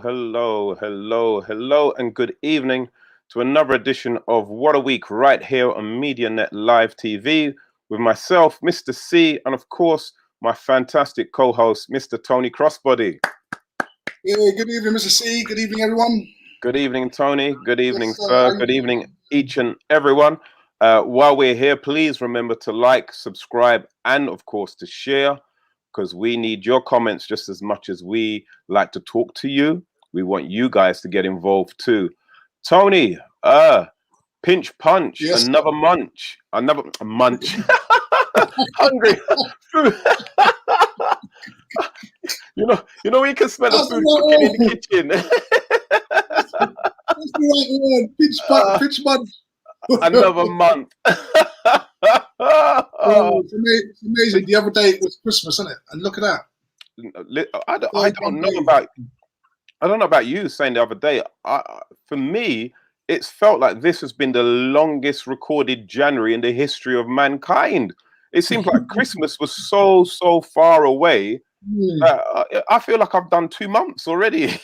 hello, and good evening to another edition of What a Week right here on MediaNet Live TV with myself, Mr. C, and of course, my fantastic co-host, Mr. Tony Crossbody. Yeah, good evening, Mr. C. Good evening, everyone. Good evening, Tony. Good evening, sir. Good evening, each and everyone. While we're here, please remember to like, subscribe, and of course to share, because we need your comments just as much as we like to talk to you. We want you guys to get involved too. Tony, pinch punch, Yes, another munch, hungry. you know we can smell the food cooking in the kitchen. That's the right word. Pinch punch. Another month. It's amazing. The other day it was Christmas, isn't it? And look at that. I don't know about you saying the other day. For me, it's felt like this has been the longest recorded January in the history of mankind. It seems like Christmas was so far away. I feel like I've done 2 months already.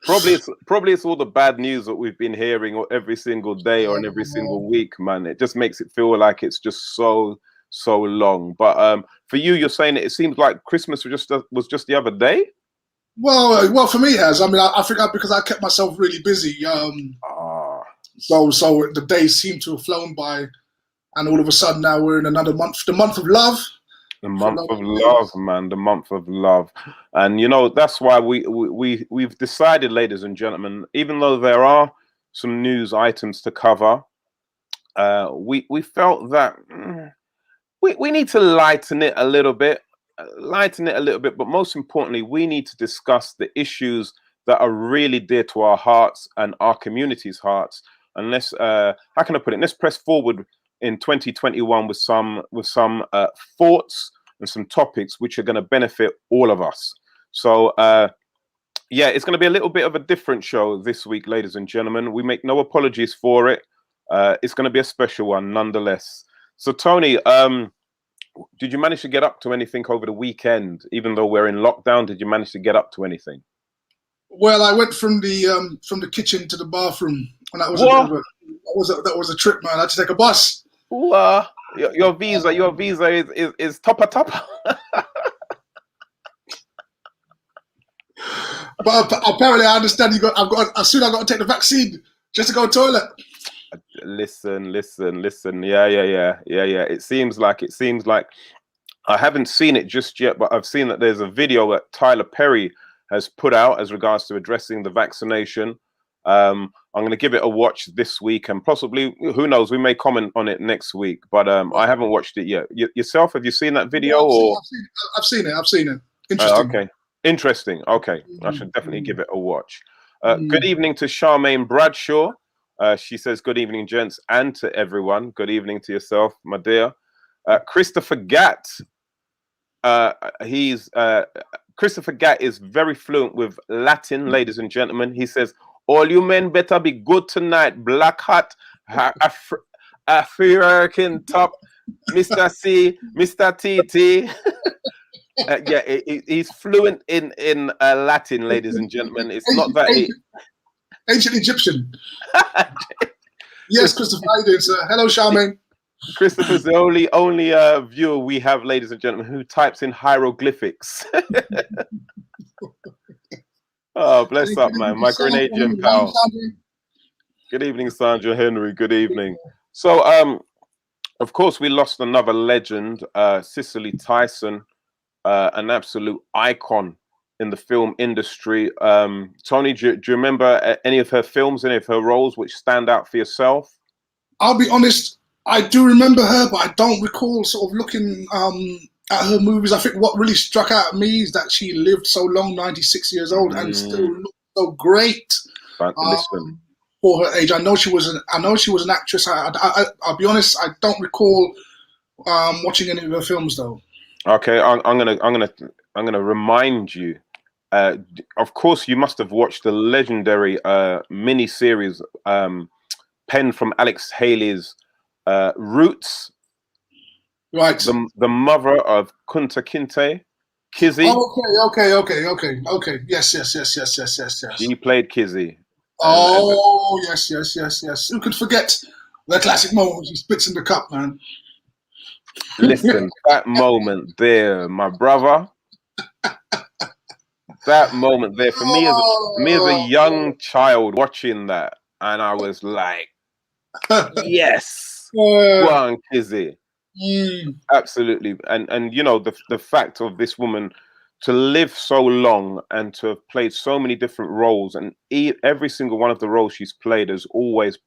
Probably it's all the bad news that we've been hearing every single day or in every single week, man. It just makes it feel like it's just so long. But for you, you're saying it seems like Christmas was just the other day. Well, for me it has. I mean, I think because I kept myself really busy. So the days seem to have flown by, and all of a sudden now we're in another month, the month of love. The month of love, man. The month of love, and you know that's why we've decided, ladies and gentlemen, even though there are some news items to cover, we felt that we need to lighten it a little bit, but most importantly, we need to discuss the issues that are really dear to our hearts and our community's hearts. And let's, how can I put it? Let's press forward in 2021 with some thoughts and some topics which are going to benefit all of us. So yeah, it's going to be a little bit of a different show this week, ladies and gentlemen. We make no apologies for it. It's going to be a special one nonetheless. So Tony, did you manage to get up to anything over the weekend? Even though we're in lockdown, did you manage to get up to anything? Well, I went from the kitchen to the bathroom, and that was that was a trip, man. I had to take a bus. Your visa is topper. But apparently, I understand soon I got to take the vaccine just to go to the toilet. Listen. Yeah. It seems like I haven't seen it just yet, but I've seen that there's a video that Tyler Perry has put out as regards to addressing the vaccination. I'm going to give it a watch this week, and possibly, who knows, we may comment on it next week. But I haven't watched it yet. Yourself, have you seen that video? I've seen it. Interesting. Okay, interesting. Okay, I should definitely give it a watch. Good evening to Charmaine Bradshaw. She says, good evening, gents, and to everyone. Good evening to yourself, my dear. Christopher Gatt. Christopher Gatt is very fluent with Latin, ladies and gentlemen. He says, all you men better be good tonight. Black hat, African top, Mr. C, Mr. TT. Yeah, he's fluent in Latin, ladies and gentlemen. It's not that ancient Egyptian. Yes, Christopher, how you doing, sir? Hello, Charmaine. Christopher's the only viewer we have, ladies and gentlemen, who types in hieroglyphics. Oh, bless up, man. My Grenadian pal. Good evening, Sandra Henry. Good evening. So, of course, we lost another legend, Cicely Tyson, an absolute icon in the film industry. Tony, do you remember any of her films, any of her roles which stand out for yourself? I'll be honest, I do remember her, but I don't recall sort of looking at her movies. I think what really struck out at me is that she lived so long, 96 years old, and still looked so great for her age. I know she was an actress. I'll be honest, I don't recall watching any of her films though. Okay, I'm gonna remind you. Of course, you must have watched the legendary mini series penned from Alex Haley's Roots. Right. The mother of Kunta Kinte, Kizzy. Okay. Yes. She played Kizzy. Oh, yes. Who could forget the classic moment when she spits in the cup, man? Listen, that moment there, my brother. That moment there for me as a young child watching that, and I was like, yes, go on, Kizzy. Absolutely. And you know, the fact of this woman to live so long and to have played so many different roles, and every single one of the roles she's played has always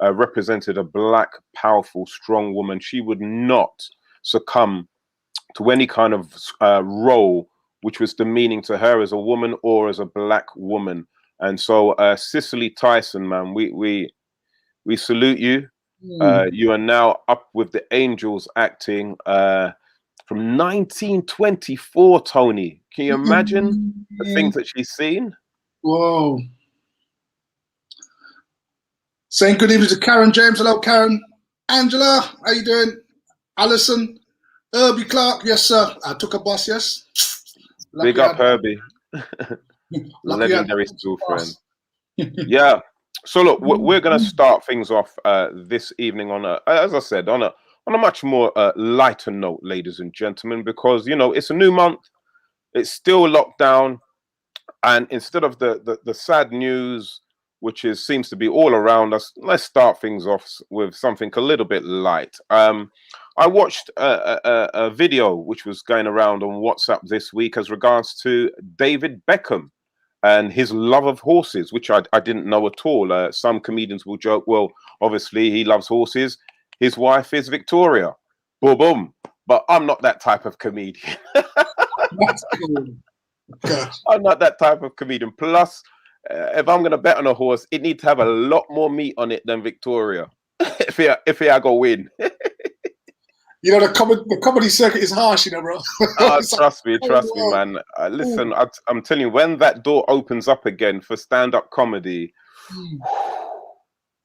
represented a black, powerful, strong woman. She would not succumb to any kind of role which was demeaning to her as a woman or as a black woman. And so Cicely Tyson, man, we salute you. You are now up with the Angels acting from 1924, Tony. Can you imagine the things that she's seen? Whoa. Saying good evening to Karen James. Hello, Karen. Angela, how you doing? Alison, Herbie Clark. Yes, sir. I took a bus, yes. Lucky big up, Herbie. Legendary school friend. Yeah. So look, we're going to start things off this evening on a, as I said, on a much more lighter note, ladies and gentlemen, because you know it's a new month, it's still lockdown, and instead of the sad news, which seems to be all around us, let's start things off with something a little bit light. I watched a video which was going around on WhatsApp this week as regards to David Beckham and his love of horses, which I didn't know at all. Some comedians will joke, well, obviously he loves horses. His wife is Victoria. Boom, boom. But I'm not that type of comedian. That's cool. I'm not that type of comedian. Plus, if I'm going to bet on a horse, it needs to have a lot more meat on it than Victoria. if I go win. You know, the comedy circuit is harsh, you know, bro. Trust me, man. Listen, I'm telling you, when that door opens up again for stand-up comedy,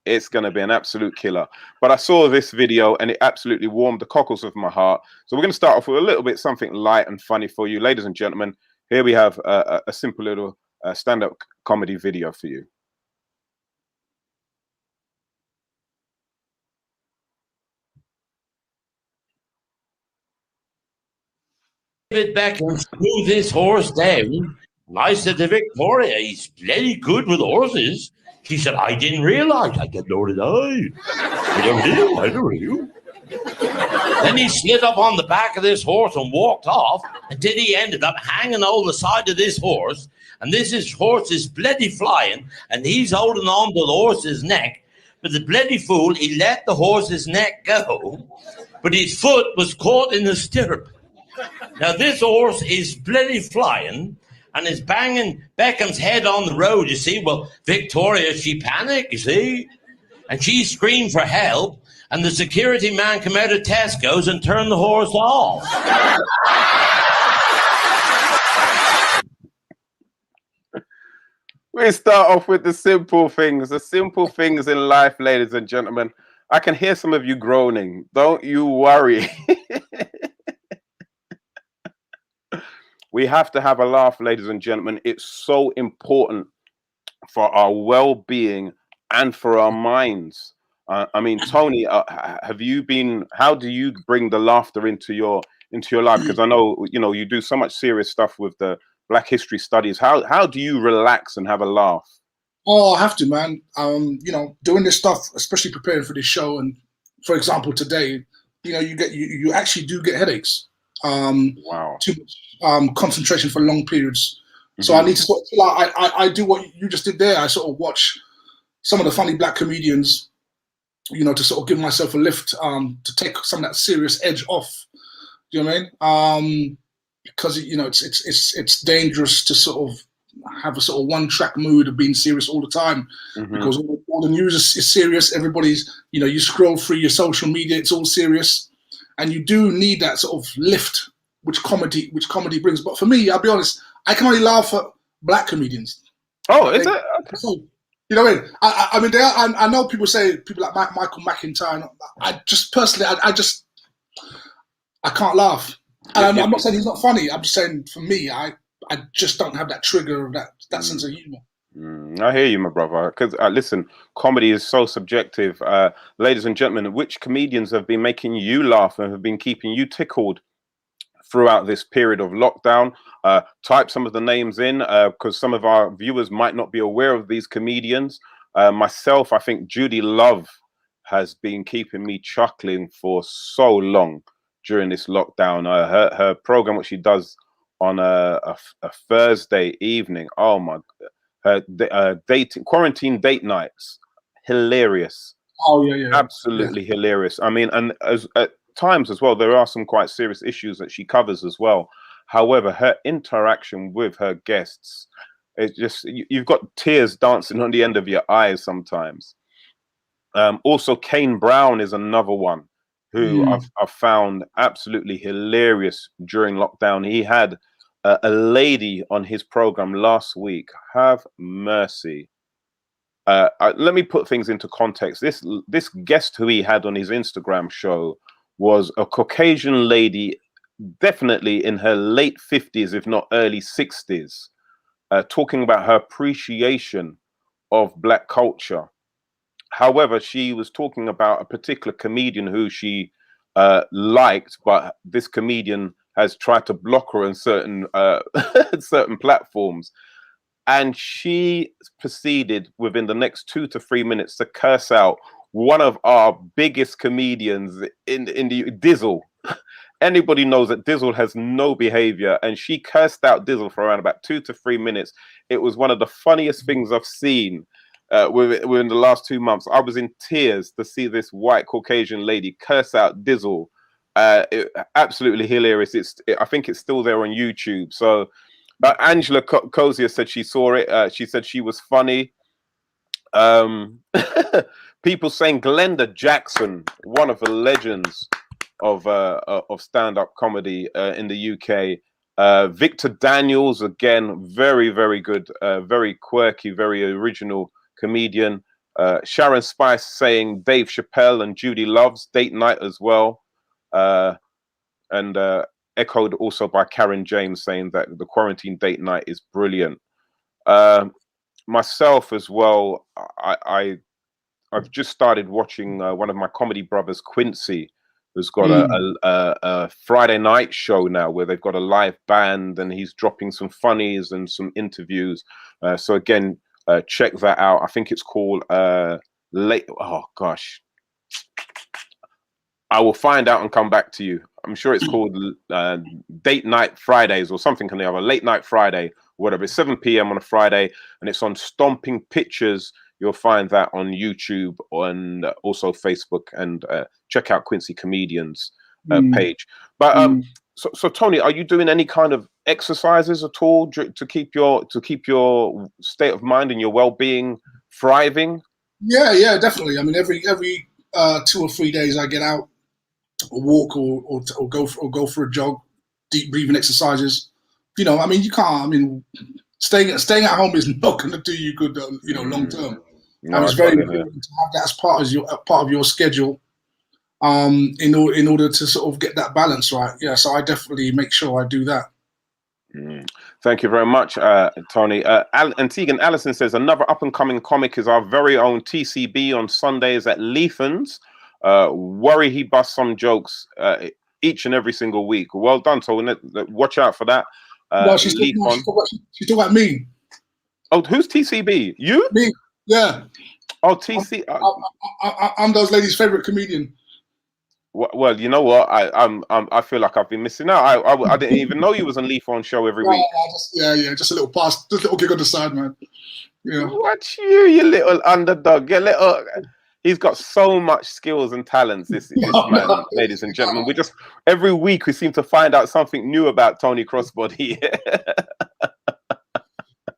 it's going to be an absolute killer. But I saw this video and it absolutely warmed the cockles of my heart. So we're going to start off with a little bit something light and funny for you, ladies and gentlemen. Here we have a simple little stand-up comedy video for you. David Beckham threw this horse down, and I said to Victoria, he's bloody good with horses. She said, I didn't realize. I said, nor did I. I never knew. Then he slid up on the back of this horse and walked off, and then he ended up hanging on the side of this horse, and horse is bloody flying, and he's holding on to the horse's neck, but the bloody fool, he let the horse's neck go, but his foot was caught in the stirrup. Now, this horse is bloody flying and is banging Beckham's head on the road, you see. Well, Victoria, she panicked, you see, and she screamed for help, and the security man came out of Tesco's and turned the horse off. We start off with the simple things in life, ladies and gentlemen. I can hear some of you groaning. Don't you worry. We have to have a laugh, ladies and gentlemen. It's so important for our well-being and for our minds. I mean, Tony, how do you bring the laughter into your life? Because I know, you know, you do so much serious stuff with the Black History Studies. How do you relax and have a laugh? Oh, I have to, man. You know, doing this stuff, especially preparing for this show, and for example, today, you know, you actually do get headaches. Wow. Too much concentration for long periods. So I need to sort of, I do what you just did there. I sort of watch some of the funny black comedians, you know, to sort of give myself a lift, to take some of that serious edge off. Do you know what I mean? Because you know it's dangerous to sort of have a sort of one-track mood of being serious all the time, because all the news is serious. Everybody's, you know, you scroll through your social media, it's all serious, and you do need that sort of lift which comedy brings. But for me, I'll be honest, I can only laugh at black comedians. Oh, is it? Okay. So, you know what I mean? I mean, I know people say people like Michael McIntyre. I just personally, I can't laugh. And I'm not saying he's not funny. I'm just saying for me, I just don't have that trigger of that sense of humor. I hear you, my brother. Because listen, comedy is so subjective. Ladies and gentlemen, which comedians have been making you laugh and have been keeping you tickled throughout this period of lockdown? Type some of the names in, because some of our viewers might not be aware of these comedians. Myself, I think Judy Love has been keeping me chuckling for so long during this lockdown. Her program, which she does on a Thursday evening, oh my, her quarantine date nights, hilarious. Oh yeah, Absolutely hilarious. I mean, and as at times as well, there are some quite serious issues that she covers as well. However, her interaction with her guests, it's just you've got tears dancing on the end of your eyes sometimes. Also, Kane Brown is another one who I've found absolutely hilarious during lockdown. He had a lady on his program last week. Have mercy. Let me put things into context. This guest who he had on his Instagram show was a Caucasian lady, definitely in her late 50s, if not early 60s, talking about her appreciation of Black culture. However, she was talking about a particular comedian who she liked, but this comedian has tried to block her on certain certain platforms. And she proceeded within the next 2 to 3 minutes to curse out one of our biggest comedians in the Dizzle. Anybody knows that Dizzle has no behavior, and she cursed out Dizzle for around about 2 to 3 minutes. It was one of the funniest things I've seen within the last 2 months. I was in tears to see this white Caucasian lady curse out Dizzle. Absolutely hilarious. I think it's still there on YouTube. So Angela Cozier said she saw it. She said she was funny. People saying Glenda Jackson, one of the legends of stand-up comedy in the UK. Victor Daniels, again, very, very good, very quirky, very original comedian. Sharon Spice saying Dave Chappelle and Judy Love's date night as well. And echoed also by Karen James saying that the quarantine date night is brilliant. Myself as well, I've just started watching one of my comedy brothers, Quincy, who's got a Friday night show now where they've got a live band and he's dropping some funnies and some interviews. So again, check that out. I think it's called Late. Oh gosh, I will find out and come back to you. I'm sure it's called Date Night Fridays or something on the other, Late Night Friday, whatever. It's 7 p.m. on a Friday, and it's on Stomping Pictures. You'll find that on YouTube and also Facebook, and check out Quincy Comedian's page. But so Tony, are you doing any kind of exercises at all to keep your state of mind and your well-being thriving? Yeah, definitely. I mean, every 2 or 3 days I get out, or walk, or go for a jog, deep breathing exercises. You know, I mean, you can't. I mean, staying at home is not going to do you good, long term. No, and it's very important to have that as part of your schedule, in order to sort of get that balance right. Yeah, so I definitely make sure I do that. Thank you very much, Tony. Antigan Allison says another up-and-coming comic is our very own TCB on Sundays at Lethan's. Worry he busts some jokes each and every single week. Well done, Tony. Watch out for that. No, she's talking about me. Oh, who's TCB? You? Me. Yeah. Oh, TC. I'm those ladies' favorite comedian. Well, you know what? I feel like I've been missing out. I didn't even know you was on Leafon show every week. Just a little pass, just a little gig on the side, man. Yeah. What you little underdog? He's got so much skills and talents. This man, ladies and gentlemen. We just every week we seem to find out something new about Tony Crossbody.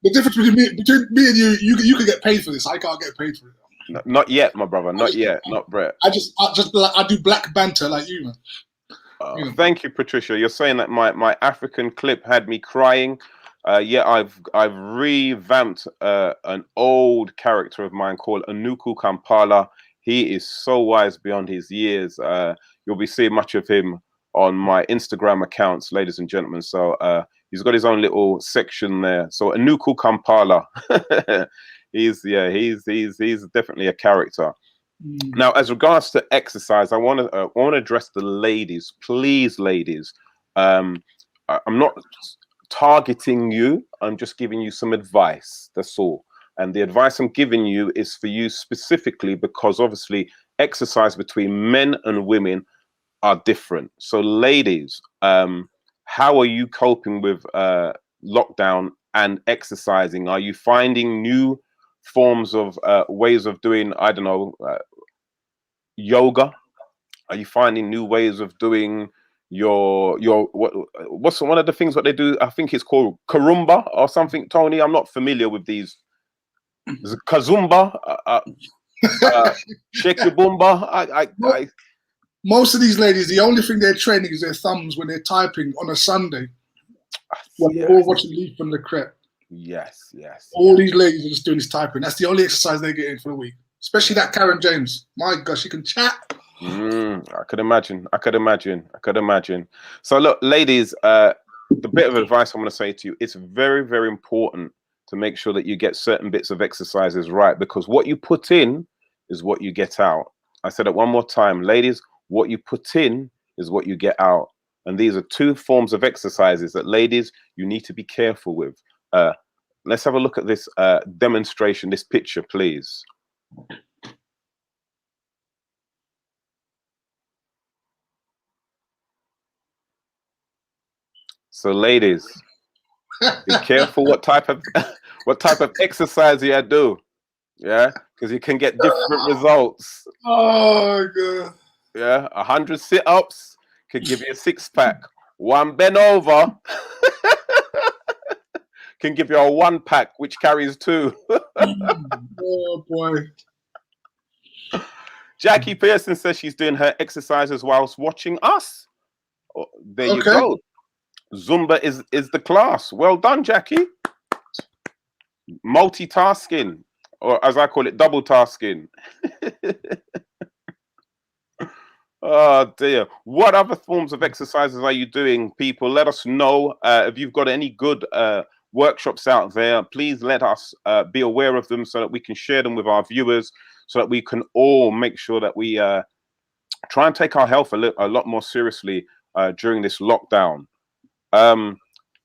The difference between me and you can get paid for this. I can't get paid for it. No, not yet, my brother. Not yet. Not Brett. I do black banter like you, man. Thank you, Patricia. You're saying that my African clip had me crying. I've revamped an old character of mine called Anuku Kampala. He is so wise beyond his years. You'll be seeing much of him on my Instagram accounts, ladies and gentlemen. So he's got his own little section there. So Anuku Kampala, he's definitely a character. Now, as regards to exercise, I want to address the ladies, please, ladies. I'm not targeting you. I'm just giving you some advice. That's all. And the advice I'm giving you is for you specifically, because obviously exercise between men and women are different. So ladies, how are you coping with lockdown and exercising? Are you finding new forms of ways of doing, I don't know, yoga? Are you finding new ways of doing your what's one of the things that they do? I think it's called Karumba or something, Tony. I'm not familiar with these. Kazumba, Shake your Boomba. Most of these ladies, the only thing they're training is their thumbs when they're typing on a Sunday. When they're all watching Leaf and the Crep. Yes. All these ladies are just doing this typing. That's the only exercise they get in for the week. Especially that Karen James. My gosh, she can chat. I could imagine. So look, ladies, the bit of advice I'm going to say to you, it's very, very important to make sure that you get certain bits of exercises right, because what you put in is what you get out. I said it one more time, ladies, what you put in is what you get out. And these are two forms of exercises that, ladies, you need to be careful with. Let's have a look at this demonstration, this picture, please. So ladies, be careful what type of exercise you do. Yeah, because you can get different results. Oh god. Yeah, 100 sit-ups could give you a six-pack. One bend over can give you a one-pack, which carries two. Oh boy. Jackie Pearson says she's doing her exercises whilst watching us. Oh, there you go. Zumba is the class. Well done, Jackie. Multitasking, or as I call it, double tasking. Oh dear. What other forms of exercises are you doing, people? Let us know. If you've got any good workshops out there, please let us be aware of them so that we can share them with our viewers, so that we can all make sure that we try and take our health a lot more seriously during this lockdown.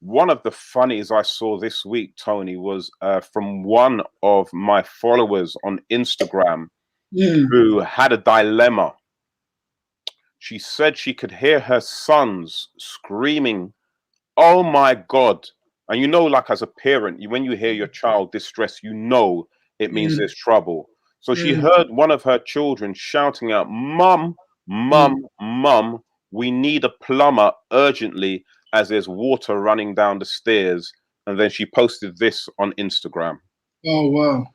One of the funnies I saw this week, Tony, was from one of my followers on Instagram who had a dilemma. She said she could hear her sons screaming, "Oh my God." And you know, like as a parent, when you hear your child distressed, you know it means there's trouble. So she heard one of her children shouting out, "Mum, mum, mum, we need a plumber urgently, as there's water running down the stairs." And then she posted this on Instagram. Oh, wow.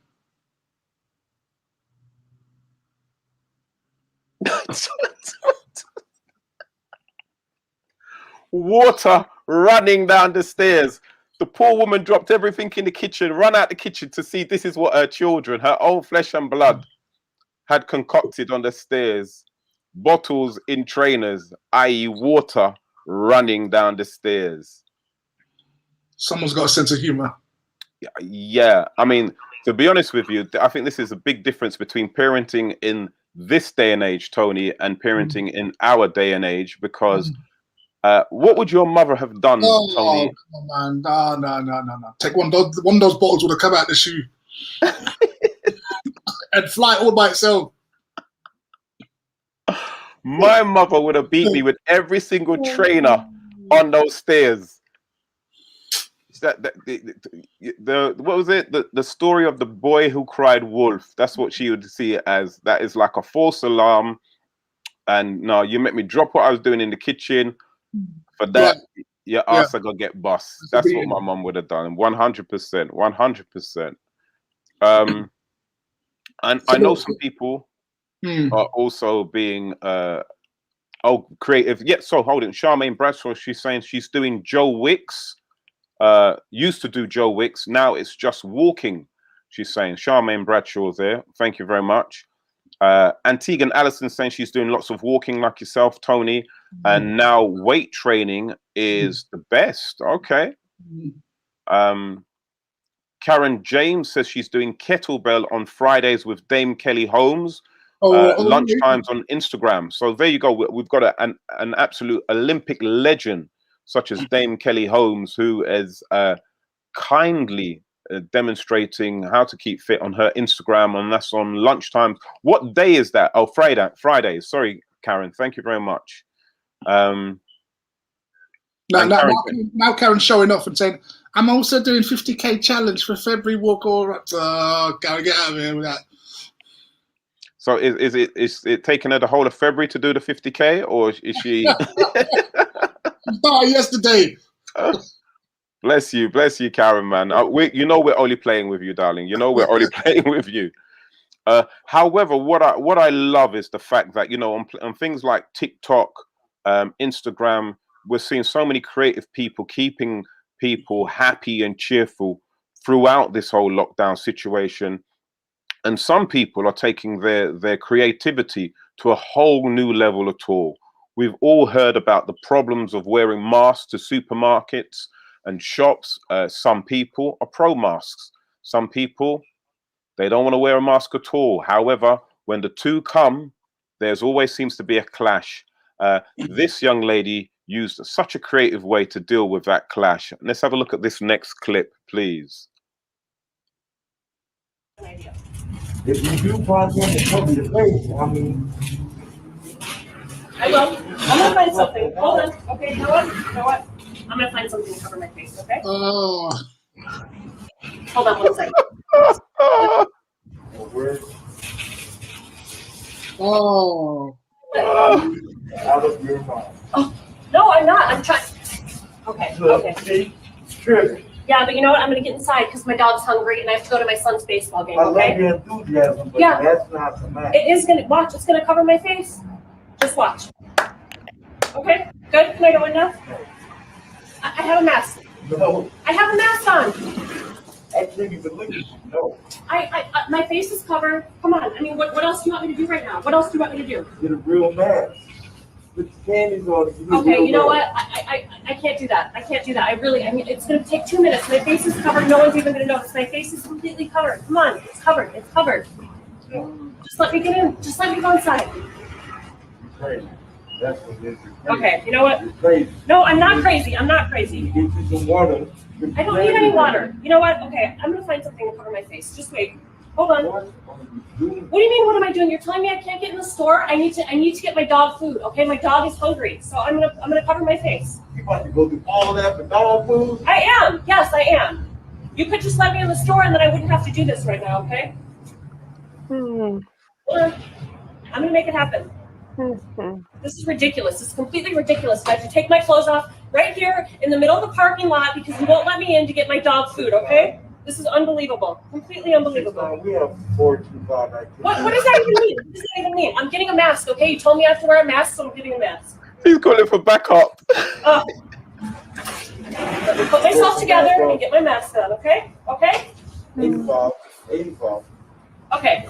Water running down the stairs. The poor woman dropped everything in the kitchen, run out the kitchen to see this is what her children, her own flesh and blood, had concocted on the stairs. Bottles in trainers, i.e. water running down the stairs. Someone's got a sense of humor. Yeah, I mean, to be honest with you, I think this is a big difference between parenting in this day and age, Tony, and parenting in our day and age, because what would your mother have done, Tony? Oh, man. No. Take one of those bottles would have come out the shoe and fly all by itself. My mother would have beat me with every single trainer on those stairs. What was it? The story of the boy who cried wolf. That's what she would see it as. That is like a false alarm. And no, you make me drop what I was doing in the kitchen. For that, your ass are gonna get bust. That's what my mum would have done. 100%. 100%. And I know some people are also being creative. Yeah, so hold it. Charmaine Bradshaw, she's saying she's doing Joe Wicks. Used to do Joe Wicks, now it's just walking. She's saying Charmaine Bradshaw there. Thank you very much. Antigua and Allison saying she's doing lots of walking like yourself, Tony, and now weight training is the best. Okay. Karen James says she's doing kettlebell on Fridays with Dame Kelly Holmes. Lunchtimes on Instagram. So there you go. We've got an absolute Olympic legend such as Dame Kelly Holmes, who is kindly demonstrating how to keep fit on her Instagram, and that's on lunchtime. What day is that? Oh, Friday. Sorry, Karen. Thank you very much. Now Karen's showing off and saying, I'm also doing 50k challenge for February walk. Karen, get out of here with that. So is it taking her the whole of February to do the 50k, or is she? Started yesterday. Bless you, Karen, man. You know we're only playing with you, darling. You know we're only playing with you. However, what I love is the fact that, you know, on things like TikTok, Instagram, we're seeing so many creative people keeping people happy and cheerful throughout this whole lockdown situation. And some people are taking their creativity to a whole new level at all. We've all heard about the problems of wearing masks to supermarkets and shops. Some people are pro masks. Some people, they don't want to wear a mask at all. However, when the two come, there's always seems to be a clash. This young lady used such a creative way to deal with that clash. Let's have a look at this next clip, please. If you do find something to cover your face, I mean... I will. I'm going to find something. Hold on. Okay, you know what? I'm going to find something to cover my face, okay? Oh. Hold on 1 second. Oh. Out of your mind. Oh, no, I'm not. I'm trying. Okay. See? Tripping. Yeah, but you know what? I'm going to get inside because my dog's hungry and I have to go to my son's baseball game, I okay? love your enthusiasm, but Yeah. that's not the matter. It is going to, watch, it's going to cover my face. Just watch. Okay, good. Can I go in now? I have a mask. No. I have a mask on. I can't even look at you. No. My face is covered. Come on. I mean, what else do you want me to do right now? What else do you want me to do? Get a real mask. Put your candies on it. Okay, you know what? I can't do that. I can't do that. I mean, it's going to take 2 minutes. My face is covered. No one's even going to notice. My face is completely covered. Come on. It's covered. It's covered. Just let me get in. Just let me go inside. Crazy. That's what it is. Okay, you know what? You're crazy. No, I'm not crazy. I'm not crazy. Get you some water. I don't need any water. You know what? Okay, I'm going to find something to cover my face. Just wait. Hold on. What do you mean, what am I doing? You're telling me I can't get in the store? I need to get my dog food, okay? My dog is hungry, so I'm gonna cover my face. You about to go through all that for dog food? I am. Yes, I am. You could just let me in the store and then I wouldn't have to do this right now, okay? Hold on. I'm gonna make it happen. This is ridiculous. This is completely ridiculous. I have to take my clothes off right here in the middle of the parking lot because you won't let me in to get my dog food, okay? This is unbelievable. Completely unbelievable. We have 425 activities. What does that even mean? What does that even mean? I'm getting a mask, okay? You told me I have to wear a mask, so I'm getting a mask. He's calling for backup. Let me put myself together and get my mask on, okay? Okay? 85. Okay.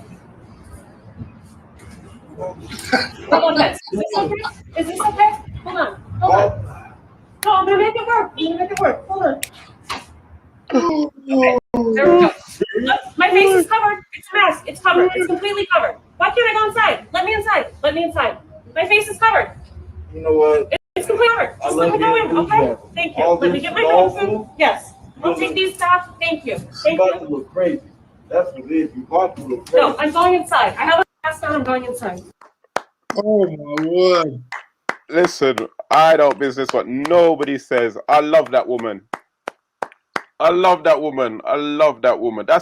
Hold on, guys. Is this okay? Is this okay? Hold on. No, I'm gonna make it work. Hold on. Okay, there we go. Look, my face is covered. It's a mask. It's covered. It's completely covered. Why can't I go inside? Let me inside. My face is covered. You know what? It's completely covered. Just let me go in, okay? Thank you. Let me get my dog food. Yes. I'll take these back. Thank you. You're about to look crazy. That's what it is. You're about to look crazy. No, I'm going inside. I have a mask on. I'm going inside. Oh my word. Listen, I don't business what nobody says. I love that woman. That's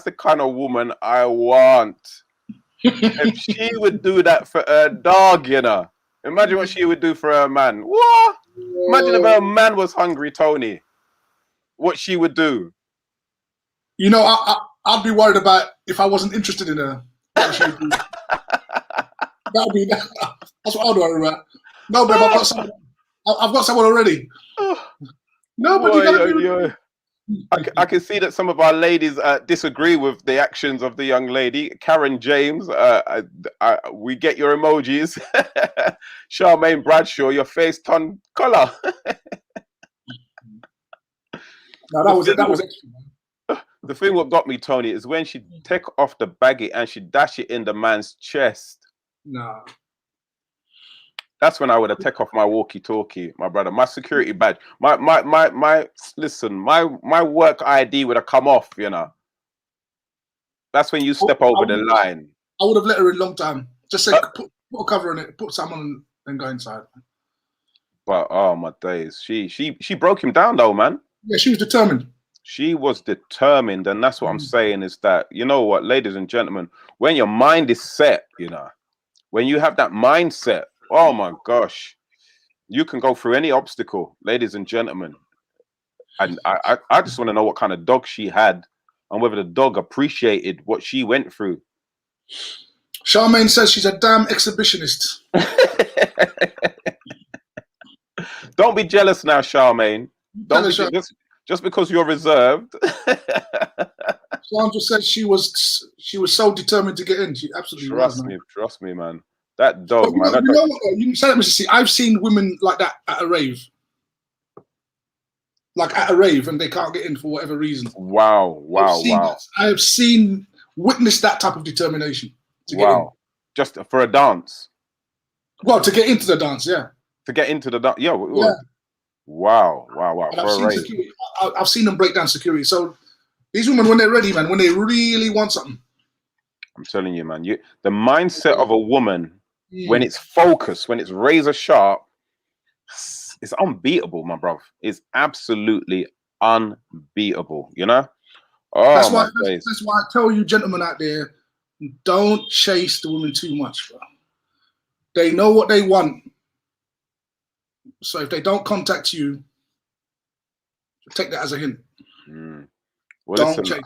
the kind of woman I want. If she would do that for her dog, you know. Imagine what she would do for her man. What? Imagine if her man was hungry, Tony. What she would do. You know, I'd be worried about if I wasn't interested in her. What she would do. That's what I'd worry about. No, babe, I've got someone already. No, but you gotta be. I can see that some of our ladies disagree with the actions of the young lady. Karen James, we get your emojis. Charmaine Bradshaw, your face turned colour. No, that was extra, man. The thing what got me, Tony, is when she take off the baggie and she dash it in the man's chest. Nah. That's when I would have take off my walkie-talkie, my brother, my security badge, my work ID would have come off, you know. That's when you step over the line. I would have let her in a long time. Just say, put a cover on it, put someone on, and go inside. But oh my days, she broke him down though, man. Yeah, she was determined. She was determined, and that's what I'm saying is that, you know what, ladies and gentlemen, when your mind is set, you know, when you have that mindset, oh my gosh, you can go through any obstacle, ladies and gentlemen. And I just want to know what kind of dog she had and whether the dog appreciated what she went through. Charmaine says she's a damn exhibitionist. Don't be jealous now, Charmaine. Don't be just because you're reserved. Sandra said she was so determined to get in. She absolutely trust me, man. That dog, but man. You know what? You said it, Mr. C. I've seen women like that at a rave. Like at a rave, and they can't get in for whatever reason. Wow. I have witnessed that type of determination. To get in. Just for a dance. Well, to get into the dance, yeah. To get into the dance, yeah. Wow. I've seen them break down security. So these women, when they're ready, man, when they really want something. I'm telling you, man, the mindset of a woman, when it's focused, when it's razor sharp, it's unbeatable, my bro. It's absolutely unbeatable, you know? Oh, that's why I tell you, gentlemen out there, don't chase the women too much, bro. They know what they want. So if they don't contact you, take that as a hint. Well, listen,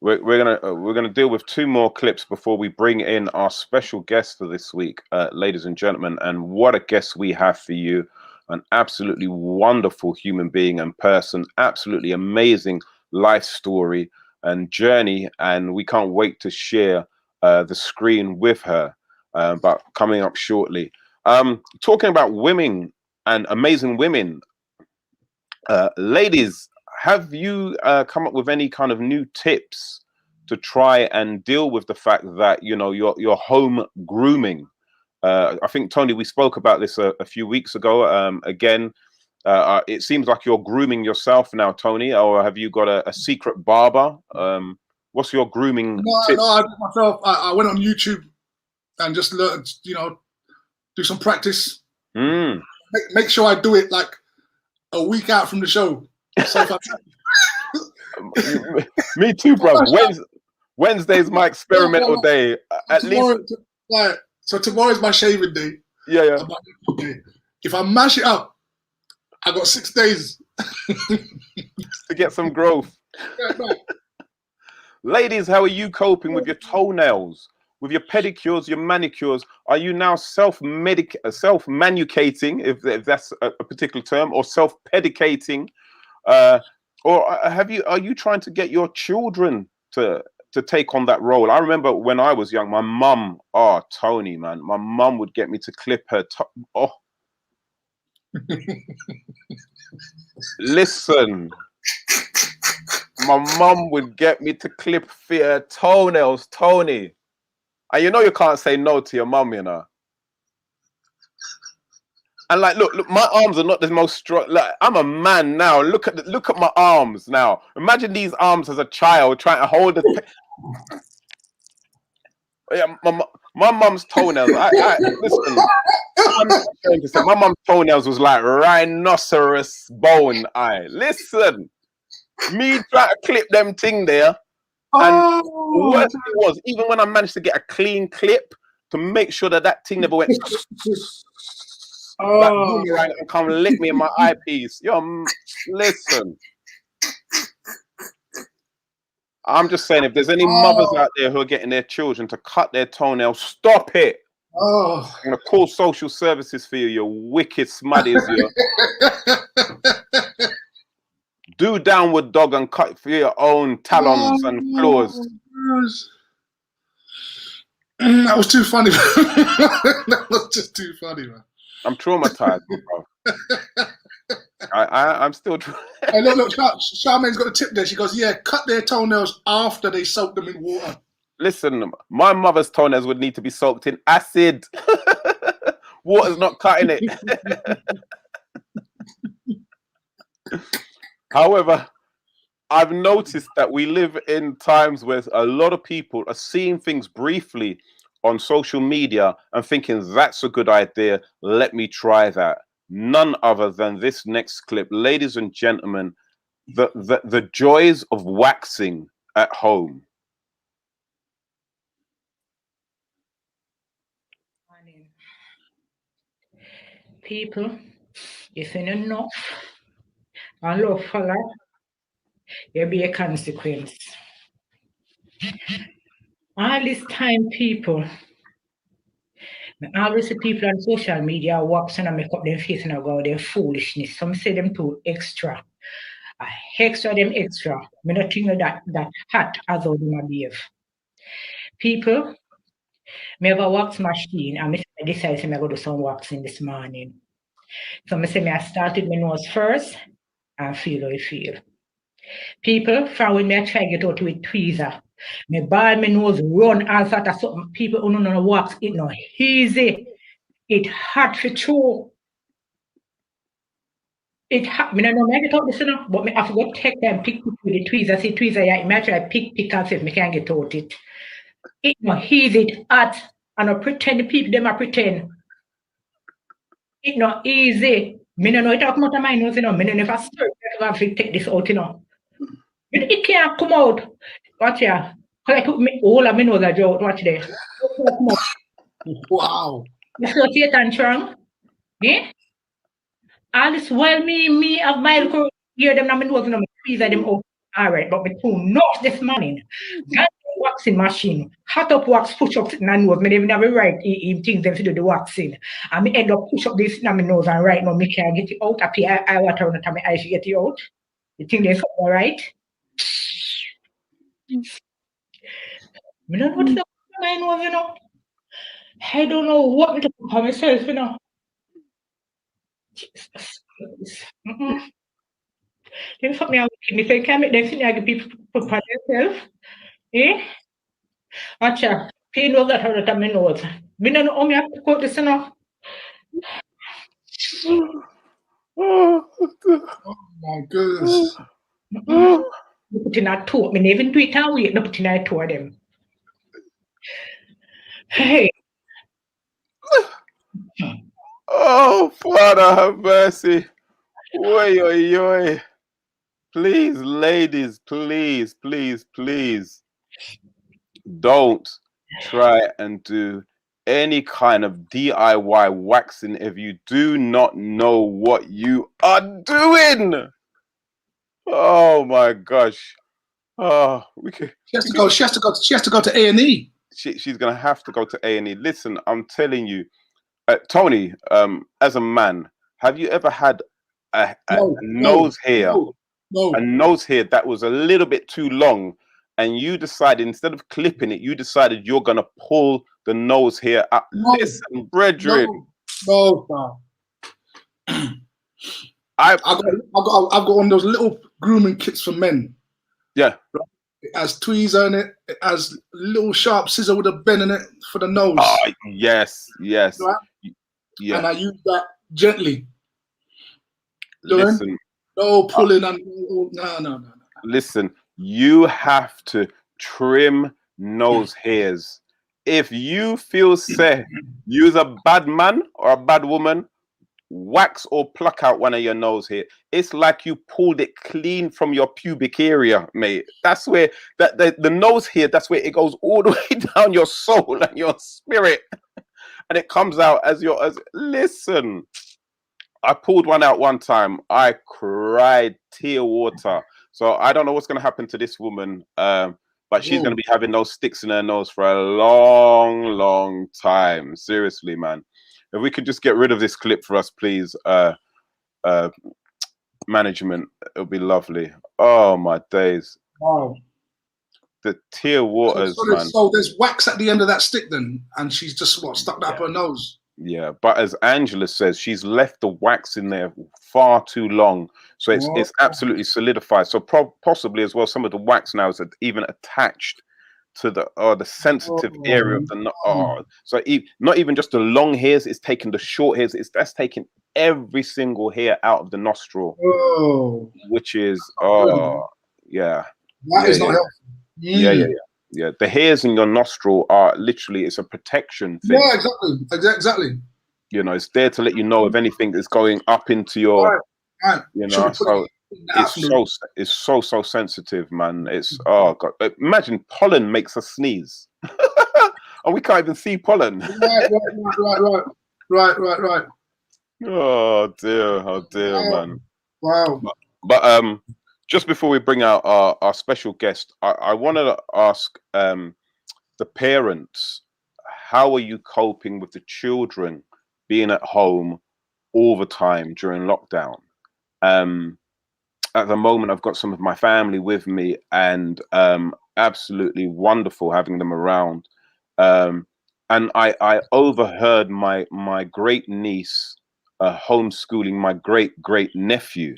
we're gonna deal with 2 more clips before we bring in our special guest for this week, ladies and gentlemen. And what a guest we have for you! An absolutely wonderful human being and person, absolutely amazing life story and journey, and we can't wait to share the screen with her. But coming up shortly, talking about women and amazing women, ladies, have you come up with any kind of new tips to try and deal with the fact that, you know, your home grooming? I think, Tony, we spoke about this a few weeks ago. Again, it seems like you're grooming yourself now, Tony, or have you got a secret barber? What's your grooming tips? No, I did myself. I went on YouTube and just learned, you know, do some practice. Make sure I do it like a week out from the show. So Me too, bro. Wednesday's my experimental day. So tomorrow's my shaving day. Yeah. If I mash it up, I got 6 days to get some growth. Ladies, how are you coping with your toenails, with your pedicures, your manicures? Are you now self-manucating, if that's a particular term, or self-pedicating? Or are you trying to get your children to take on that role? I remember when I was young, my mum, Tony, man, my mum would get me to clip her listen, my mum would get me to clip her toenails, Tony. And you know you can't say no to your mum, you know. And like, look, my arms are not the most strong. Like, I'm a man now. Look at my arms now. Imagine these arms as a child trying to hold it. Yeah, my mum's toenails. Listen, I'm not going to say my mum's toenails was like rhinoceros bone. Listen, me trying to clip them thing there, and what it was, even when I managed to get a clean clip to make sure that thing never went. Like boomerang and come lick me in my eyepiece. Yo, listen. I'm just saying, if there's any mothers out there who are getting their children to cut their toenails, stop it. I'm gonna call social services for you, you wicked smuddies. You. Do downward dog and cut for your own talons and claws. That was too funny. That was just too funny, man. I'm traumatized, bro. I'm still trying. Hey, look, Charmaine's got a tip there. She goes, yeah, cut their toenails after they soak them in water. Listen, my mother's toenails would need to be soaked in acid. Water's not cutting it. However, I've noticed that we live in times where a lot of people are seeing things briefly on social media and thinking that's a good idea. Let me try that. None other than this next clip. Ladies and gentlemen, the joys of waxing at home. People, if you don't know, and love for life, there'll be a consequence. All this time, people, I always see people on social media wax and make up their face and go their foolishness. Some say them too extra. I extra them extra. I not think that hot as how them behave. People, me have a wax machine and I decided to go do some waxing this morning. So I say I started my nose first and feel how it feel. People, from when I try to get out with tweezer, me ball my nose run as that as something people who don't know wax it no easy. It hard for true. It hard. Me no know me get out this enough, but me have to go take them pick with the tweezer. See tweezer, yeah, me try pick and see if me can get out it. It no easy, it hard. And I pretend the people them a pretend. It not easy. Me no know it out of my nose, you know. Me no never start to take this out, you know. It can't come out. Watch here. I took me all of my nose a drought. Watch there. Wow. You still see it and strong? Yeah? All this while me have my hear them now my nose, you know, me squeeze them out. Alright, but me too nose this morning. That waxing machine, hot up wax, push up in my nose. Me never never right him things them to do the waxing. And me end up push up this in my nose and right now me can't get it out. I water on my eyes to get it out. You think that's all right? Me don't know what to do with my nose, you know. I don't know what to do for myself, you know. Jesus. Then something I me say, can I make them think I give people put for themselves? Eh? Watch out. Pain knows that how to my nose. Me don't know how me have to cut this, you know. Oh my goodness. Put in a toe. Me never even do it and wait. No put in a toe of them. Hey. Oh, Father, have mercy. Oi, oi, oi. Please, ladies, please, please, please. Don't try and do any kind of DIY waxing if you do not know what you are doing. Oh my gosh. Oh, She has to go to A&E. She's gonna have to go to A&E. Listen, I'm telling you, Tony, as a man, have you ever had a nose hair that was a little bit too long, and you decided instead of clipping it, you decided you're gonna pull the nose hair up? Listen, brethren. No. I've got one of those little grooming kits for men. Yeah. It has tweezer in it. It has little sharp scissor with a bend in it for the nose. Oh, yes. Right? Yeah. And I use that gently. Listen. No pulling and no. Listen, you have to trim nose hairs. If you feel say you're a bad man or a bad woman, wax or pluck out one of your nose hair. It's like you pulled it clean from your pubic area, mate. That's where the nose hair, that's where it goes all the way down your soul and your spirit. And it comes out listen. I pulled one out one time. I cried tear water. So I don't know what's going to happen to this woman, but she's going to be having those sticks in her nose for a long, long time. Seriously, man. If we could just get rid of this clip for us, please. management, it'll be lovely. Oh my days. Wow. The tear waters, man. So there's wax at the end of that stick then, and she's just stuck that up her nose. Yeah, but as Angela says, she's left the wax in there far too long, so it's absolutely solidified. So possibly as well, some of the wax now is even attached to the sensitive area of the so not even just the long hairs, it's taking the short hairs. That's taking every single hair out of the nostril, which is yeah. That is not helpful. Yeah. The hairs in your nostril are literally, it's a protection thing. Yeah, exactly. You know, it's there to let you know if anything is going up into your, you know. So it's so sensitive, man. It's God. Imagine pollen makes us sneeze, and we can't even see pollen. Right. Oh dear, man. Wow. But just before we bring out our special guest, I wanted to ask the parents, how are you coping with the children being at home all the time during lockdown? At the moment, I've got some of my family with me, and absolutely wonderful having them around. And I overheard my great niece homeschooling my great nephew.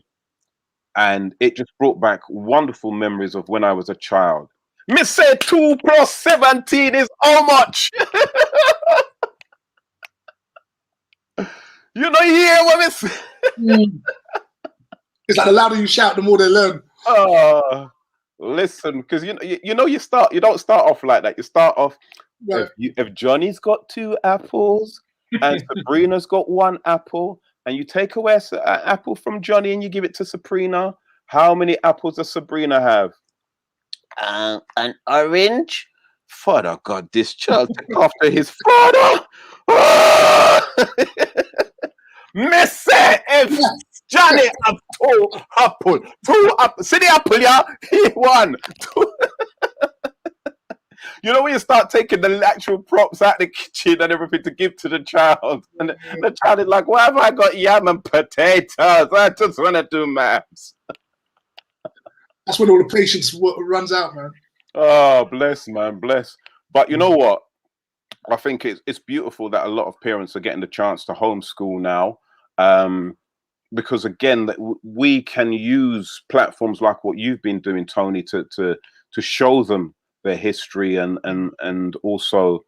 And it just brought back wonderful memories of when I was a child. Miss said 2 + 17 is how much? You know, you hear what Miss? It's like the louder you shout, the more they learn. Listen, because you don't start off like that. You start off if Johnny's got 2 apples and Sabrina's got 1 apple, and you take away an apple from Johnny and you give it to Sabrina, how many apples does Sabrina have? An orange? Father God, this child took after his father. Missy, if Johnny have 2 apples, 2 apples. See the apple, yeah? He won. You know, when you start taking the actual props out the kitchen and everything to give to the child, and the child is like, "Why have I got yam and potatoes? I just want to do maths." That's when all the patience runs out, man. Oh, bless, man, bless. But you know what? I think it's beautiful that a lot of parents are getting the chance to homeschool now, because again, we can use platforms like what you've been doing, Tony, to show them their history and also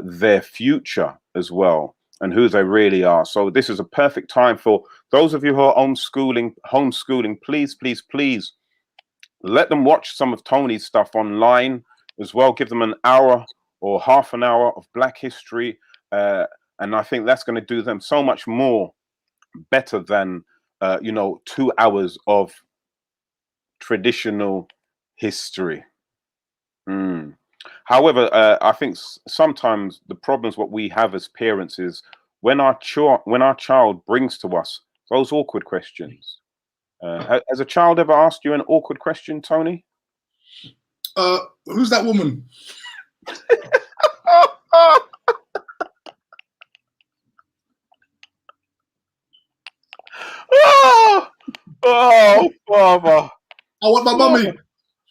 their future as well, and who they really are. So this is a perfect time for those of you who are homeschooling. Please let them watch some of Tony's stuff online as well. Give them an hour or half an hour of Black history, and I think that's going to do them so much more better than 2 hours of traditional history. However, I think sometimes the problems what we have as parents is when our child brings to us those awkward questions. Has a child ever asked you an awkward question, Tony? Who's that woman? Oh, Father! I want my mummy.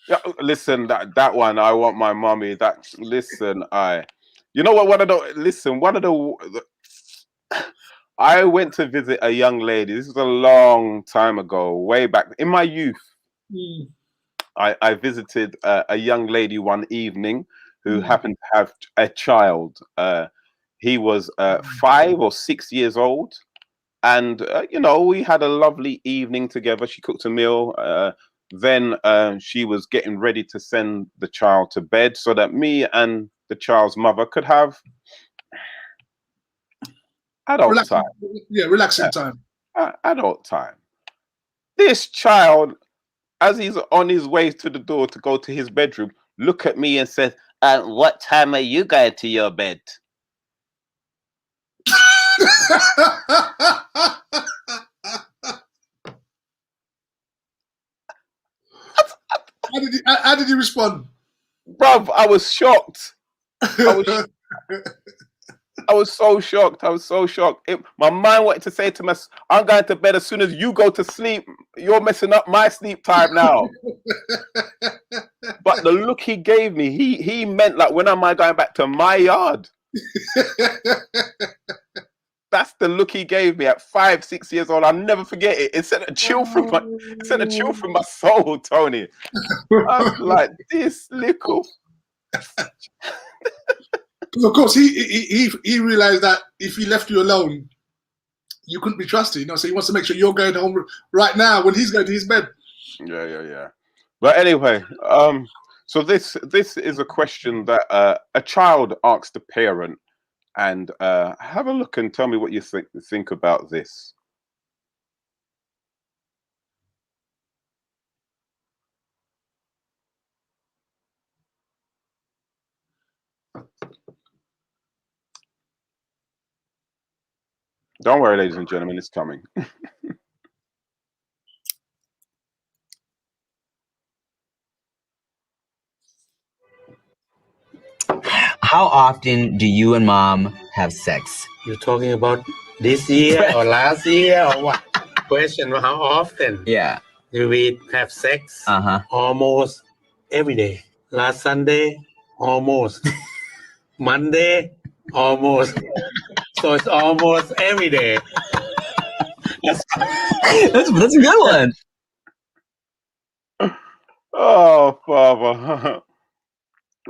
Yeah, listen, that one, I want my mummy. Listen, you know what? One of the I went to visit a young lady. This is a long time ago, way back in my youth. I visited a young lady one evening who happened to have a child. He was 5 or 6 years old. And, we had a lovely evening together. She cooked a meal. Then she was getting ready to send the child to bed so that me and the child's mother could have adult time. Yeah, relaxing time. Adult time. This child, as he's on his way to the door to go to his bedroom, look at me and says, "What time are you going to your bed?" How did you respond? Bruv, I was shocked. I was so shocked. My mind wanted to say to myself, "I'm going to bed as soon as you go to sleep, you're messing up my sleep time now. But the look he gave me, he meant like, when am I going back to my yard? That's the look he gave me at 5, 6 years old. I'll never forget it. It sent a chill through my soul, Tony. I was like, this little. Of course, he realized that if he left you alone, you couldn't be trusted. You know, so he wants to make sure you're going home right now when he's going to his bed. Yeah. But anyway, so this is a question that a child asks the parent, and have a look and tell me what you think about this. Don't worry, ladies and gentlemen, it's coming. How often do you and mom have sex? You're talking about this year or last year or what? Question, how often? Yeah. Do we have sex? Almost every day. Last Sunday, almost. Monday, almost. So it's almost every day. That's a good one. Oh, Father.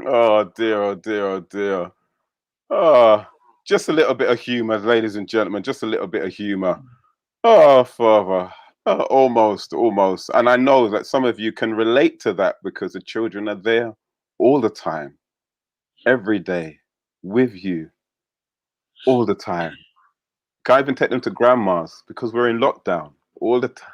Oh dear. Oh, just a little bit of humor, ladies and gentlemen. Just a little bit of humor. Oh, Father. Almost. And I know that some of you can relate to that because the children are there all the time, every day, with you, all the time. Can't even take them to grandma's because we're in lockdown all the time.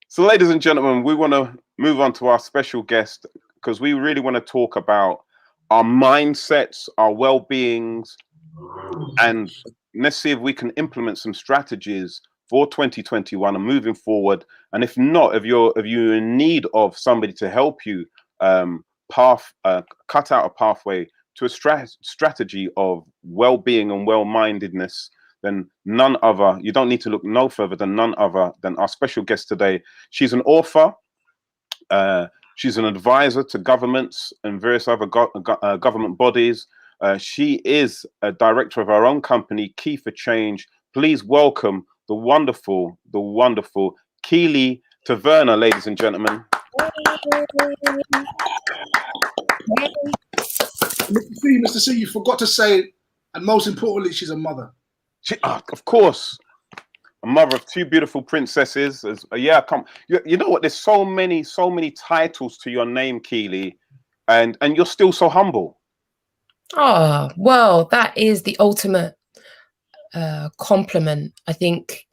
So, ladies and gentlemen, we want to move on to our special guest because we really want to talk about our mindsets, our well-beings, and let's see if we can implement some strategies for 2021 and moving forward. And if not, if you're in need of somebody to help you cut out a pathway to a strategy of well-being and well-mindedness, then none other, you don't need to look no further than none other than our special guest today. She's an author. She's an advisor to governments and various other government bodies. She is a director of her own company, Key for Change. Please welcome the wonderful Keely Taverna, ladies and gentlemen. Mr. C, you forgot to say, and most importantly, she's a mother. Of course, a mother of 2 beautiful princesses. You know what? There's so many titles to your name, Keely, and you're still so humble. Oh, well, that is the ultimate compliment. I think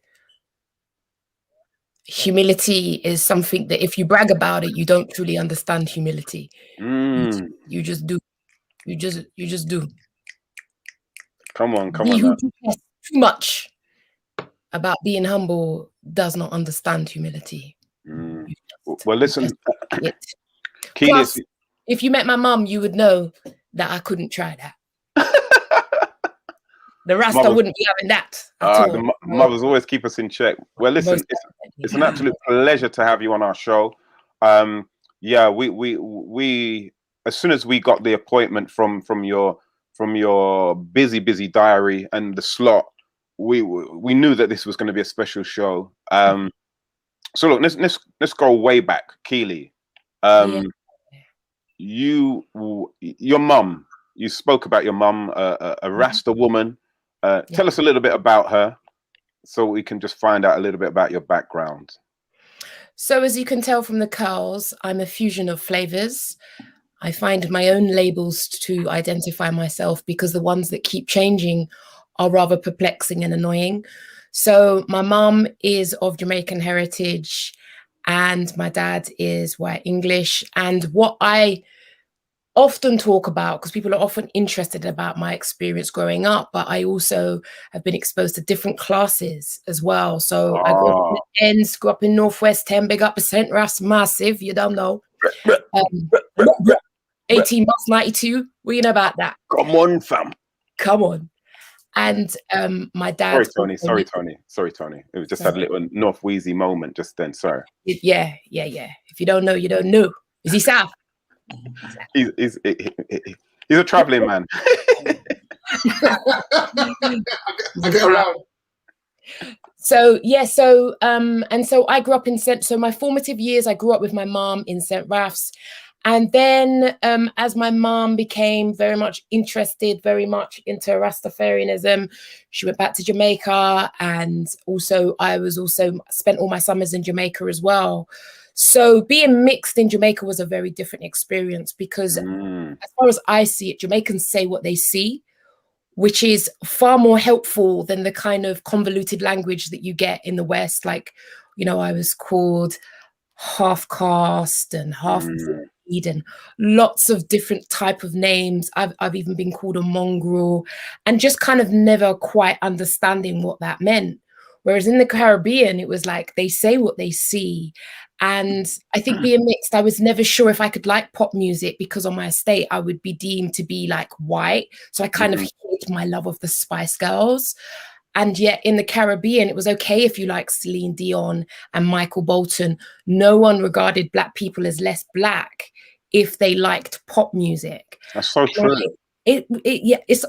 humility is something that if you brag about it, you don't truly understand humility. You just do. You just do. Come on. Who cares too much about being humble does not understand humility. Well, listen, Plus, if you met my mum, you would know that I couldn't try that. The Rasta wouldn't be having that. The mothers always keep us in check. Well, listen, it's an absolute pleasure to have you on our show. Yeah, we as soon as we got the appointment from your busy diary and the slot, we knew that this was going to be a special show. So look, let's go way back, Keely. Your mum. You spoke about your mum, a Rasta woman. Tell us a little bit about her, so we can just find out a little bit about your background. So, as you can tell from the curls, I'm a fusion of flavors. I find my own labels to identify myself because the ones that keep changing are rather perplexing and annoying. So my mom is of Jamaican heritage and my dad is white English. And what I often talk about, because people are often interested about my experience growing up, but I also have been exposed to different classes as well. So I grew up in the ends, grew up in Northwest 10, big up percent Ras massive, you don't know. 18 months, 92, what you know about that? Come on, fam. Come on. And my dad. Sorry, Tony. It was just a little North Wheezy moment just then. Sorry. Yeah. If you don't know, you don't know. Is he South? He's a traveling man. Get around. So and so I grew up in so my formative years, I grew up with my mom in St. Ralph's. And then as my mom became very much interested, very much into Rastafarianism, she went back to Jamaica. And also I was also spent all my summers in Jamaica as well. So being mixed in Jamaica was a very different experience because as far as I see it, Jamaicans say what they see, which is far more helpful than the kind of convoluted language that you get in the West. Like, you know, I was called half caste and half breed and lots of different type of names. I've even been called a mongrel and just kind of never quite understanding what that meant. Whereas in the Caribbean, it was like they say what they see. And I think being mixed, I was never sure if I could like pop music because on my estate, I would be deemed to be like white. So I kind of hid my love of the Spice Girls. And yet in the Caribbean, it was okay if you like Celine Dion and Michael Bolton. No one regarded Black people as less Black if they liked pop music. That's so true.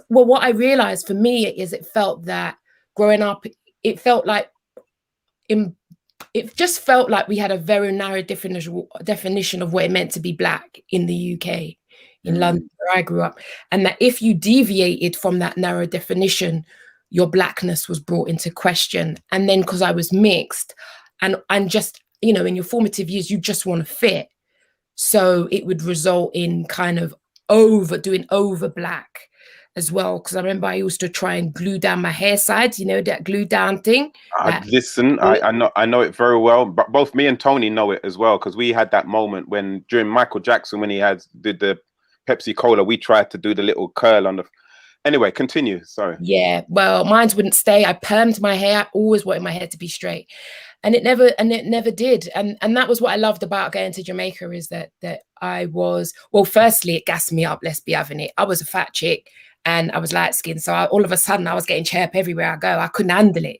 What I realized for me is it felt that growing up, it just felt like we had a very narrow definition of what it meant to be Black in the UK, in London, where I grew up. And that if you deviated from that narrow definition, your Blackness was brought into question. And then because I was mixed and just, you know, in your formative years, you just want to fit. So it would result in kind of doing over Black as well. Because I remember I used to try and glue down my hair sides, you know, that glue down thing. Listen, I know it very well, but both me and Tony know it as well, because we had that moment when during Michael Jackson, when he did the Pepsi Cola, we tried to do the little curl on the. Anyway, continue. Sorry. Yeah, well, mine wouldn't stay. I permed my hair. I always wanted my hair to be straight, and it never did. And that was what I loved about going to Jamaica, is that I was, well, firstly, it gassed me up. Let's be having it. I was a fat chick and I was light skinned, so all of a sudden I was getting chirp everywhere I go. I couldn't handle it.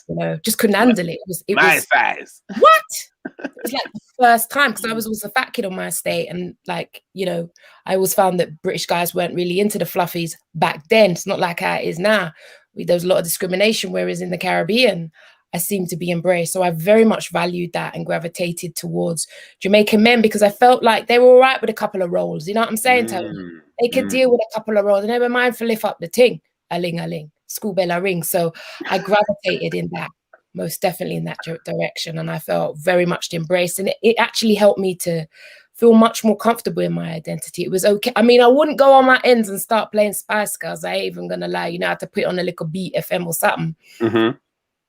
You know, just couldn't handle it. It was size. What? It was like the first time, because I was a fat kid on my estate, and like, you know, I always found that British guys weren't really into the fluffies back then. It's not like how it is now. There was a lot of discrimination, whereas in the Caribbean, I seemed to be embraced. So I very much valued that and gravitated towards Jamaican men because I felt like they were all right with a couple of rolls. You know what I'm saying, Tony? They could deal with a couple of rolls. They never mind for lift up the ting. A-ling, school bell a ring. So I gravitated in that, most definitely in that direction. And I felt very much embraced. And it actually helped me to feel much more comfortable in my identity. It was okay. I mean, I wouldn't go on my ends and start playing Spice Girls. I ain't even going to lie. You know, I had to put on a little beat FM or something.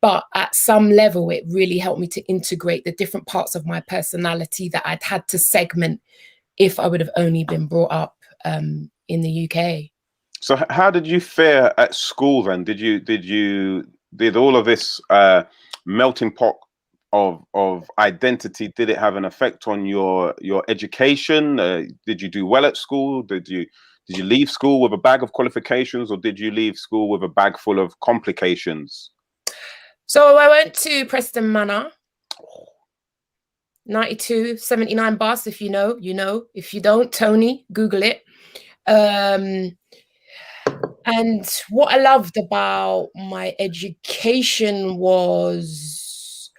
But at some level, it really helped me to integrate the different parts of my personality that I'd had to segment if I would have only been brought up in the UK. So how did you fare at school then? Did all of this melting pot of identity, did it have an effect on your education? Did you do well at school? Did you leave school with a bag of qualifications, or did you leave school with a bag full of complications? So I went to Preston Manor, 92, 79 bus. If you know, you know. If you don't, Tony, Google it. And what I loved about my education was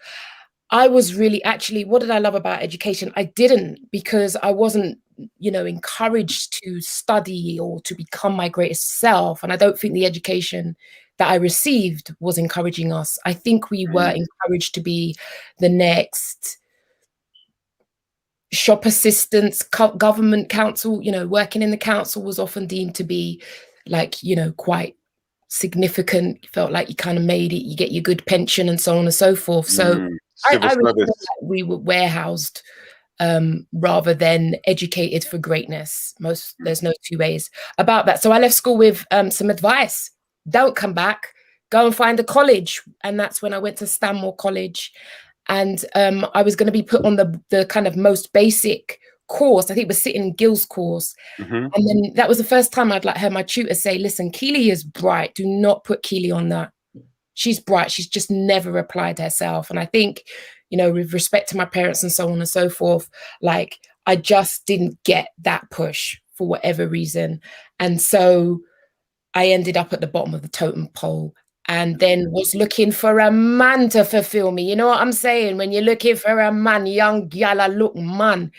I was really what did I love about education? I didn't, because I wasn't, you know, encouraged to study or to become my greatest self. And I don't think the education that I received was encouraging us. I think we were encouraged to be the next shop assistants, government council, you know, working in the council was often deemed to be like, you know, quite significant. You felt like you kind of made it, you get your good pension and so on and so forth. So I really feel like we were warehoused rather than educated for greatness. There's no two ways about that. So I left school with some advice. Don't come back, go and find a college. And that's when I went to Stanmore College. And I was going to be put on the kind of most basic course. I think it was sitting in Gill's course. And then that was the first time I'd like heard my tutor say, listen, Keely is bright. Do not put Keely on that. She's bright. She's just never applied herself. And I think, you know, with respect to my parents and so on and so forth, like I just didn't get that push for whatever reason. And so I ended up at the bottom of the totem pole and then was looking for a man to fulfill me. You know what I'm saying? When you're looking for a man, young gala look man.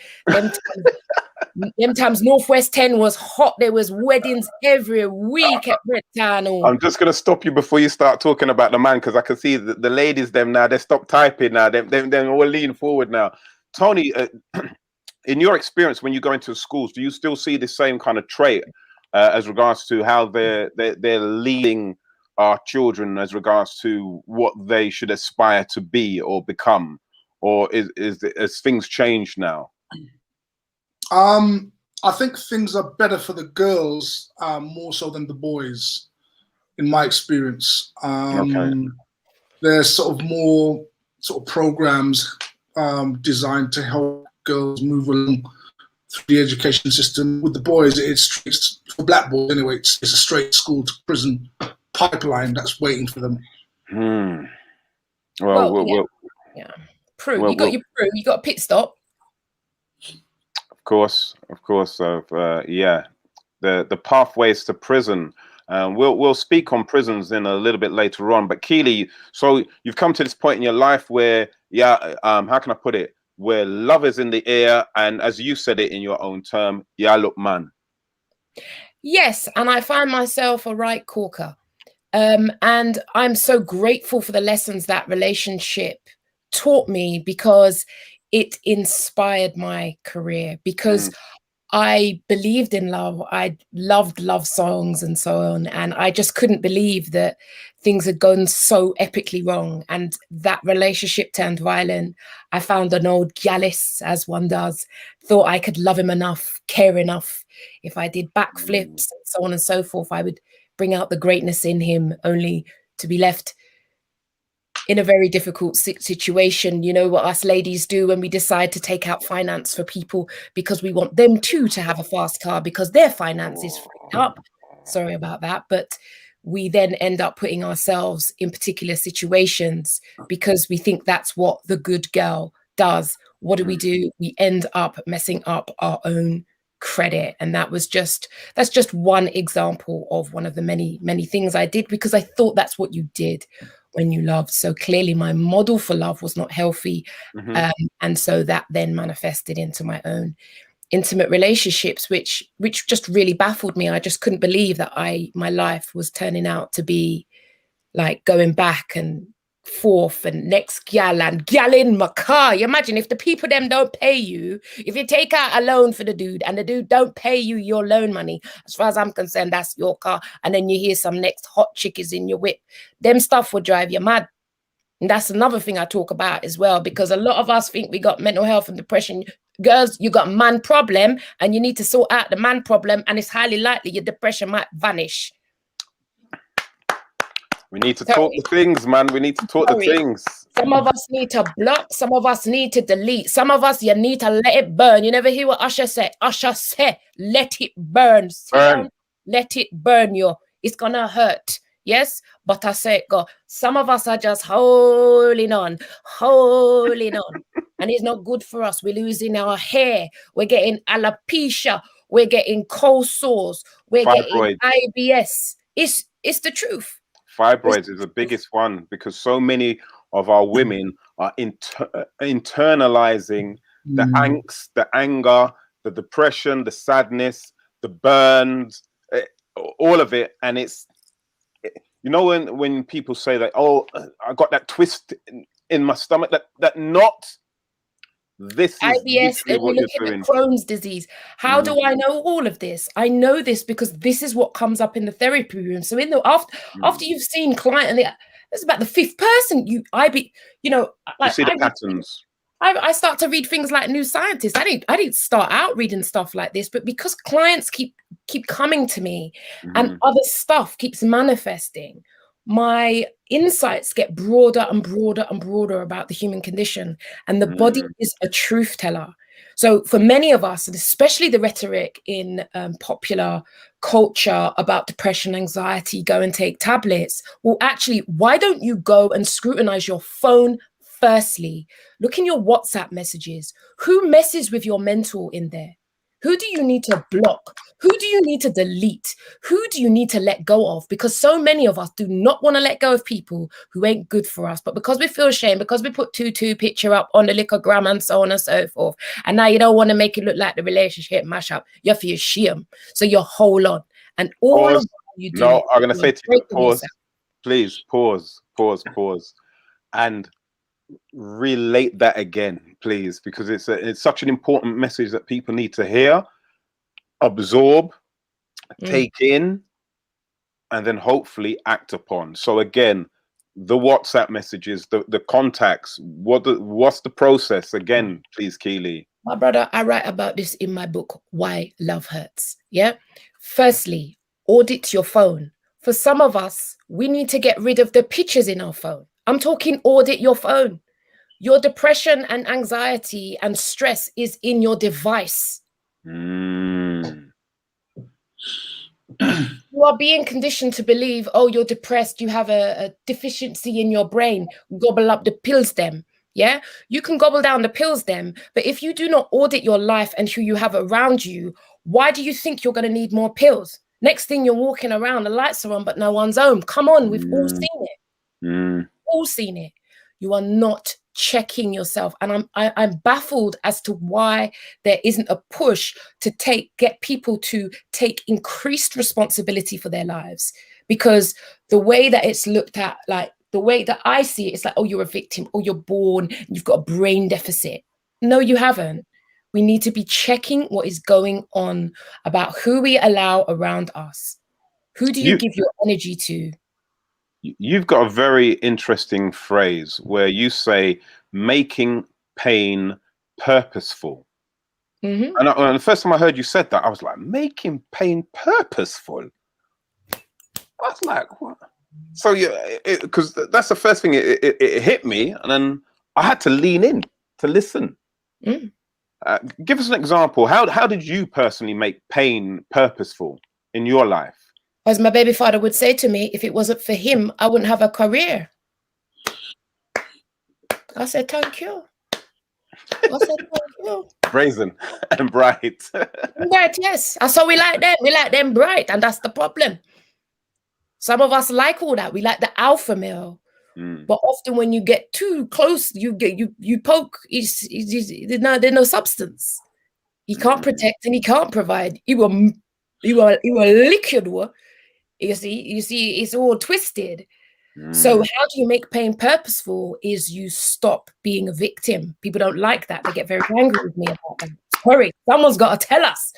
Them times Northwest 10 was hot. There was weddings every week at Britannia. I'm just going to stop you before you start talking about the man, because I can see the ladies, them now, they stop typing now. They're all leaning forward now. Tony, in your experience, when you go into schools, do you still see the same kind of trait as regards to how they're leading our children as regards to what they should aspire to be or become? Or has things changed now? I think things are better for the girls more so than the boys, in my experience. There's sort of more sort of programs designed to help girls move along through the education system. With the boys, it's for black boys anyway. It's a straight school to prison pipeline that's waiting for them. Well, yeah. Prue, you got your Prue. You got a pit stop. Of course. Yeah, the pathways to prison. We'll speak on prisons in a little bit later on. But Keely, so you've come to this point in your life where, how can I put it? Where love is in the air, and as you said it in your own term, look man. Yes, and I find myself a right corker. And I'm so grateful for the lessons that relationship taught me, because it inspired my career, because I believed in love. I loved love songs and so on. And I just couldn't believe that things had gone so epically wrong. And that relationship turned violent. I found an old gallus, as one does, thought I could love him enough, care enough. If I did backflips and so on and so forth, I would bring out the greatness in him, only to be left in a very difficult situation. You know what us ladies do when we decide to take out finance for people because we want them too to have a fast car because their finance is freed up. Sorry about that. But we then end up putting ourselves in particular situations because we think that's what the good girl does. What do? We end up messing up our own credit. And that's just one example of one of the many, many things I did because I thought that's what you did when you loved. So clearly my model for love was not healthy. And so that then manifested into my own intimate relationships, which just really baffled me. I just couldn't believe that my life was turning out to be like going back and forth and next gal and gal in my car. You imagine if the people them don't pay you, if you take out a loan for the dude and the dude don't pay you your loan money, as far as I'm concerned, that's your car. And then you hear some next hot chick is in your whip. Them stuff would drive you mad. And that's another thing I talk about as well, because a lot of us think we got mental health and depression. Girls, you got man problem and you need to sort out the man problem, and it's highly likely your depression might vanish. We need to talk the things, man. We need to talk the things. Some of us need to block. Some of us need to delete. Some of us, you need to let it burn. You never hear what Usher said. Usher said, let it burn. Burn. Let it burn you. It's going to hurt. Yes? But I say, God, some of us are just holding on. And it's not good for us. We're losing our hair. We're getting alopecia. We're getting cold sores. We're getting IBS. It's the truth. Fibroids is the biggest one because so many of our women are internalizing the angst, the anger, the depression, the sadness, the burns, all of it. And it's, you know, when people say that, oh, I got that twist in my stomach, that not this is IBS, and we look at the Crohn's disease. How do I know all of this? I know this because this is what comes up in the therapy room. So after you've seen client, and it's about the fifth person like you see the patterns. I start to read things like New Scientist. I didn't start out reading stuff like this, but because clients keep coming to me and other stuff keeps manifesting, my insights get broader and broader and broader about the human condition, and the body is a truth teller. So for many of us, and especially the rhetoric in popular culture about depression, anxiety, go and take tablets. Well, actually, why don't you go and scrutinize your phone firstly? Look in your WhatsApp messages. Who messes with your mental in there? Who do you need to block? Who do you need to delete? Who do you need to let go of? Because so many of us do not want to let go of people who ain't good for us. But because we feel ashamed, because we put two picture up on the liquorgram and so on and so forth, and now you don't want to make it look like the relationship mash up, you feel shame. So you hold on. And all Pause. of what you do. No, I'm going to say to you, pause. yourself. Please, pause. And relate that again, please, because it's such an important message that people need to hear, absorb, take in, and then hopefully act upon. So again, the WhatsApp messages, the contacts, what's the process again, please, Keely? My brother, I write about this in my book, Why Love Hurts. Yeah. Firstly, audit your phone. For some of us, we need to get rid of the pictures in our phone. I'm talking audit your phone. Your depression and anxiety and stress is in your device. You are being conditioned to believe, oh, you're depressed, you have a deficiency in your brain, gobble up the pills them. Yeah, you can gobble down the pills them, but if you do not audit your life and who you have around you, why do you think you're going to need more pills? Next thing you're walking around, the lights are on, but no one's home. Come on, we've all seen it. All seen it. You are not checking yourself, and I'm baffled as to why there isn't a push to get people to take increased responsibility for their lives. Because the way that it's looked at, like the way that I see it, it's like, oh, you're a victim, or you're born, you've got a brain deficit. No, you haven't. We need to be checking what is going on about who we allow around us. Who do you give your energy to? You've got a very interesting phrase where you say making pain purposeful. And the first time I heard you said that, I was like, making pain purposeful? I was like, what? So because that's the first thing, it hit me, and then I had to lean in to listen. Give us an example. How did you personally make pain purposeful in your life? As my baby father would say to me, if it wasn't for him, I wouldn't have a career. I said, thank you. I said, thank you. Brazen and bright. Bright, yes. That's how we like them. We like them bright, and that's the problem. Some of us like all that. We like the alpha male. But often when you get too close, you poke, there's no substance. He can't protect and he can't provide. He will lick your door. You see, it's all twisted. So how do you make pain purposeful is you stop being a victim. People don't like that. They get very angry with me about that. Sorry, someone's got to tell us.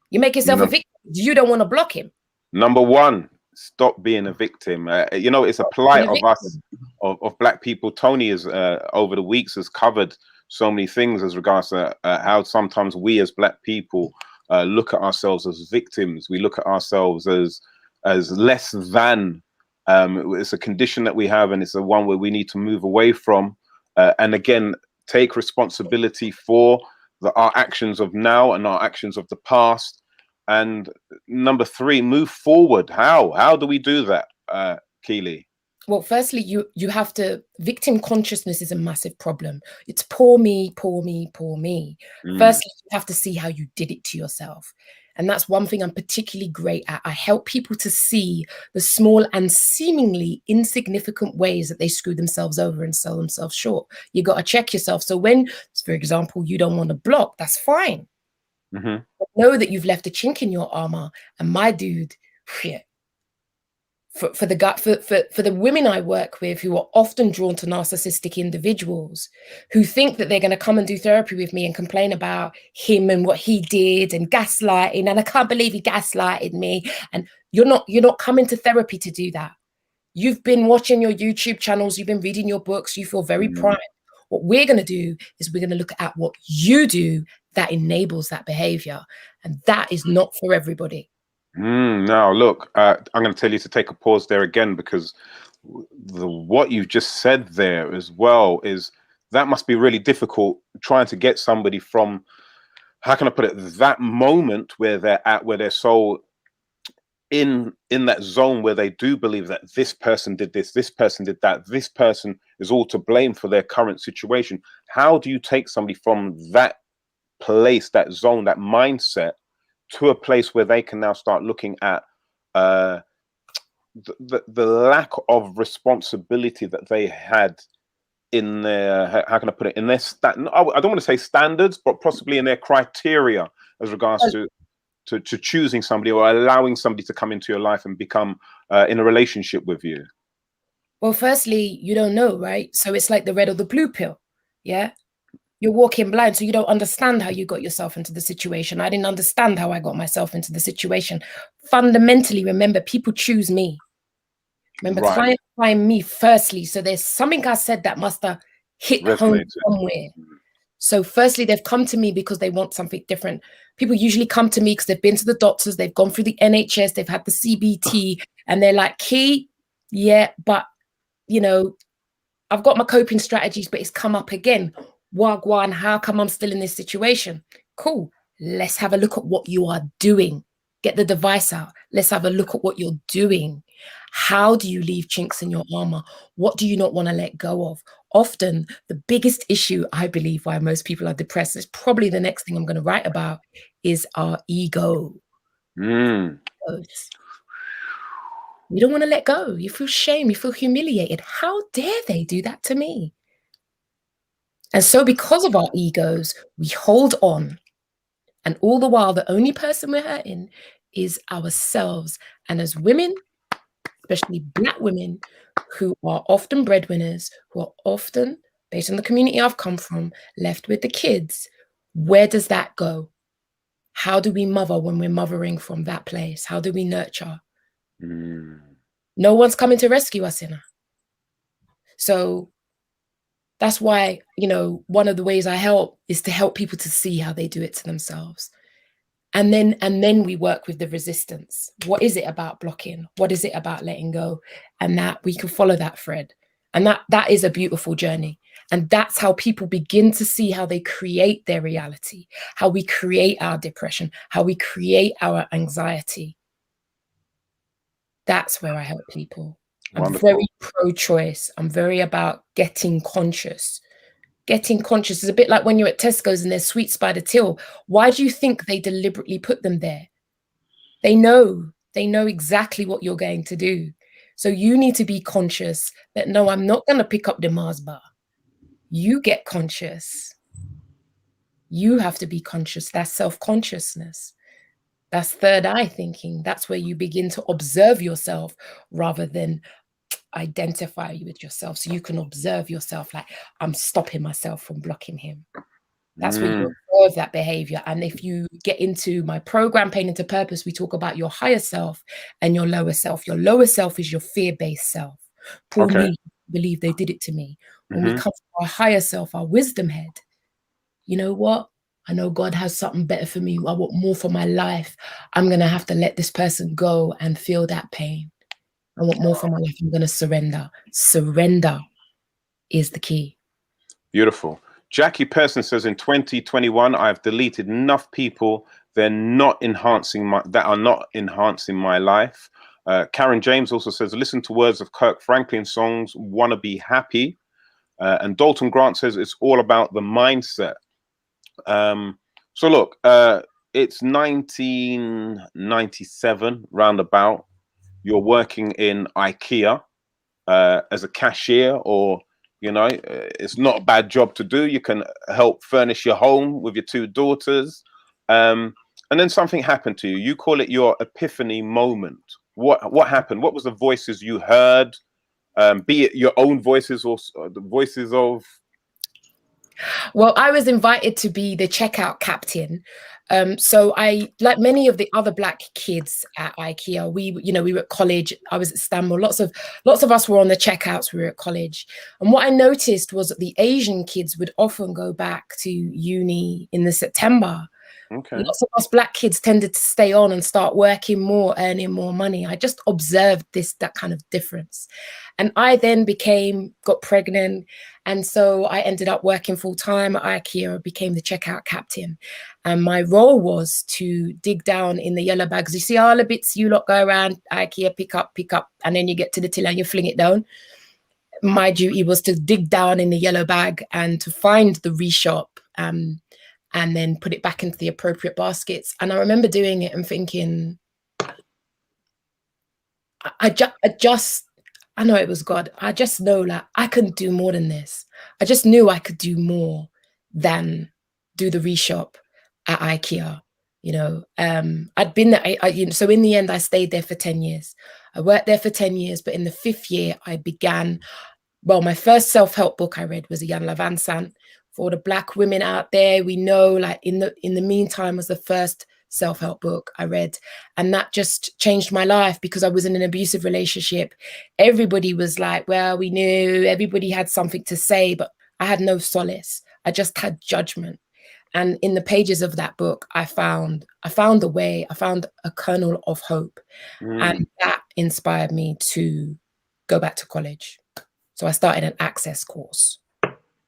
You make yourself a victim. You don't want to block him. Number one, stop being a victim. It's a plight of us, of Black people. Tony is over the weeks has covered so many things as regards to how sometimes we as Black people look at ourselves as victims. We look at ourselves as less than. It's a condition that we have, and it's the one where we need to move away from. And again, take responsibility for our actions of now and our actions of the past. And number three, move forward. How do we do that, Keely? Well, firstly, you have to. Victim consciousness is a massive problem. It's poor me, poor me, poor me. Firstly, you have to see how you did it to yourself. And that's one thing I'm particularly great at. I help people to see the small and seemingly insignificant ways that they screw themselves over and sell themselves short. You got to check yourself. So when, for example, you don't want to block, that's fine. But know that you've left a chink in your armor. And my dude, for the women I work with who are often drawn to narcissistic individuals who think that they're going to come and do therapy with me and complain about him and what he did and gaslighting, and I can't believe he gaslighted me. And you're not coming to therapy to do that. You've been watching your YouTube channels, you've been reading your books, you feel very primed. What we're going to do is we're going to look at what you do that enables that behavior, and that is not for everybody. Now, look, I'm going to tell you to take a pause there again, because what you've just said there as well is that must be really difficult, trying to get somebody from how can I put it? That moment where they're at, where they're so in that zone where they do believe that this person did this person did that, this person is all to blame for their current situation. How do you take somebody from that place, that zone, that mindset, to a place where they can now start looking at the lack of responsibility that they had in their, how can I put it, in their I don't want to say standards, but possibly in their criteria as regards to choosing somebody or allowing somebody to come into your life and become in a relationship with you? Well, firstly, you don't know, right? So it's like the red or the blue pill. Yeah. You're walking blind, so you don't understand how you got yourself into the situation. I didn't understand how I got myself into the situation. Fundamentally, remember, people choose me. Remember, Right. clients find me firstly. So there's something I said that must have hit home somewhere. So firstly, they've come to me because they want something different. People usually come to me because they've been to the doctors, they've gone through the NHS, they've had the CBT, and they're like, Key, yeah, but, you know, I've got my coping strategies, but it's come up again. Wagwan, how come I'm still in this situation? Cool. Let's have a look at what you are doing. Get the device out. Let's have a look at what you're doing. How do you leave chinks in your armor? What do you not want to let go of? Often, the biggest issue, I believe, why most people are depressed, is probably the next thing I'm going to write about, is our ego. You don't want to let go. You feel shame. You feel humiliated. How dare they do that to me? And so because of our egos, we hold on. And all the while, the only person we're hurting is ourselves. And as women, especially Black women, who are often breadwinners, who are often, based on the community I've come from, left with the kids, where does that go? How do we mother when we're mothering from that place? How do we nurture? No one's coming to rescue us, in her. So that's why, you know, one of the ways I help is to help people to see how they do it to themselves. And then we work with the resistance. What is it about blocking? What is it about letting go? And that we can follow that thread. And that is a beautiful journey. And that's how people begin to see how they create their reality, how we create our depression, how we create our anxiety. That's where I help people. Wonderful. I'm very pro-choice. I'm very about getting conscious. Getting conscious is a bit like when you're at Tesco's and there's sweets by the till. Why do you think they deliberately put them there? They know exactly what you're going to do. So you need to be conscious that, no, I'm not going to pick up the Mars bar. You get conscious. You have to be conscious. That's self-consciousness. That's third eye thinking. That's where you begin to observe yourself rather than identify with yourself. So you can observe yourself like, I'm stopping myself from blocking him. That's where you observe that behavior. And if you get into my program, Pain into Purpose, we talk about your higher self and your lower self. Your lower self is your fear-based self. Poor me, believe they did it to me. When we come from our higher self, our wisdom head, you know what? I know God has something better for me. I want more for my life. I'm going to have to let this person go and feel that pain. I want more for my life. I'm going to surrender. Surrender is the key. Beautiful. Jackie Person says, in 2021, I've deleted enough people that are not enhancing my life. Karen James also says, listen to words of Kirk Franklin songs, wanna be happy. And Dalton Grant says, it's all about the mindset. So look, it's 1997 roundabout. You're working in IKEA as a cashier, or, you know, it's not a bad job to do. You can help furnish your home with your two daughters. And then something happened to you. You call it your epiphany moment. What happened? What was the voices you heard? Be it your own voices or the voices of... Well, I was invited to be the checkout captain. So I, like many of the other Black kids at IKEA, we were at college. I was at Stanmore. Lots of us were on the checkouts. We were at college. And what I noticed was that the Asian kids would often go back to uni in the September. Okay. Lots of us black kids tended to stay on and start working more, earning more money. I just observed that kind of difference. And I then got pregnant. And so I ended up working full time at IKEA, became the checkout captain. And my role was to dig down in the yellow bags. You see all the bits you lot go around IKEA, pick up, and then you get to the till and you fling it down. My duty was to dig down in the yellow bag and to find the reshop, and then put it back into the appropriate baskets. And I remember doing it and thinking, I know it was God. I just know that I couldn't do more than this. I just knew I could do more than do the reshop at IKEA. I'd been there. So in the end, I stayed there for 10 years. I worked there for 10 years, but in the 5th year, I began. Well, my first self-help book I read was a Jan Levansan. For the black women out there, we know, like in the meantime was the first self-help book I read, and that just changed my life because I was in an abusive relationship. Everybody was like, well, we knew, everybody had something to say, but I had no solace. I just had judgment. And in the pages of that book, I found a way. I found a kernel of hope, and that inspired me to go back to college. So I started an access course.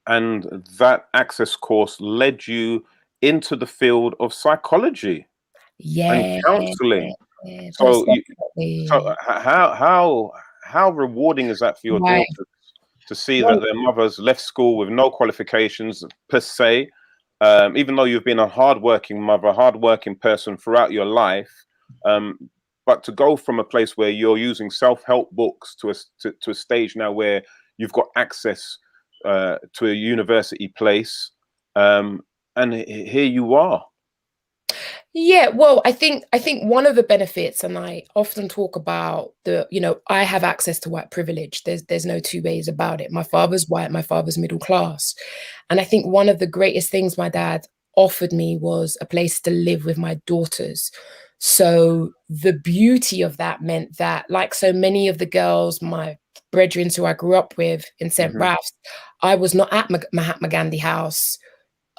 And that access course led you into the field of psychology and counseling. So how rewarding is that for your daughters to see that their mothers left school with no qualifications per se, even though you've been a hardworking mother, hardworking person throughout your life, but to go from a place where you're using self-help books to a stage now where you've got access to a university place, and here you are. Yeah, well, I think one of the benefits, and I often talk about I have access to white privilege. There's no two ways about it. My father's white, my father's middle class. And I think one of the greatest things my dad offered me was a place to live with my daughters. So the beauty of that meant that, like so many of the girls, my brethren who I grew up with in St. Ralph's, I was not at Mahatma Gandhi House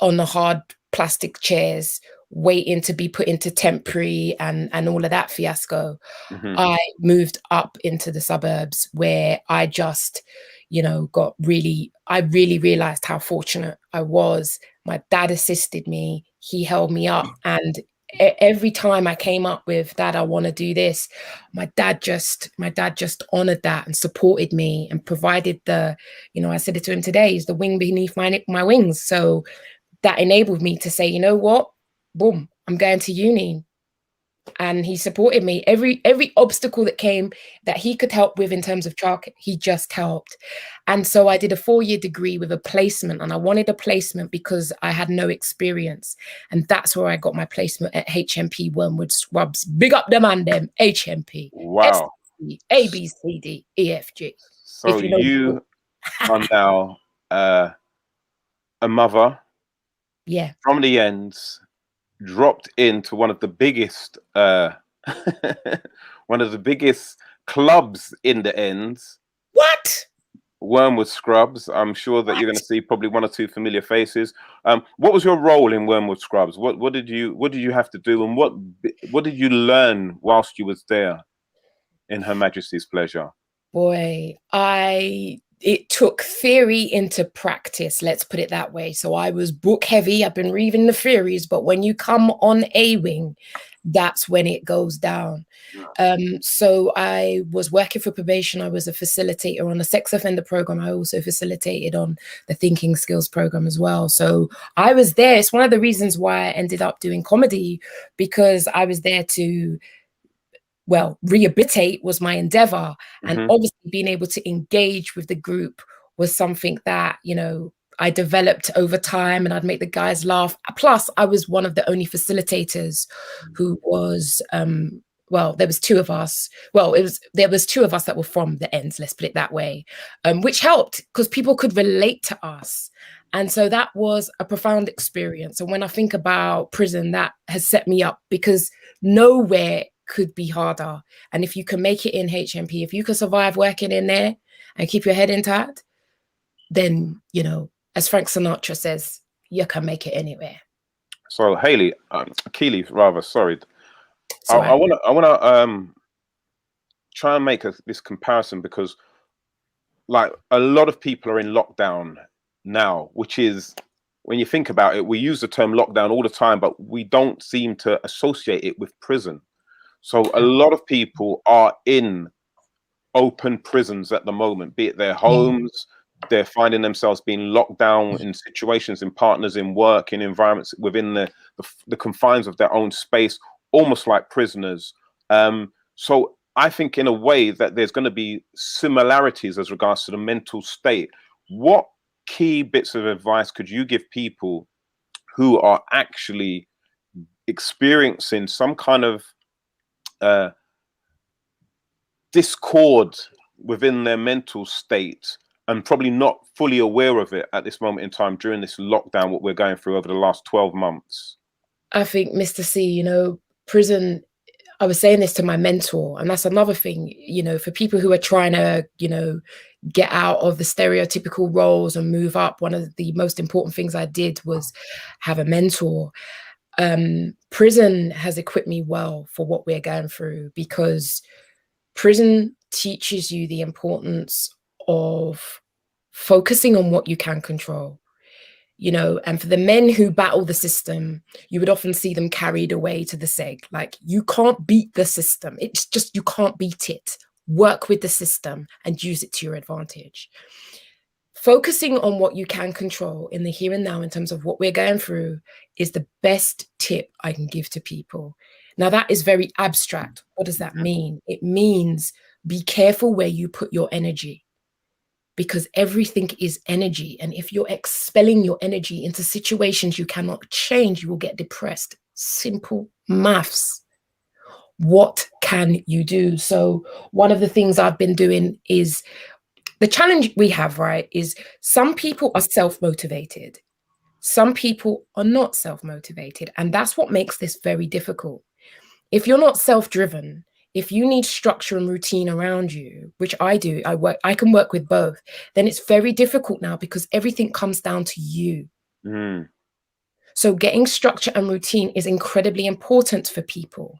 on the hard plastic chairs waiting to be put into temporary and all of that fiasco. I moved up into the suburbs where I just, I really realized how fortunate I was. My dad assisted me. He held me up. And every time I came up with, Dad, I want to do this, my dad just honored that and supported me and provided I said it to him today, is the wing beneath my wings. So that enabled me to say, you know what, boom, I'm going to uni. And he supported me. Every obstacle that came that he could help with in terms of childcare, he just helped. And so I did a 4-year degree with a placement, and I wanted a placement because I had no experience. And that's where I got my placement at HMP Wormwood Scrubs. Big up the man, them HMP. Wow. A, B, C, D, E, F, G. So you are now a mother. Yeah. From the ends, dropped into one of the biggest clubs in the ends. What? Wormwood Scrubs. I'm sure that you're going to see probably 1 or 2 familiar faces. What was your role in Wormwood Scrubs? What did you have to do, and what did you learn whilst you was there in Her Majesty's pleasure? Boy, it took theory into practice, let's put it that way. So I was book heavy. I've been reading the theories, but when you come on a wing, that's when it goes down. So I was working for probation. I was a facilitator on the sex offender program. I also facilitated on the thinking skills program as well. So I was there. It's one of the reasons why I ended up doing comedy, because I was there to, rehabilitate was my endeavor. And obviously being able to engage with the group was something that, I developed over time, and I'd make the guys laugh. Plus, I was one of the only facilitators who was, there was 2 of us. There was 2 of us that were from the ends, let's put it that way, which helped because people could relate to us. And so that was a profound experience. And when I think about prison, that has set me up, because nowhere could be harder. And if you can make it in HMP, if you can survive working in there and keep your head intact, then, as Frank Sinatra says, you can make it anywhere. So Haley, Keely, rather, sorry. Sorry. I want to try and make this comparison, because like a lot of people are in lockdown now, which is, when you think about it, we use the term lockdown all the time, but we don't seem to associate it with prison. So a lot of people are in open prisons at the moment, be it their homes, they're finding themselves being locked down in situations, in partners, in work, in environments within the confines of their own space, almost like prisoners. So I think in a way that there's going to be similarities as regards to the mental state. What key bits of advice could you give people who are actually experiencing some kind of discord within their mental state, and probably not fully aware of it at this moment in time during this lockdown, what we're going through over the last 12 months? I think, Mr. C, you know, prison, I was saying this to my mentor, and that's another thing, you know, for people who are trying to, you know, get out of the stereotypical roles and move up. One of the most important things I did was have a mentor. Prison has equipped me well for what we're going through, because prison teaches you the importance of focusing on what you can control. You know, and for the men who battle the system, you would often see them carried away to the seg. Like, you can't beat the system. It's just, you can't beat it. Work with the system and use it to your advantage. Focusing on what you can control in the here and now in terms of what we're going through is the best tip I can give to people. Now, that is very abstract. What does that mean? It means be careful where you put your energy, because everything is energy. And if you're expelling your energy into situations you cannot change, you will get depressed. Simple maths. What can you do? So one of the things I've been doing is, the challenge we have, right, is some people are self-motivated. Some people are not self-motivated. And that's what makes this very difficult. If you're not self-driven, if you need structure and routine around you, which I do, I can work with both, then it's very difficult now, because everything comes down to you. So getting structure and routine is incredibly important for people.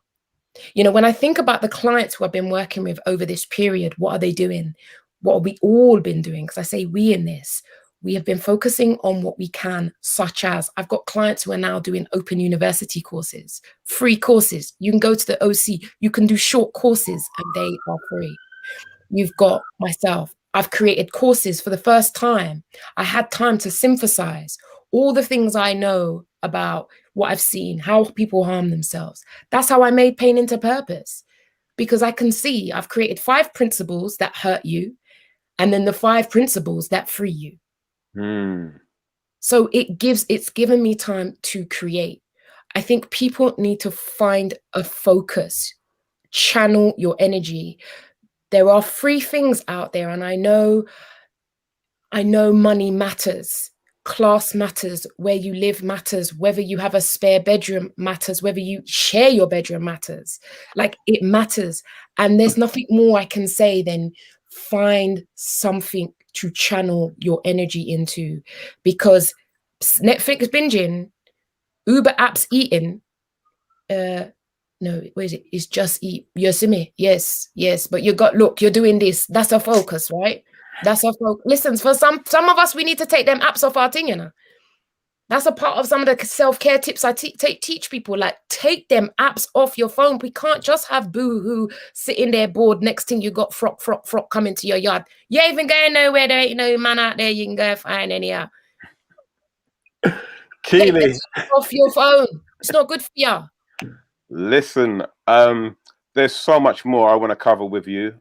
You know, when I think about the clients who I've been working with over this period, what are they doing? What have we all been doing? Because I say we in this. We have been focusing on what we can, such as, I've got clients who are now doing open university courses, free courses. You can go to the OC, you can do short courses and they are free. You've got myself. I've created courses for the first time. I had time to synthesize all the things I know about what I've seen, how people harm themselves. That's how I made Pain into Purpose, because I can see I've created 5 principles that hurt you, and then the 5 principles that free you. So it's given me time to create. I think people need to find a focus, channel your energy. There are free things out there, and I know money matters, class matters, where you live matters, whether you have a spare bedroom matters, whether you share your bedroom matters. Like, it matters. And there's nothing more I can say than find something to channel your energy into, because Netflix binging, Uber apps eating, no, what is it? It's just eat. You see me? Yes. But you're doing this. That's a focus, right? That's a focus. Listen, for some of us, we need to take them apps off our thing, you know. That's a part of some of the self-care tips I teach people. Like, take them apps off your phone. We can't just have boo-hoo sitting there bored. Next thing you got frock coming to your yard. You ain't even going nowhere. There ain't no man out there you can go find any. Keely, off your phone. It's not good for you. Listen, there's so much more I want to cover with you.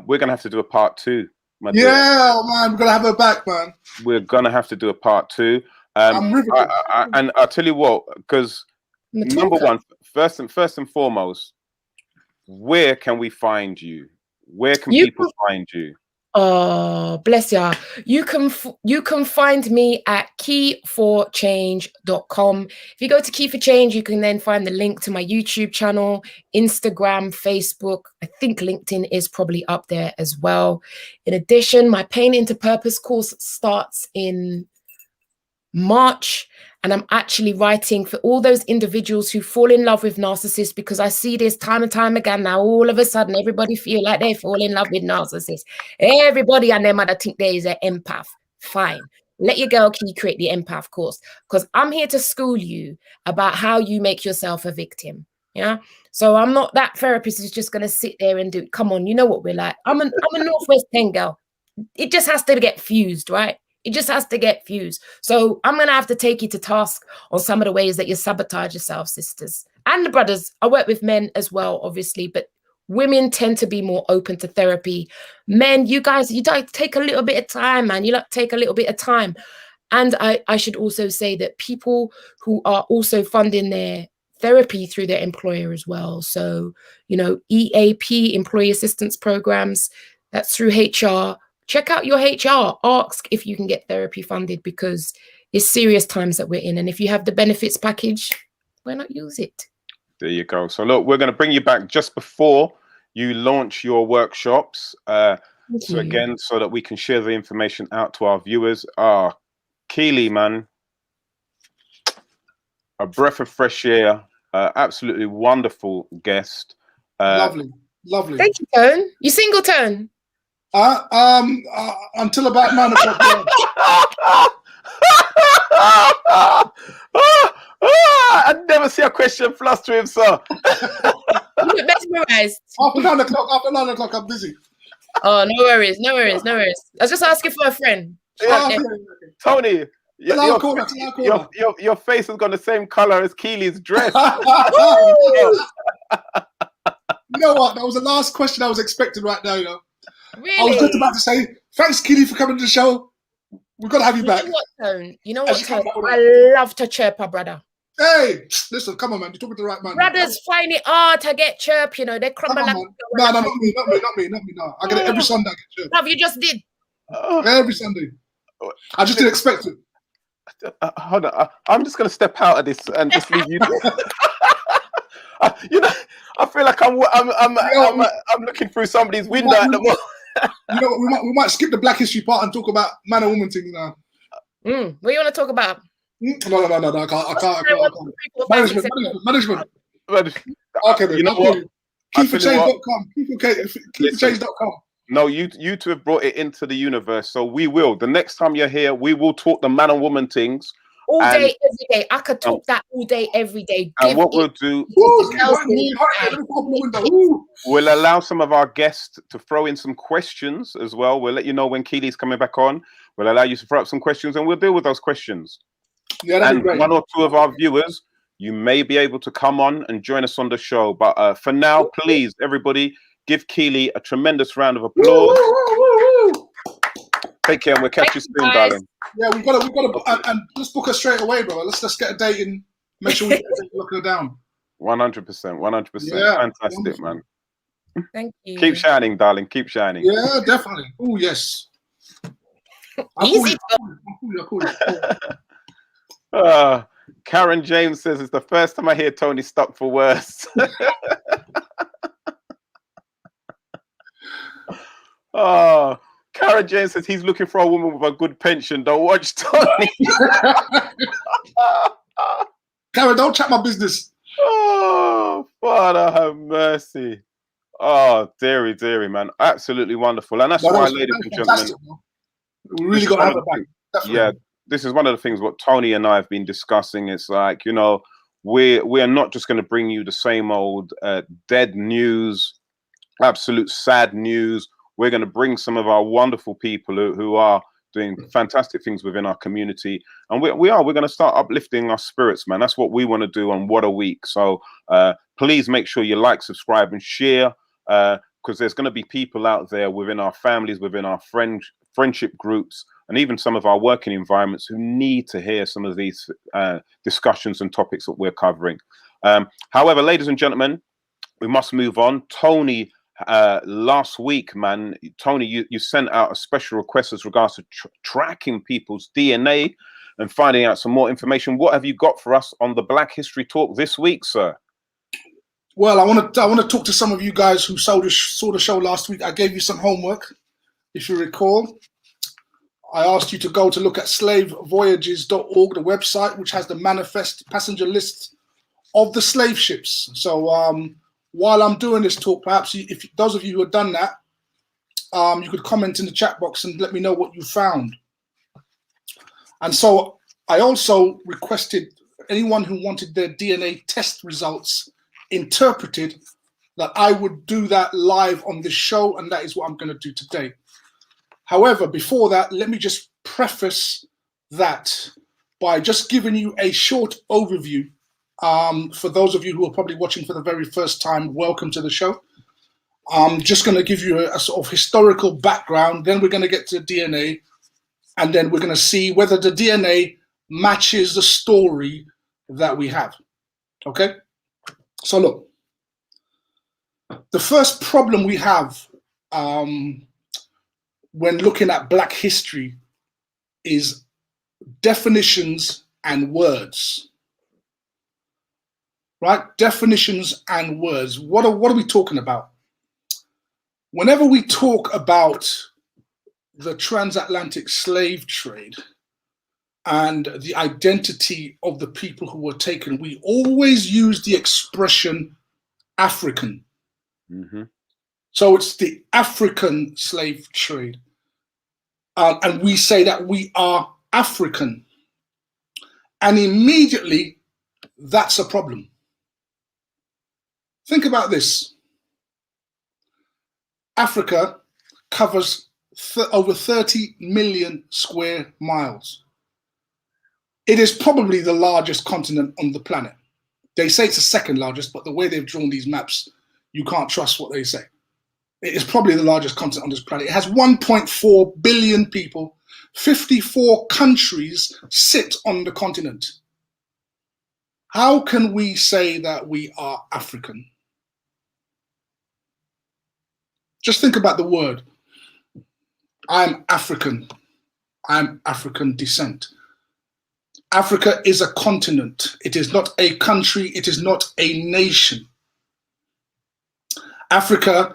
We're gonna have to do a part 2. Man, we're gonna have her back, man. We're gonna have to do a part 2. And I'll tell you what, because number one, first and foremost, where can we find you? Where can people find you? Oh, bless ya. You can find me at key4change.com. If you go to Key for Change, you can then find the link to my YouTube channel, Instagram, Facebook. I think LinkedIn is probably up there as well. In addition, my Pain into Purpose course starts in March, and I'm actually writing for all those individuals who fall in love with narcissists, because I see this time and time again now. All of a sudden, everybody feel like they fall in love with narcissists. Everybody and their mother think there is an empath. Fine. Let your girl Keely create the empath course, because I'm here to school you about how you make yourself a victim. Yeah. So I'm not that therapist who's just going to sit there and do, come on, you know what we're like. I'm a Northwest 10 girl. It just has to get fused, right? It just has to get fused. So I'm going to have to take you to task on some of the ways that you sabotage yourself, sisters. And the brothers. I work with men as well, obviously, but women tend to be more open to therapy. Men, you guys, you don't take a little bit of time, man. You like take a little bit of time. And I should also say that people who are also funding their therapy through their employer as well. So, you know, EAP, employee assistance programs, that's through HR. Check out your HR. Ask if you can get therapy funded, because it's serious times that we're in. And if you have the benefits package, why not use it? There you go. So look, we're going to bring you back just before you launch your workshops. So again, so that we can share the information out to our viewers. Keely, man, a breath of fresh air. Absolutely wonderful guest. Lovely. Thank you, Tone. You single, Tone? Until about 9 o'clock. I never see a question fluster him, sir. You get mesmerized. After 9 o'clock, I'm busy. Oh, no worries. I was just asking for a friend. Tony, your face has got the same color as Keely's dress. You know what? That was the last question I was expecting right now, you know. Really? I was just about to say, thanks, Keely, for coming to the show. We've got to have you back. You know what, Tone? I love to chirp a brother. Hey, listen, come on, man. You're talking to the right man. Brothers find it hard to get chirp, you know. They crumble like... No, not me, no. I get it every Sunday. I get chirp. Love, you just did. Every Sunday. I just didn't expect it. Hold on. I'm just going to step out of this and just leave you. You know, I feel like I'm looking through somebody's window at the moment. You know, we might skip the Black History part and talk about man and woman thing now. What do you want to talk about? No. I can't. Management. Okay, you know what? KeithForChange.com. KeithForChange.com. No, you two have brought it into the universe, so we will. The next time you're here, we will talk the man and woman things. All day, every day. I could talk that all day, every day. And what we'll do, we'll allow some of our guests to throw in some questions as well. We'll let you know when Keely's coming back on. We'll allow you to throw up some questions, and we'll deal with those questions. Yeah, that'd be great. One or two of our viewers, you may be able to come on and join us on the show. But for now, please, everybody, give Keely a tremendous round of applause. Take care, and we'll catch you soon, darling. Yeah, we've got to, and let's book her straight away, bro. Let's get a date and make sure we lock her down. 100%. Yeah, fantastic, wonderful. Man. Thank you. Keep shining, darling. Keep shining. Yeah, definitely. Oh, yes. Easy. Karen James says it's the first time I hear Tony stuck for worse. Karen James says he's looking for a woman with a good pension. Don't watch Tony. Karen, don't chat my business. Oh, Father have mercy. Oh, dearie, man. Absolutely wonderful. And that's why, ladies and gentlemen, we really got to have her back. Definitely. Yeah, this is one of the things what Tony and I have been discussing. It's like, you know, we are not just going to bring you the same old dead news, absolute sad news. We're going to bring some of our wonderful people who are doing fantastic things within our community. And we're going to start uplifting our spirits, man. That's what we want to do on What a Week. So please make sure you like, subscribe, and share, because there's going to be people out there within our families, within our friendship groups, and even some of our working environments who need to hear some of these discussions and topics that we're covering. However, ladies and gentlemen, we must move on. Tony, last week, man, Tony, you sent out a special request as regards to tracking people's DNA and finding out some more information. What have you got for us on the Black History Talk this week, sir? Well, I want to talk to some of you guys who saw the show last week. I gave you some homework, if you recall. I asked you to go to look at slavevoyages.org, the website, which has the manifest passenger list of the slave ships. So while I'm doing this talk, perhaps if those of you who have done that, you could comment in the chat box and let me know what you found. And so I also requested anyone who wanted their DNA test results interpreted that I would do that live on this show, and that is what I'm going to do today. However, before that, let me just preface that by just giving you a short overview. For those of you who are probably watching for the very first time, welcome to the show. I'm just going to give you a sort of historical background, then we're going to get to DNA, and then we're going to see whether the DNA matches the story that we have. Okay? So look, the first problem we have when looking at Black history is definitions and words. Right? Definitions and words. What are we talking about? Whenever we talk about the transatlantic slave trade and the identity of the people who were taken, we always use the expression African. Mm-hmm. So it's the African slave trade. And we say that we are African. And immediately, that's a problem. Think about this. Africa covers over 30 million square miles. It is probably the largest continent on the planet. They say it's the second largest, but the way they've drawn these maps, you can't trust what they say. It is probably the largest continent on this planet. It has 1.4 billion people. 54 countries sit on the continent. How can we say that we are African? Just think about the word. I'm African. I'm African descent. Africa is a continent. It is not a country. It is not a nation. Africa,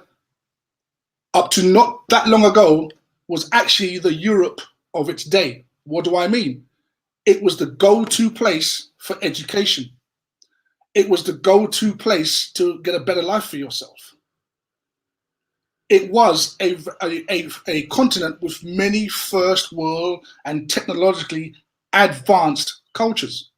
up to not that long ago, was actually the Europe of its day. What do I mean? It was the go-to place for education. It was the go-to place to get a better life for yourself. It was a continent with many first world and technologically advanced cultures.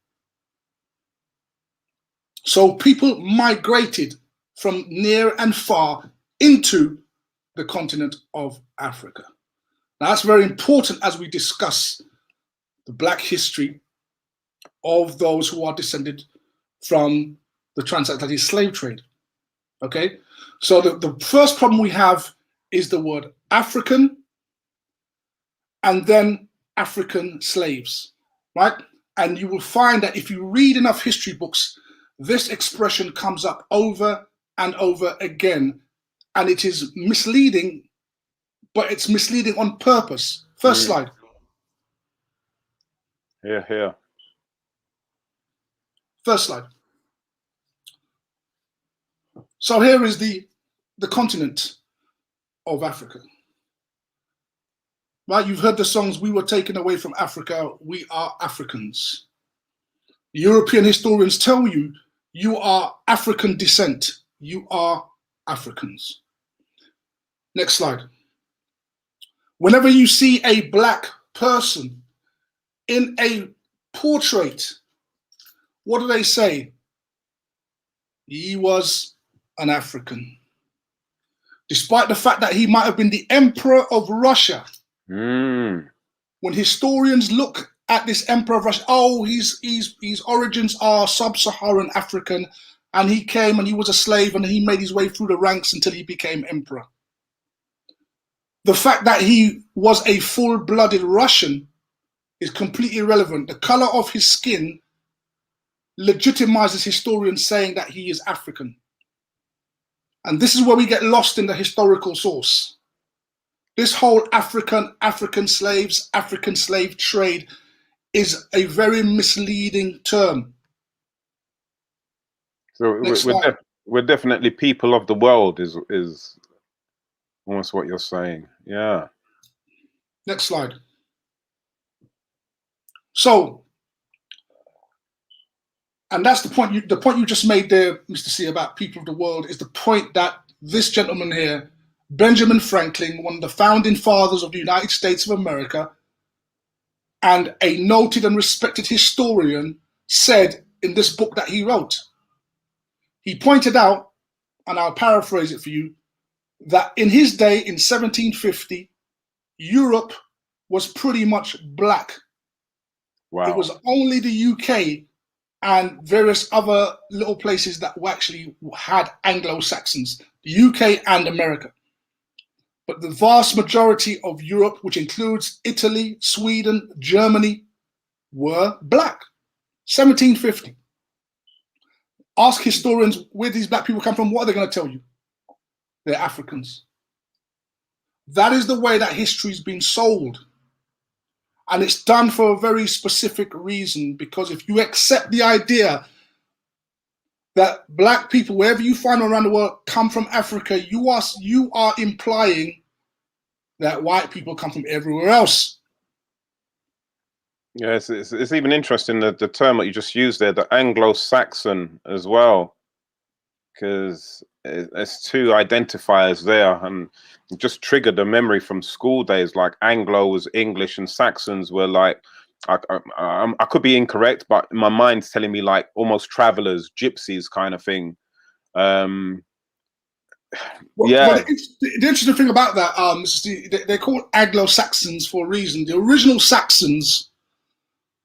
So people migrated from near and far into the continent of Africa. Now that's very important as we discuss the Black history of those who are descended from the transatlantic slave trade. Okay, so the first problem we have is the word African and then African slaves, right? And you will find that if you read enough history books, this expression comes up over and over again, and it is misleading, but it's misleading on purpose. First slide. Here. First slide. So here is the continent of Africa. Right, you've heard the songs, we were taken away from Africa, we are Africans. European historians tell you, you are African descent, you are Africans. Next slide. Whenever you see a Black person in a portrait, what do they say? He was an African. Despite the fact that he might have been the emperor of Russia. When historians look at this emperor of Russia, oh, his origins are sub-Saharan African, and he came and he was a slave and he made his way through the ranks until he became emperor. The fact that he was a full-blooded Russian is completely irrelevant. The color of his skin legitimizes historians saying that he is African. And this is where we get lost in the historical source. This whole African slaves, African slave trade is a very misleading term. So we're definitely people of the world is almost what you're saying. Yeah. Next slide. So, and that's the point. The point you just made there, Mr. C, about people of the world, is the point that this gentleman here, Benjamin Franklin, one of the founding fathers of the United States of America, and a noted and respected historian, said in this book that he wrote. He pointed out, and I'll paraphrase it for you, that in his day, in 1750, Europe was pretty much black. Wow. It was only the UK and various other little places that actually had Anglo-Saxons, the UK and America. But the vast majority of Europe, which includes Italy, Sweden, Germany, were black. 1750. Ask historians where these black people come from, what are they going to tell you? They're Africans. That is the way that history's been sold. And it's done for a very specific reason, because if you accept the idea that black people, wherever you find around the world, come from Africa, you are implying that white people come from everywhere else. Yeah, it's even interesting the term that you just used there, the Anglo-Saxon as well, because it's two identifiers there, and it just triggered a memory from school days. Like Anglo was English and Saxons were like, I could be incorrect, but my mind's telling me like almost travelers, gypsies kind of thing. Well, yeah. the interesting thing about that, they're called Anglo-Saxons for a reason. The original Saxons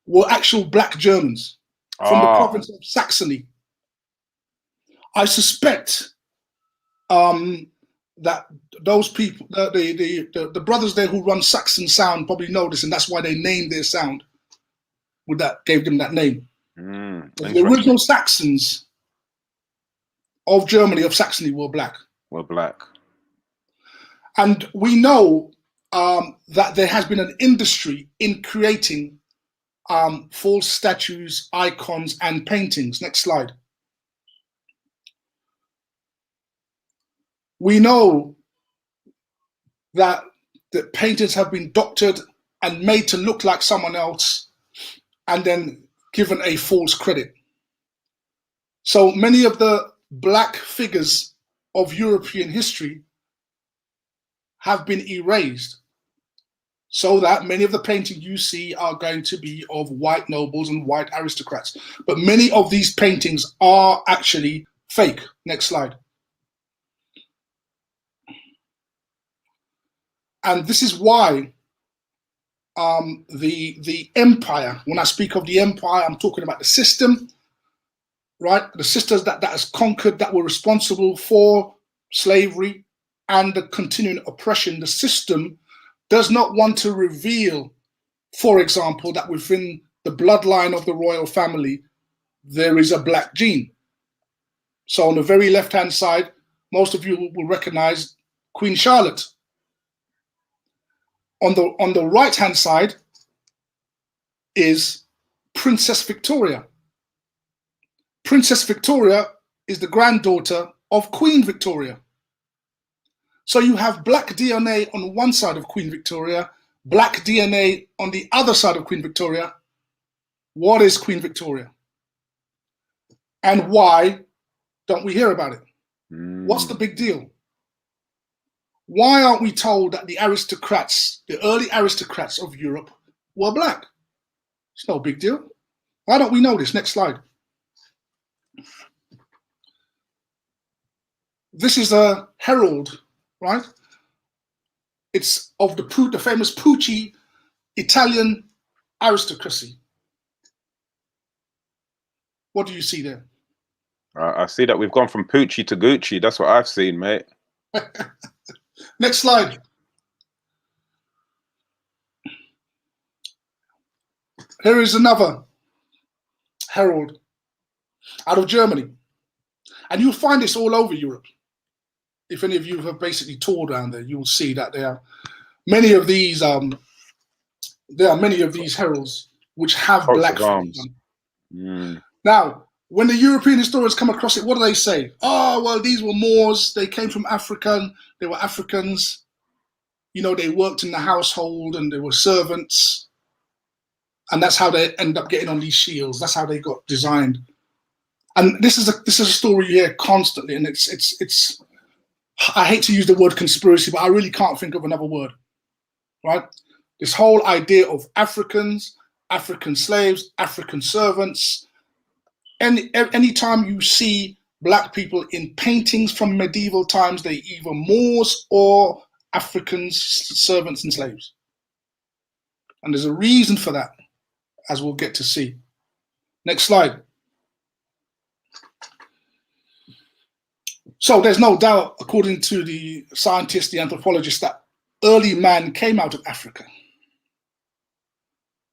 were actual black Germans from the province of Saxony. I suspect that those people, the brothers there who run Saxon Sound probably know this, and that's why they named their sound. Gave them that name. The original Saxons of Germany, of Saxony, were black. Were black. And we know that there has been an industry in creating false statues, icons, and paintings. Next slide. We know that the paintings have been doctored and made to look like someone else and then given a false credit. So many of the black figures of European history have been erased, so that many of the paintings you see are going to be of white nobles and white aristocrats. But many of these paintings are actually fake. Next slide. And this is why the empire, when I speak of the empire, I'm talking about the system, right? The systems that has conquered, that were responsible for slavery and the continuing oppression. The system does not want to reveal, for example, that within the bloodline of the royal family, there is a black gene. So on the very left-hand side, most of you will recognize Queen Charlotte. On the right-hand side is Princess Victoria. Princess Victoria is the granddaughter of Queen Victoria. So you have black DNA on one side of Queen Victoria, black DNA on the other side of Queen Victoria. What is Queen Victoria? And why don't we hear about it? What's the big deal? Why aren't we told that the aristocrats, the early aristocrats of Europe, were black? It's no big deal. Why don't we know this? Next slide. This is a herald, right? It's of the famous Pucci Italian aristocracy. What do you see there? I see that we've gone from Pucci to Gucci. That's what I've seen, mate. Next slide. Here is another herald out of Germany. And you'll find this all over Europe. If any of you have basically toured around there, you will see that there are many of these heralds which have black flags on. Now, when the European historians come across it, what do they say? Oh, well, these were Moors. They came from Africa. They were Africans. You know, they worked in the household and they were servants. and that's how they end up getting on these shields. That's how they got designed. And this is a story you hear constantly, and it's. I hate to use the word conspiracy, but I really can't think of another word. Right? This whole idea of Africans, African slaves, African servants. Anytime you see Black people in paintings from medieval times, they're either Moors or Africans, servants and slaves. And there's a reason for that, as we'll get to see. Next slide. So there's no doubt, according to the scientists, the anthropologists, that early man came out of Africa.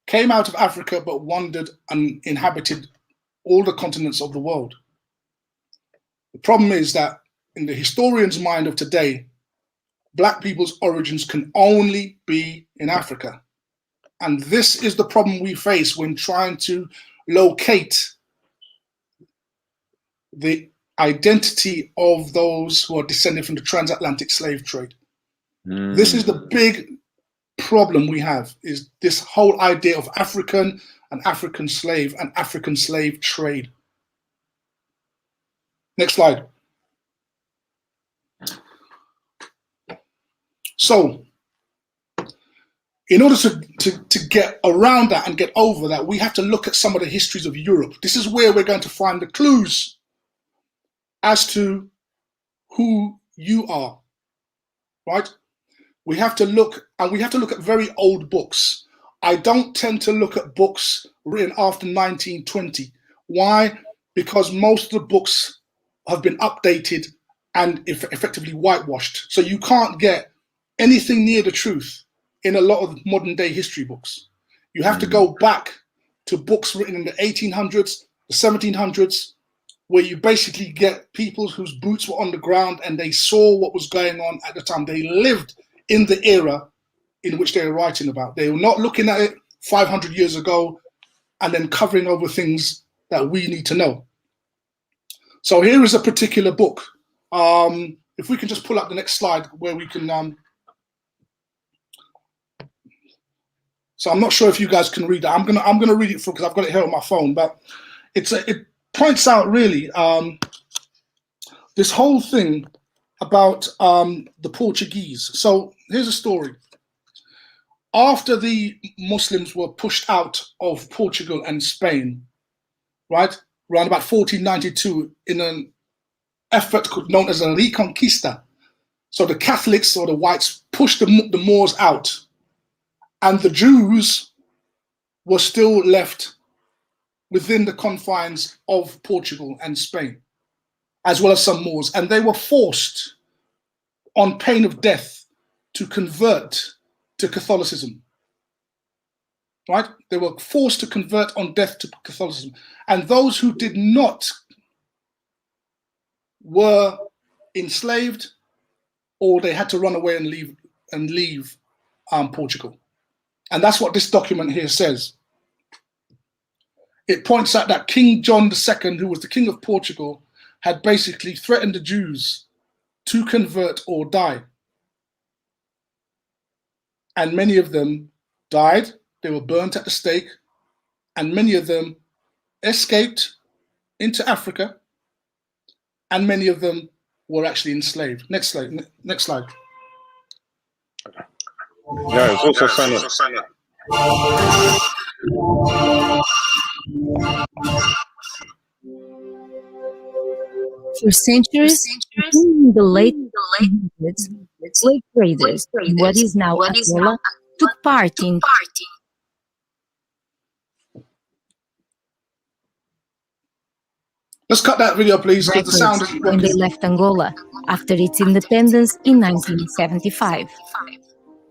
Came out of Africa, but wandered and inhabited all the continents of the world. The problem is that in the historian's mind of today, Black people's origins can only be in Africa. And this is the problem we face when trying to locate the identity of those who are descended from the transatlantic slave trade. This is the big problem we have, is this whole idea of African and African slave and African slave trade. Next slide. So, in order to get around that and get over that, we have to look at some of the histories of Europe. This is where we're going to find the clues as to who you are, right? We have to look, and we have to look at very old books. I don't tend to look at books written after 1920. Why? Because most of the books have been updated and effectively whitewashed. So you can't get anything near the truth in a lot of modern day history books. You have to go back to books written in the 1800s, the 1700s, where you basically get people whose boots were on the ground and they saw what was going on at the time. They lived in the era in which they were writing about. They were not looking at it 500 years ago and then covering over things that we need to know. So here is a particular book. If we can just pull up the next slide where we can, so I'm not sure if you guys can read that. I'm gonna read it because I've got it here on my phone, but it points out really this whole thing about the Portuguese. So here's a story. After the Muslims were pushed out of Portugal and Spain, right, around about 1492, in an effort known as a Reconquista. So the Catholics or the whites pushed the Moors out, and the Jews were still left within the confines of Portugal and Spain, as well as some Moors, and they were forced on pain of death to convert to Catholicism, right? They were forced to convert on death to Catholicism. And those who did not were enslaved, or they had to run away and leave Portugal. And that's what this document here says. It points out that King John II, who was the King of Portugal, had basically threatened the Jews to convert or die. And many of them died. They were burnt at the stake. And many of them escaped into Africa. And many of them were actually enslaved. Next slide. Next slide. Yeah, it's also saying For centuries, in the late 1800s, slave traders in what is now Angola took part in. Let's cut that video, please. The sound is when they left Angola after its independence in 1975.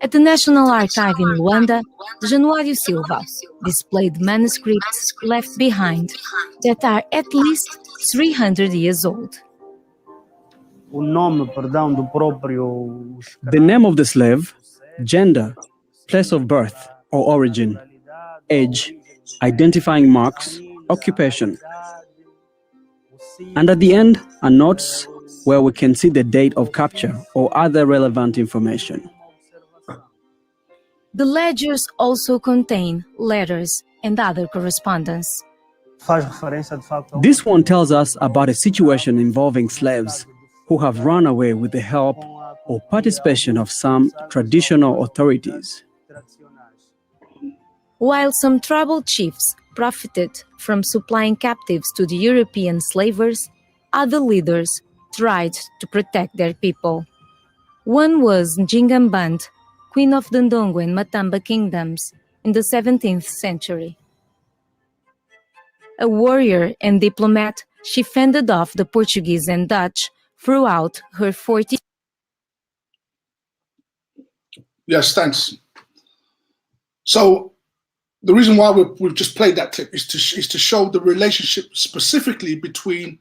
At the National Archive in Luanda, Januário Silva displayed manuscripts left behind that are at least 300 years old. The name of the slave, gender, place of birth or origin, age, identifying marks, occupation. And at the end are notes where we can see the date of capture or other relevant information. The ledgers also contain letters and other correspondence. This one tells us about a situation involving slaves who have run away with the help or participation of some traditional authorities. While some tribal chiefs profited from supplying captives to the European slavers, other leaders tried to protect their people. One was Njingamband, queen of the Ndongo and Matamba kingdoms in the 17th century. A warrior and diplomat, she fended off the Portuguese and Dutch throughout her 40. Yes, thanks. So the reason why we've just played that clip is to show the relationship specifically between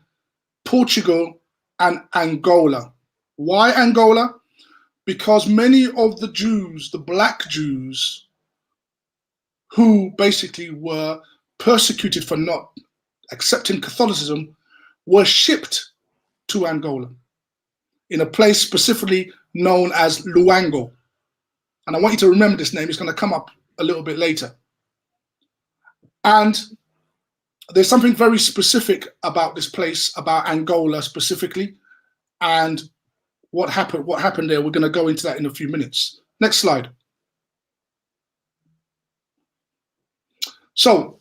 Portugal and Angola. Why Angola? Because many of the Jews, the black Jews, who basically were persecuted for not accepting Catholicism, were shipped to Angola in a place specifically known as Luango. And I want you to remember this name. It's going to come up a little bit later. And there's something very specific about this place, about Angola specifically, and what happened there. We're going to go into that in a few minutes. Next slide. So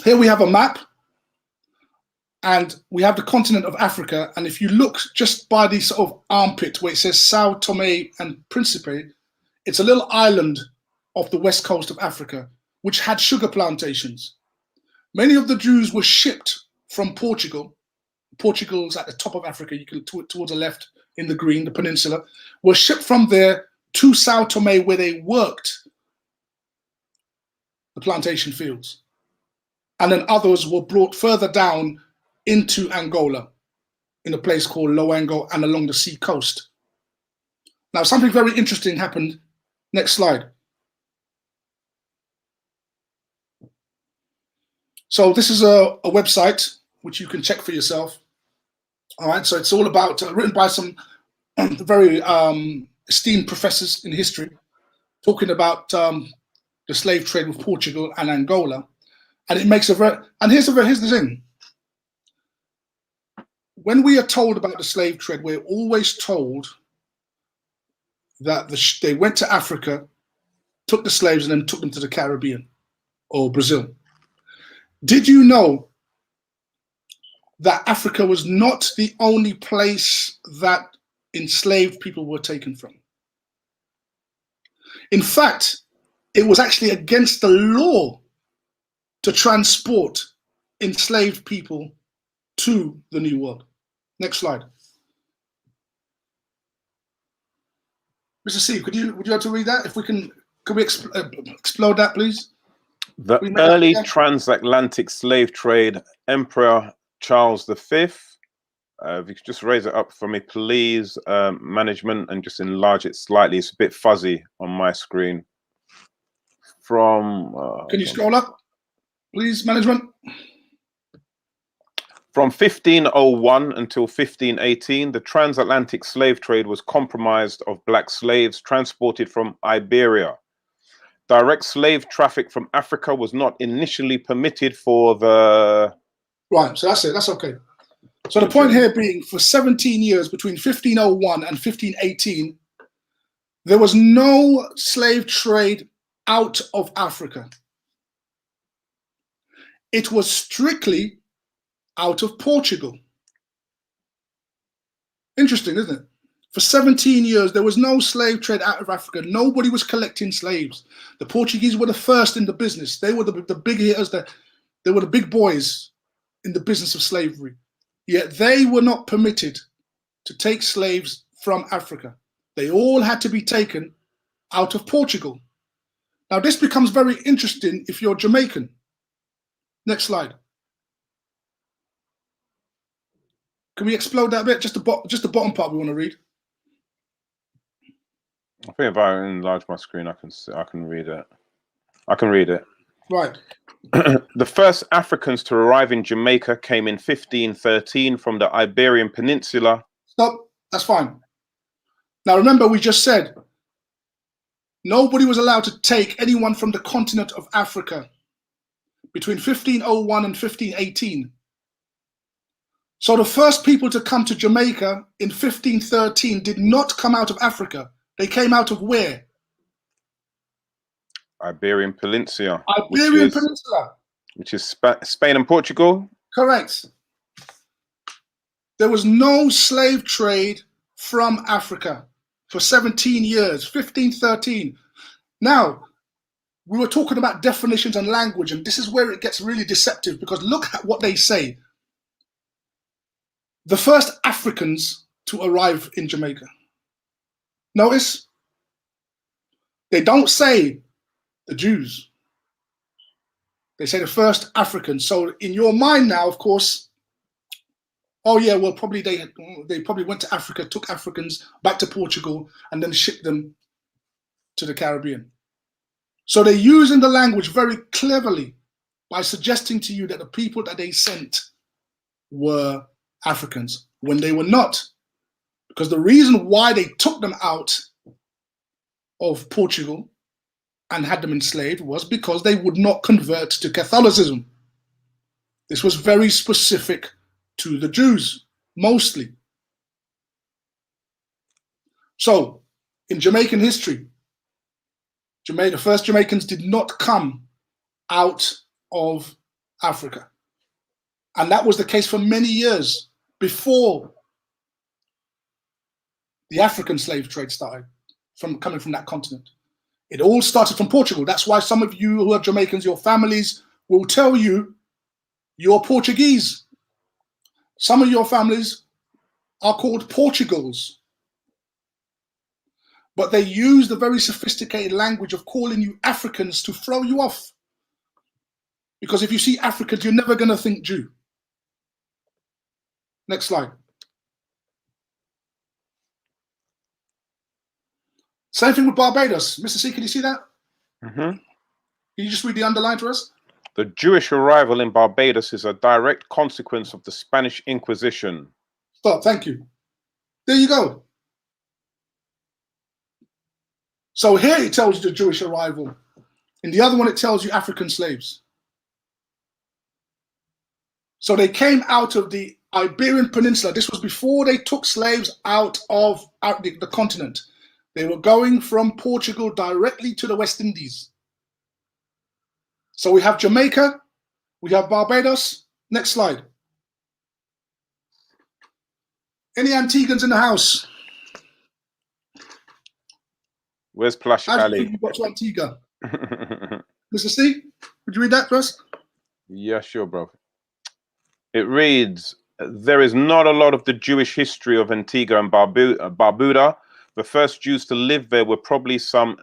here we have a map, and we have the continent of Africa. And if you look just by the sort of armpit where it says Sao Tome and Principe, it's a little island off the west coast of Africa, which had sugar plantations. Many of the Jews were shipped from Portugal. Portugal's at the top of Africa, you can towards the left in the green, the peninsula, were shipped from there to Sao Tome, where they worked the plantation fields. And then others were brought further down into Angola in a place called Loango and along the sea coast. Now, something very interesting happened. Next slide. So this is a website which you can check for yourself. All right, so it's all about, written by some very esteemed professors in history, talking about the slave trade with Portugal and Angola. And it makes a very, and here's the thing. When we are told about the slave trade, we're always told that they went to Africa, took the slaves, and then took them to the Caribbean or Brazil. Did you know that Africa was not the only place that enslaved people were taken from? In fact, it was actually against the law to transport enslaved people to the New World. Next slide. Mr. C, would you like to read that? If we can we explode that, please? The early transatlantic slave trade, Emperor Charles V. If you could just raise it up for me, please, management, and just enlarge it slightly. It's a bit fuzzy on my screen. From can you scroll up, please, management? From 1501 until 1518, the transatlantic slave trade was comprised of black slaves transported from Iberia. Direct slave traffic from Africa was not initially permitted for the... Right, so that's it, that's okay. So the point here being, for 17 years, between 1501 and 1518, there was no slave trade out of Africa. It was strictly out of Portugal. Interesting, isn't it? For 17 years, there was no slave trade out of Africa. Nobody was collecting slaves. The Portuguese were the first in the business. They were the big hitters. They were the big boys in the business of slavery. Yet they were not permitted to take slaves from Africa. They all had to be taken out of Portugal. Now, this becomes very interesting if you're Jamaican. Next slide. Can we explode that a bit? Just the bottom part we want to read. I think if I enlarge my screen, I can read it. I can read it. Right. The first Africans to arrive in Jamaica came in 1513 from the Iberian Peninsula. Stop. That's fine. Now remember, we just said nobody was allowed to take anyone from the continent of Africa. between 1501 and 1518. So the first people to come to Jamaica in 1513 did not come out of Africa. They came out of where? Iberian Peninsula. Iberian Peninsula. Which is Spain and Portugal? Correct. There was no slave trade from Africa for 17 years, 1513. Now, we were talking about definitions and language, and this is where it gets really deceptive, because look at what they say. The first Africans to arrive in Jamaica. Notice, they don't say the Jews. They say the first Africans. So in your mind now, of course, oh yeah, well, probably they probably went to Africa, took Africans back to Portugal, and then shipped them to the Caribbean. So they're using the language very cleverly by suggesting to you that the people that they sent were Africans when they were not. Because the reason why they took them out of Portugal and had them enslaved was because they would not convert to Catholicism. This was very specific to the Jews, mostly. So, in Jamaican history, the first Jamaicans did not come out of Africa. And that was the case for many years before the African slave trade started coming from that continent. It all started from Portugal. That's why some of you who are Jamaicans, your families will tell you you're Portuguese. Some of your families are called Portugals. But they use the very sophisticated language of calling you Africans to throw you off. Because if you see Africans, you're never going to think Jew. Next slide. Same thing with Barbados. Mr. C, can you see that? Mm-hmm. Can you just read the underline to us? The Jewish arrival in Barbados is a direct consequence of the Spanish Inquisition. Stop, thank you. There you go. So here it tells you the Jewish arrival. In the other one, it tells you African slaves. So they came out of the Iberian Peninsula. This was before they took slaves out of the continent. They were going from Portugal directly to the West Indies. So we have Jamaica, we have Barbados. Next slide. Any Antiguans in the house? Where's Plush How do you Ali? think you got to Antigua? Mr. Steve, would you read that for us? Yeah, sure, bro. It reads, there is not a lot of the Jewish history of Antigua and Barbuda. The first Jews to live there were probably some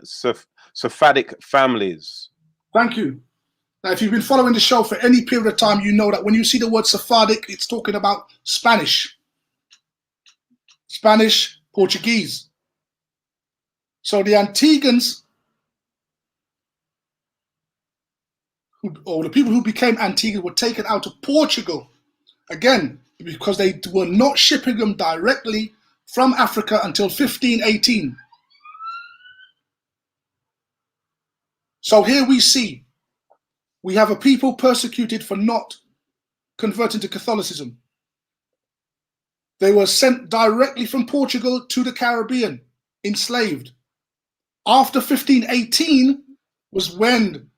Sephardic families. Thank you. Now, if you've been following the show for any period of time, you know that when you see the word Sephardic, it's talking about Spanish. Spanish, Portuguese. So the Antiguans, or the people who became Antiguans, were taken out of Portugal. Again, because they were not shipping them directly from Africa until 1518. So here we see, we have a people persecuted for not converting to Catholicism. They were sent directly from Portugal to the Caribbean, enslaved. After 1518 was when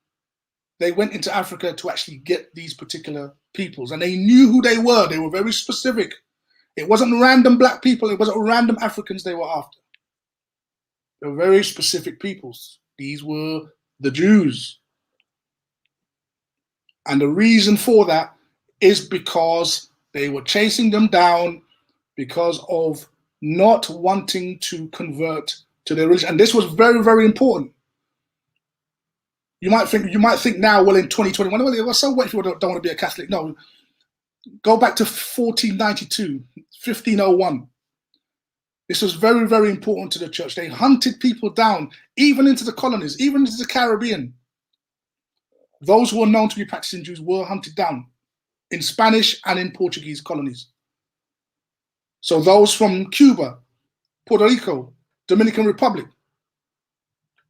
they went into Africa to actually get these particular peoples, and they knew who they were. They were very specific. It wasn't random black people. It wasn't random Africans they were after. They were very specific peoples. These were the Jews. And the reason for that is because they were chasing them down because of not wanting to convert to their religion. And this was very, very important. You might think now, well, in 2021, well, so what if you don't want to be a Catholic? No. Go back to 1492, 1501. This was very, very important to the church. They hunted people down, even into the colonies, even into the Caribbean. Those who were known to be practicing Jews were hunted down in Spanish and in Portuguese colonies. So those from Cuba, Puerto Rico, Dominican Republic,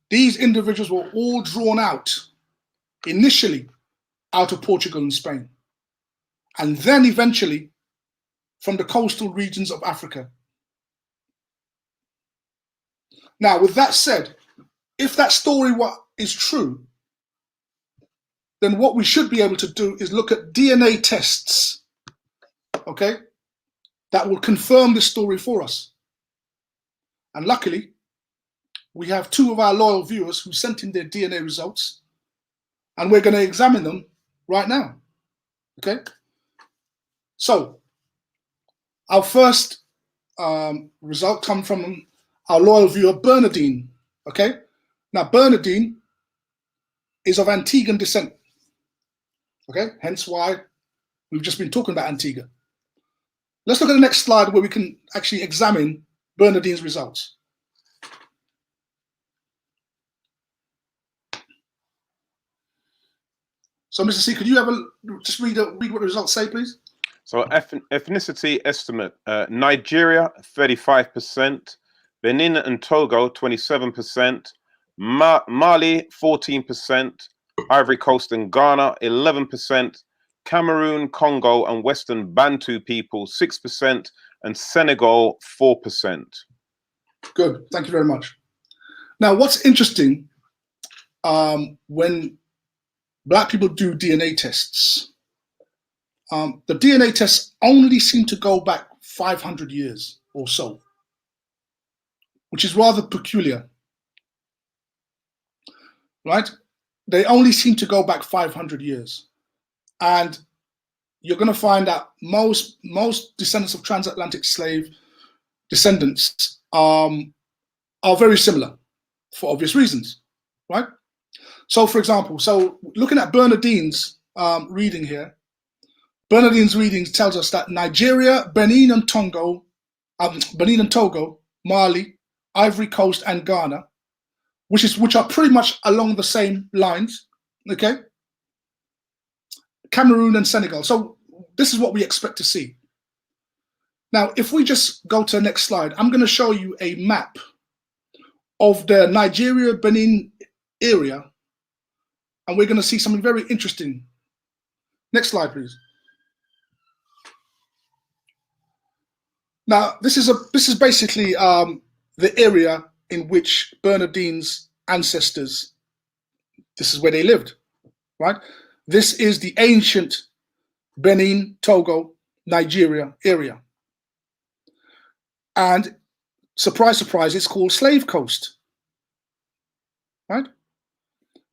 these individuals were all drawn out initially out of Portugal and Spain, and then eventually from the coastal regions of Africa. Now, with that said, if that story is true, then what we should be able to do is look at DNA tests, okay, that will confirm this story for us. And luckily, we have 2 of our loyal viewers who sent in their DNA results, and we're going to examine them right now, okay? So, our first result comes from our loyal viewer, Bernadine, okay? Now, Bernadine is of Antiguan descent, okay? Hence why we've just been talking about Antigua. Let's look at the next slide where we can actually examine Bernadine's results. So, Mr. C, could you just read what the results say, please? So, ethnicity estimate: Nigeria 35%, Benin and Togo 27%, Mali 14%, Ivory Coast and Ghana 11%, Cameroon, Congo, and Western Bantu people 6%, and Senegal 4%. Good, thank you very much. Now, what's interesting, when Black people do DNA tests, the DNA tests only seem to go back 500 years or so, which is rather peculiar, right? They only seem to go back 500 years. And you're going to find that most descendants of transatlantic slave descendants are very similar for obvious reasons, right? So, for example, looking at Bernadine's reading here, Bernadine's reading tells us that Nigeria, Benin and Togo, Mali, Ivory Coast, and Ghana, which are pretty much along the same lines, okay? Cameroon and Senegal. So this is what we expect to see. Now, if we just go to the next slide, I'm going to show you a map of the Nigeria-Benin area, and we're going to see something very interesting. Next slide, please. Now, this is basically the area in which Bernadine's ancestors, this is where they lived, right? This is the ancient Benin, Togo, Nigeria area. And surprise, surprise, it's called Slave Coast, right?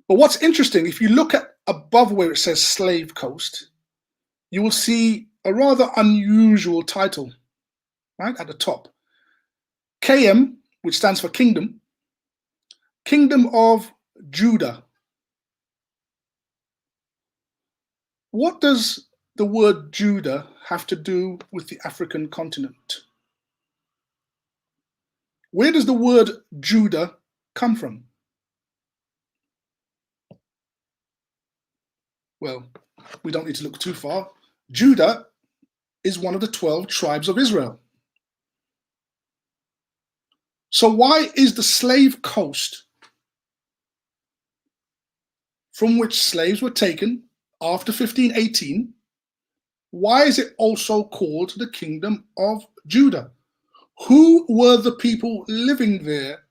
But what's interesting, if you look at above where it says Slave Coast, you will see a rather unusual title, right, at the top. KM, which stands for Kingdom, Kingdom of Judah. What does the word Judah have to do with the African continent? Where does the word Judah come from? Well, we don't need to look too far. Judah is one of the 12 tribes of Israel. So why is the slave coast from which slaves were taken after 1518, why is it also called the Kingdom of Judah? Who were the people living there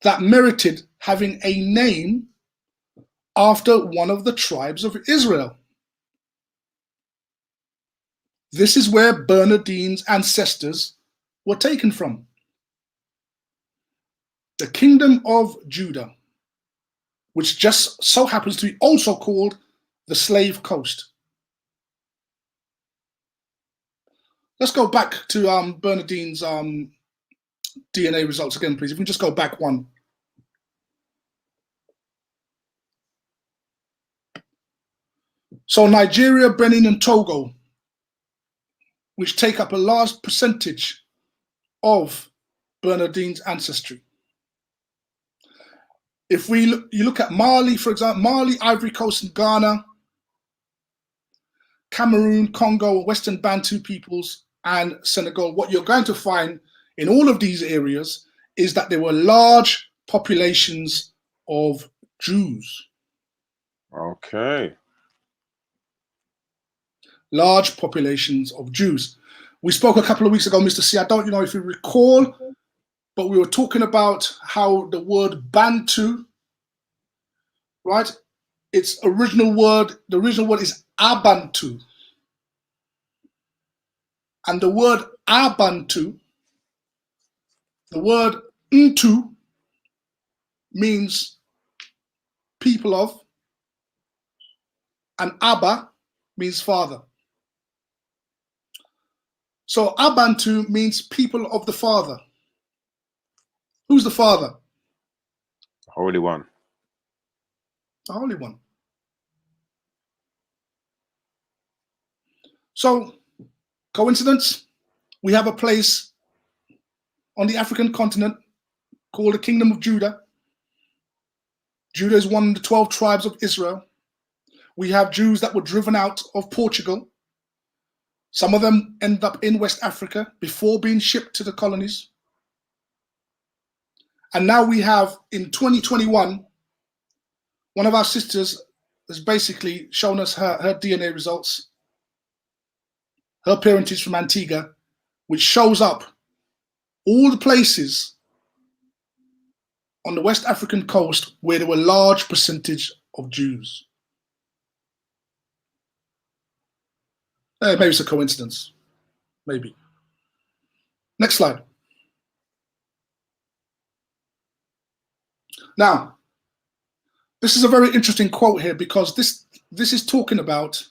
that merited having a name after one of the tribes of Israel? This is where Bernadine's ancestors were taken from. The Kingdom of Judah, which just so happens to be also called the Slave Coast. Let's go back to Bernadine's DNA results again, please. If we can just go back one. So Nigeria, Benin, and Togo, which take up a large percentage of Bernadine's ancestry. If you look at Mali, for example, Mali, Ivory Coast, and Ghana, Cameroon, Congo, Western Bantu peoples, and Senegal, what you're going to find in all of these areas is that there were large populations of Jews. Okay. Large populations of Jews. We spoke a couple of weeks ago, Mr. C. I don't know if you recall, but we were talking about how the word Bantu, right? Its original word, the original word is Abantu. And the word Abantu, the word Ntu, means people of, and Abba means father. So Abantu means people of the Father. Who's the Father? Holy One. The Holy One. So, coincidence? We have a place on the African continent called the Kingdom of Judah. Judah is one of the 12 tribes of Israel. We have Jews that were driven out of Portugal. Some of them end up in West Africa before being shipped to the colonies. And now we have, in 2021, one of our sisters has basically shown us her DNA results, her parentage from Antigua, which shows up all the places on the West African coast where there were large percentage of Jews. Maybe it's a coincidence. Maybe. Next slide. Now, this is a very interesting quote here because this is talking about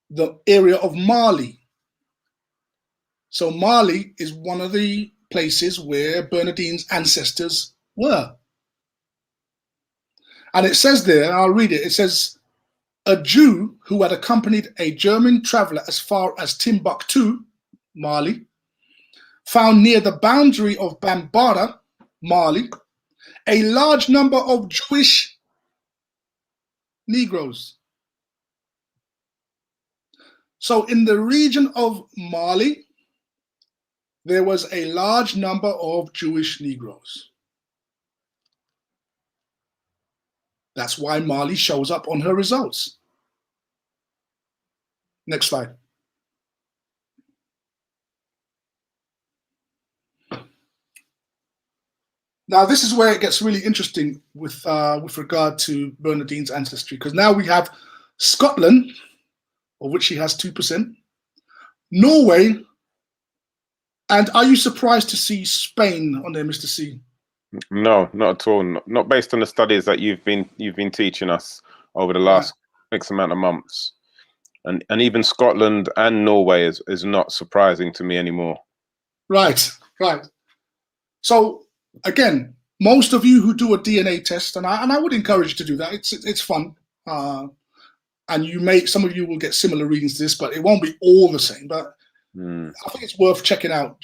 the area of Mali. So Mali is one of the places where Bernardine's ancestors were. And it says there, I'll read it, it says, a Jew who had accompanied a German traveler as far as Timbuktu, Mali, found near the boundary of Bambara, Mali, a large number of Jewish Negroes. So in the region of Mali, there was a large number of Jewish Negroes. That's why Mali shows up on her results. Next slide. Now, this is where it gets really interesting with regard to Bernardine's ancestry, because now we have Scotland, of which she has 2%, Norway, and are you surprised to see Spain on there, Mr. C? No, not at all. Not based on the studies that you've been teaching us over the last X amount of months. And even Scotland and Norway is not surprising to me anymore. Right. So again, most of you who do a DNA test, and I would encourage you to do that. It's fun, and some of you will get similar readings to this, but it won't be all the same. But I think it's worth checking out.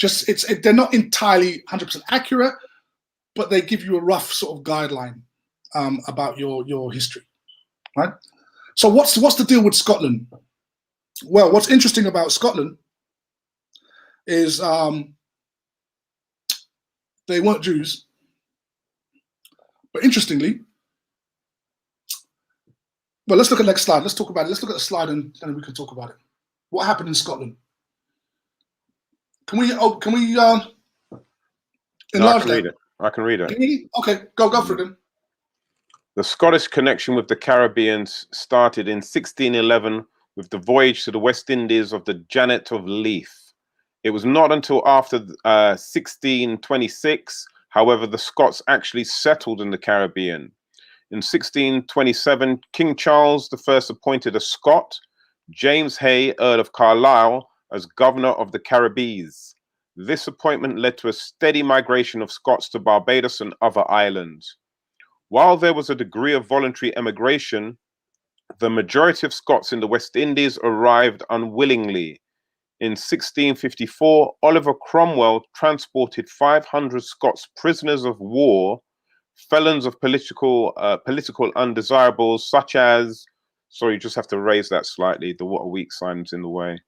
They're not entirely 100% accurate, but they give you a rough sort of guideline about your history, right? So what's the deal with Scotland? Well, what's interesting about Scotland is they weren't Jews, but interestingly, well, let's look at the next slide. Let's talk about it. Let's look at the slide and we can talk about it. What happened in Scotland? Can we enlarge that? I can read it. Okay, go for it then. The Scottish connection with the Caribbean started in 1611 with the voyage to the West Indies of the Janet of Leith. It was not until after 1626, however, the Scots actually settled in the Caribbean. In 1627, King Charles I appointed a Scot, James Hay, Earl of Carlisle, as governor of the Caribbees. This appointment led to a steady migration of Scots to Barbados and other islands. While there was a degree of voluntary emigration, the majority of Scots in the West Indies arrived unwillingly. In 1654, Oliver Cromwell transported 500 Scots prisoners of war, felons of political undesirables, such as, sorry, you just have to raise that slightly, the what a weak sign's in the way,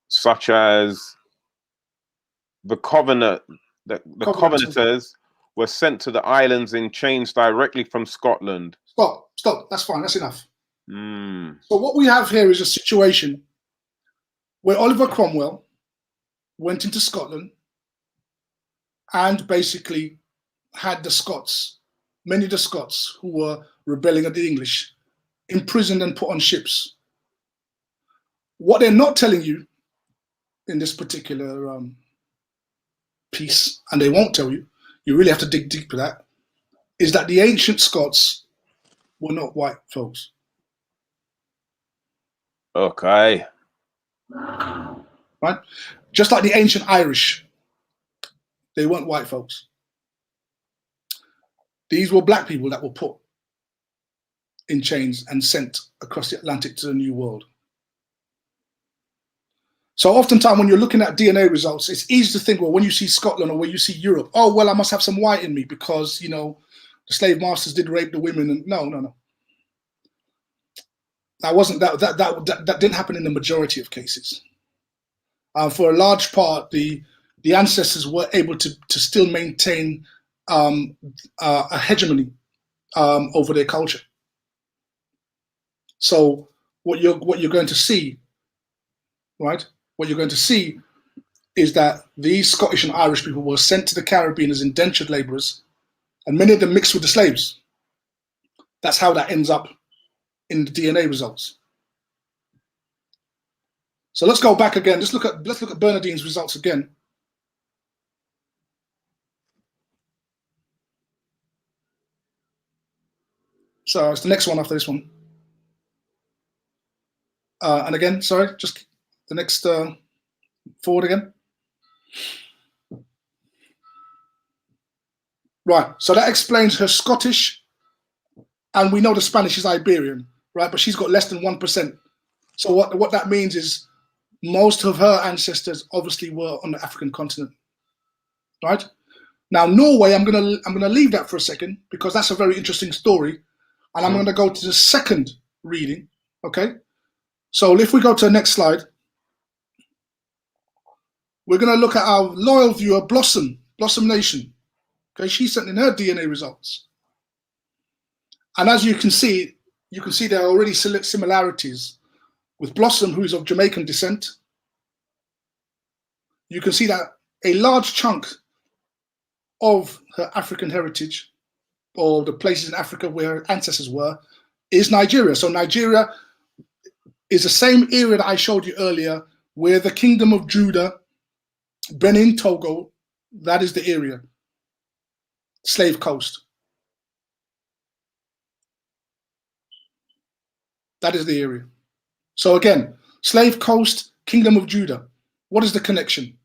such as the Covenanters were sent to the islands in chains directly from Scotland. Stop. That's fine. That's enough. Mm. So what we have here is a situation where Oliver Cromwell went into Scotland and basically had the Scots, many of the Scots who were rebelling at the English, imprisoned and put on ships. What they're not telling you in this particular piece, and they won't tell you, you really have to dig deep for that, is that the ancient Scots were not white folks. Okay. Right? Just like the ancient Irish, they weren't white folks. These were black people that were put in chains and sent across the Atlantic to the New World. So oftentimes when you're looking at DNA results, it's easy to think, well, when you see Scotland or when you see Europe, oh, well, I must have some white in me because, you know, the slave masters did rape the women. And no. That didn't happen in the majority of cases. For a large part, the ancestors were able to still maintain a hegemony over their culture. So what you're going to see, right? What you're going to see is that these Scottish and Irish people were sent to the Caribbean as indentured laborers, and many of them mixed with the slaves. That's how that ends up in the DNA results. So let's go back again. Let's look at Bernardine's results again. So it's the next one after this one. And again, sorry, just the next forward again. Right, so that explains her Scottish, and we know the Spanish is Iberian, right? But she's got less than 1%. So what that means is most of her ancestors obviously were on the African continent, right? Now Norway, I'm gonna leave that for a second because that's a very interesting story, and I'm gonna go to the second reading. Okay, so if we go to the next slide, we're gonna look at our loyal viewer Blossom Nation. Okay, she sent in her DNA results, and as you can see there are already similarities with Blossom, who is of Jamaican descent. You can see that a large chunk of her African heritage, or the places in Africa where her ancestors were, is Nigeria. So Nigeria is the same area that I showed you earlier, where the Kingdom of Judah, Benin, Togo, that is the area. Slave Coast. That is the area. So again, Slave Coast, Kingdom of Judah. What is the connection?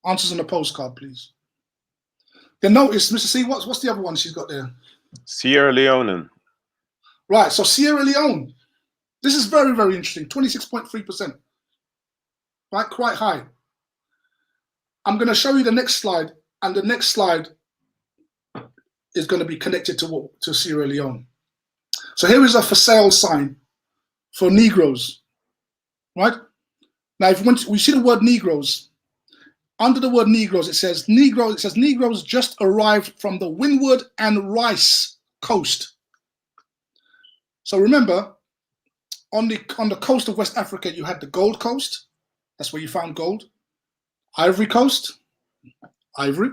Answers on the postcard, please. Then notice, Mr. C, what's the other one she's got there? Sierra Leone. Right, so Sierra Leone. This is very, very interesting. 26.3%. Right, quite high. I'm going to show you the next slide, and the next slide is going to be connected to Sierra Leone. So here is a for sale sign for Negroes, right? Now, if we see the word Negroes, under the word Negroes, it says Negroes just arrived from the Windward and Rice coast. So remember, on the coast of West Africa, you had the Gold Coast. That's where you found gold. Ivory Coast, ivory,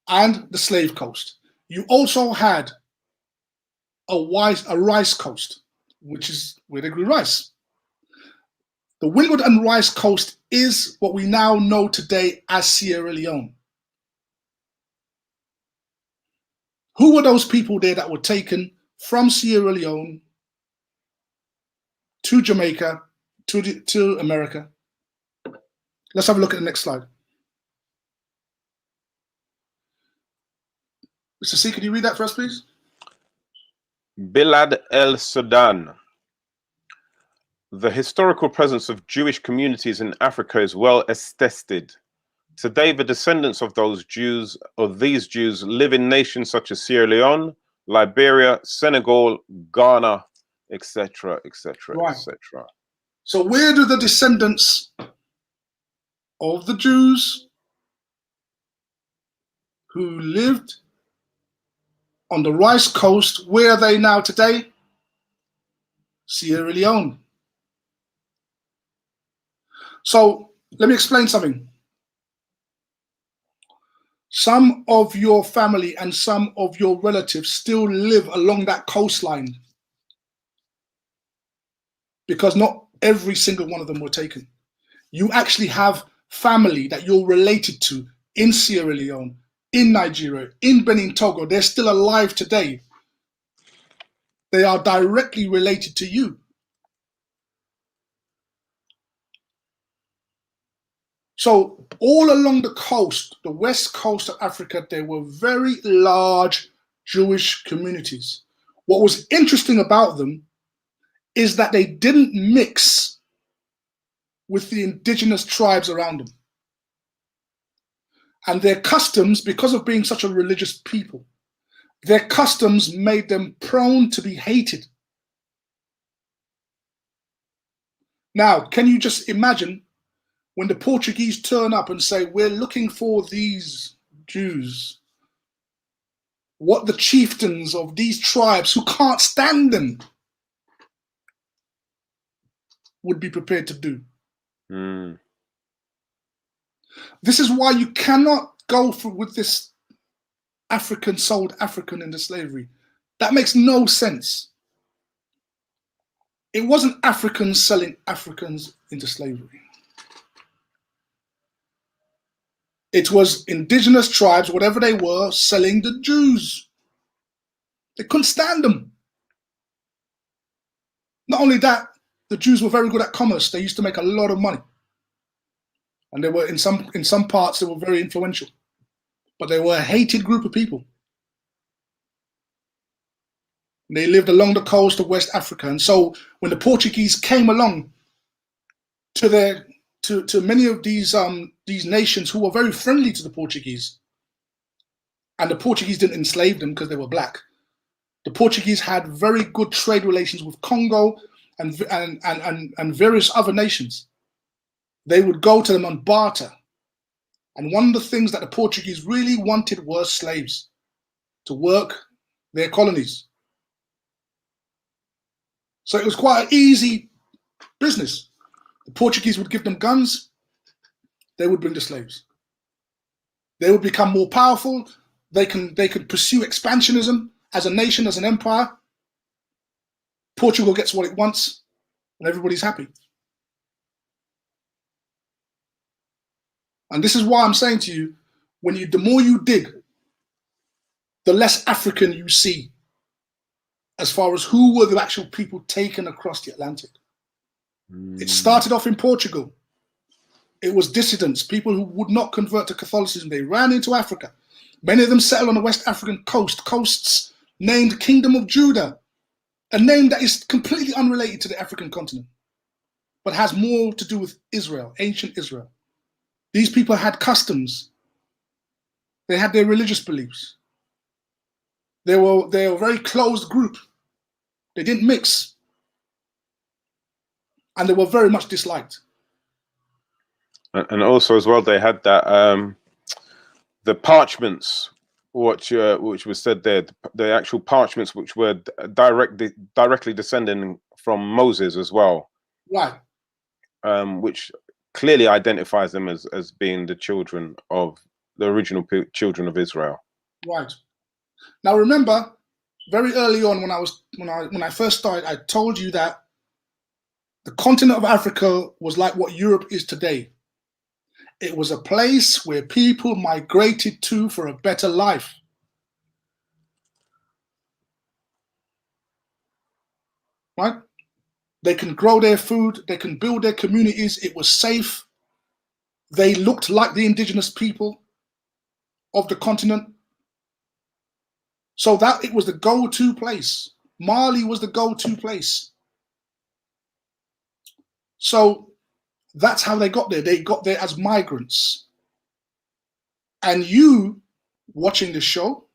and the Slave Coast. You also had a rice coast, which is where they grew rice. The Windward and Rice Coast is what we now know today as Sierra Leone. Who were those people there that were taken from Sierra Leone to Jamaica, to America? Let's have a look at the next slide. Mr. C, could you read that for us, please? Bilad el Sudan. The historical presence of Jewish communities in Africa is well attested. Today, the descendants of these Jews live in nations such as Sierra Leone, Liberia, Senegal, Ghana, etc., etc., etc. So where do the descendants of the Jews who lived on the Rice Coast. Where are they now today? Sierra Leone. So let me explain something. Some of your family and some of your relatives still live along that coastline because not every single one of them were taken. You actually have family that you're related to in Sierra Leone, in Nigeria, in Benin, Togo. They're still alive today. They are directly related to you. So all along the coast, the west coast of Africa, there were very large Jewish communities. What was interesting about them is that they didn't mix with the indigenous tribes around them. And their customs, because of being such a religious people, their customs made them prone to be hated. Now, can you just imagine when the Portuguese turn up and say, we're looking for these Jews, what the chieftains of these tribes who can't stand them would be prepared to do. Mm. This is why you cannot go through with this African sold African into slavery. That makes no sense. It wasn't Africans selling Africans into slavery. It was indigenous tribes, whatever they were, selling the Jews. They couldn't stand them. Not only that, the Jews were very good at commerce. They used to make a lot of money. And they were in some parts they were very influential. But they were a hated group of people. They lived along the coast of West Africa. And so when the Portuguese came along to many of these nations who were very friendly to the Portuguese, and the Portuguese didn't enslave them because they were black. The Portuguese had very good trade relations with Congo and various other nations. They would go to them on barter. And one of the things that the Portuguese really wanted was slaves to work their colonies. So it was quite an easy business. The Portuguese would give them guns. They would bring the slaves. They would become more powerful. They could pursue expansionism as a nation, as an empire. Portugal gets what it wants, and everybody's happy. And this is why I'm saying to you, the more you dig, the less African you see as far as who were the actual people taken across the Atlantic. It started off in Portugal. It was dissidents, people who would not convert to Catholicism. They ran into Africa. Many of them settled on the West African coasts named Kingdom of Judah, a name that is completely unrelated to the African continent, but has more to do with Israel, ancient Israel. These people had customs. They had their religious beliefs. They were a very closed group. They didn't mix. And they were very much disliked. And also as well, they had that the parchments, which was said there, the actual parchments which were directly descending from Moses as well. Right. Which clearly identifies them as being the children of the original children of Israel. Right. Now remember, very early on when I first started, I told you that the continent of Africa was like what Europe is today. It was a place where people migrated to for a better life. Right? They can grow their food, they can build their communities, it was safe. They looked like the indigenous people of the continent. So that it was the go-to place. Mali was the go-to place. So that's how they got there. They got there as migrants. And you, watching the show,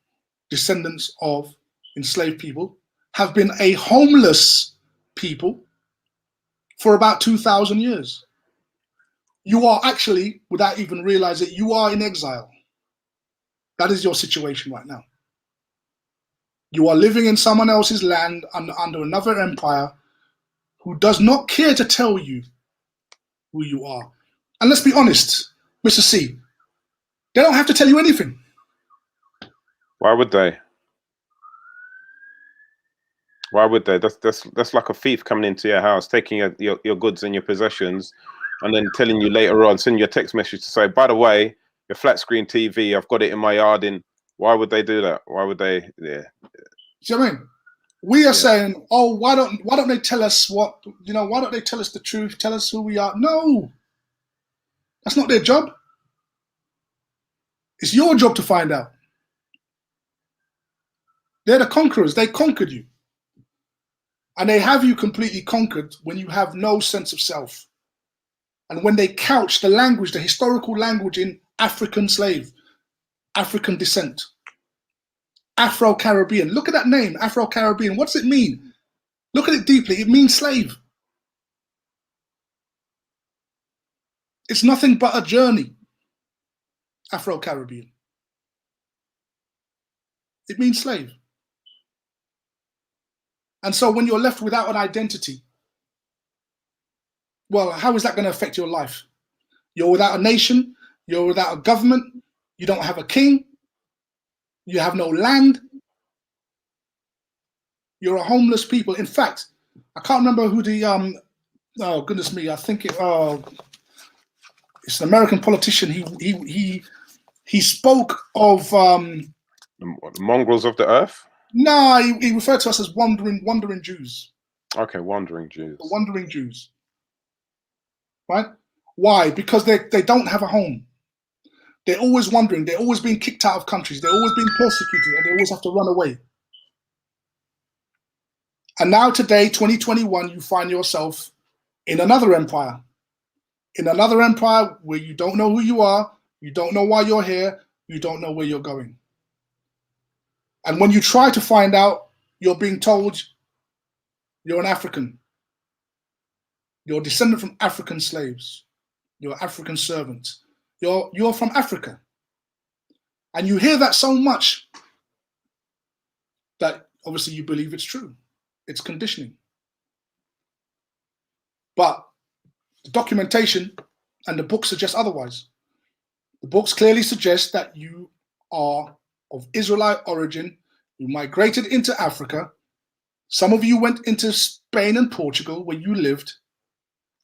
descendants of enslaved people, have been a homeless people for about 2,000 years. You are actually, without even realizing it, you are in exile. That is your situation right now. You are living in someone else's land under another empire who does not care to tell you who you are. And let's be honest, Mr. C, they don't have to tell you anything. Why would they? Why would they? That's like a thief coming into your house, taking your goods and your possessions, and then telling you later on, sending you a text message to say, by the way, your flat screen TV, I've got it in my yard. Why would they do that? Why would they? Yeah. See what I mean? We are saying, oh, why don't they tell us what, why don't they tell us the truth, tell us who we are? No, that's not their job. It's your job to find out. They're the conquerors. They conquered you. And they have you completely conquered when you have no sense of self. And when they couch the language, the historical language in African slave, African descent, Afro-Caribbean. Look at that name, Afro-Caribbean. What does it mean? Look at it deeply. It means slave. It's nothing but a journey, Afro-Caribbean. It means slave. And so when you're left without an identity, well, how is that going to affect your life? You're without a nation, you're without a government, you don't have a king, you have no land, you're a homeless people. In fact, I can't remember who the, oh goodness me, I think it's an American politician. He spoke of the mongrels of the earth. No, he referred to us as wandering Jews. Okay, wandering Jews. The wandering Jews. Right? Why? Because they don't have a home. They're always wandering. They're always being kicked out of countries. They're always being persecuted, and they always have to run away. And now today, 2021, you find yourself in another empire. In another empire where you don't know who you are, you don't know why you're here, you don't know where you're going. And when you try to find out, you're being told you're an African. You're a descendant from African slaves. You're an African servant. You're from Africa. And you hear that so much that obviously you believe it's true. It's conditioning. But the documentation and the books suggest otherwise. The books clearly suggest that you are of Israelite origin. You migrated into Africa. Some of you went into Spain and Portugal where you lived,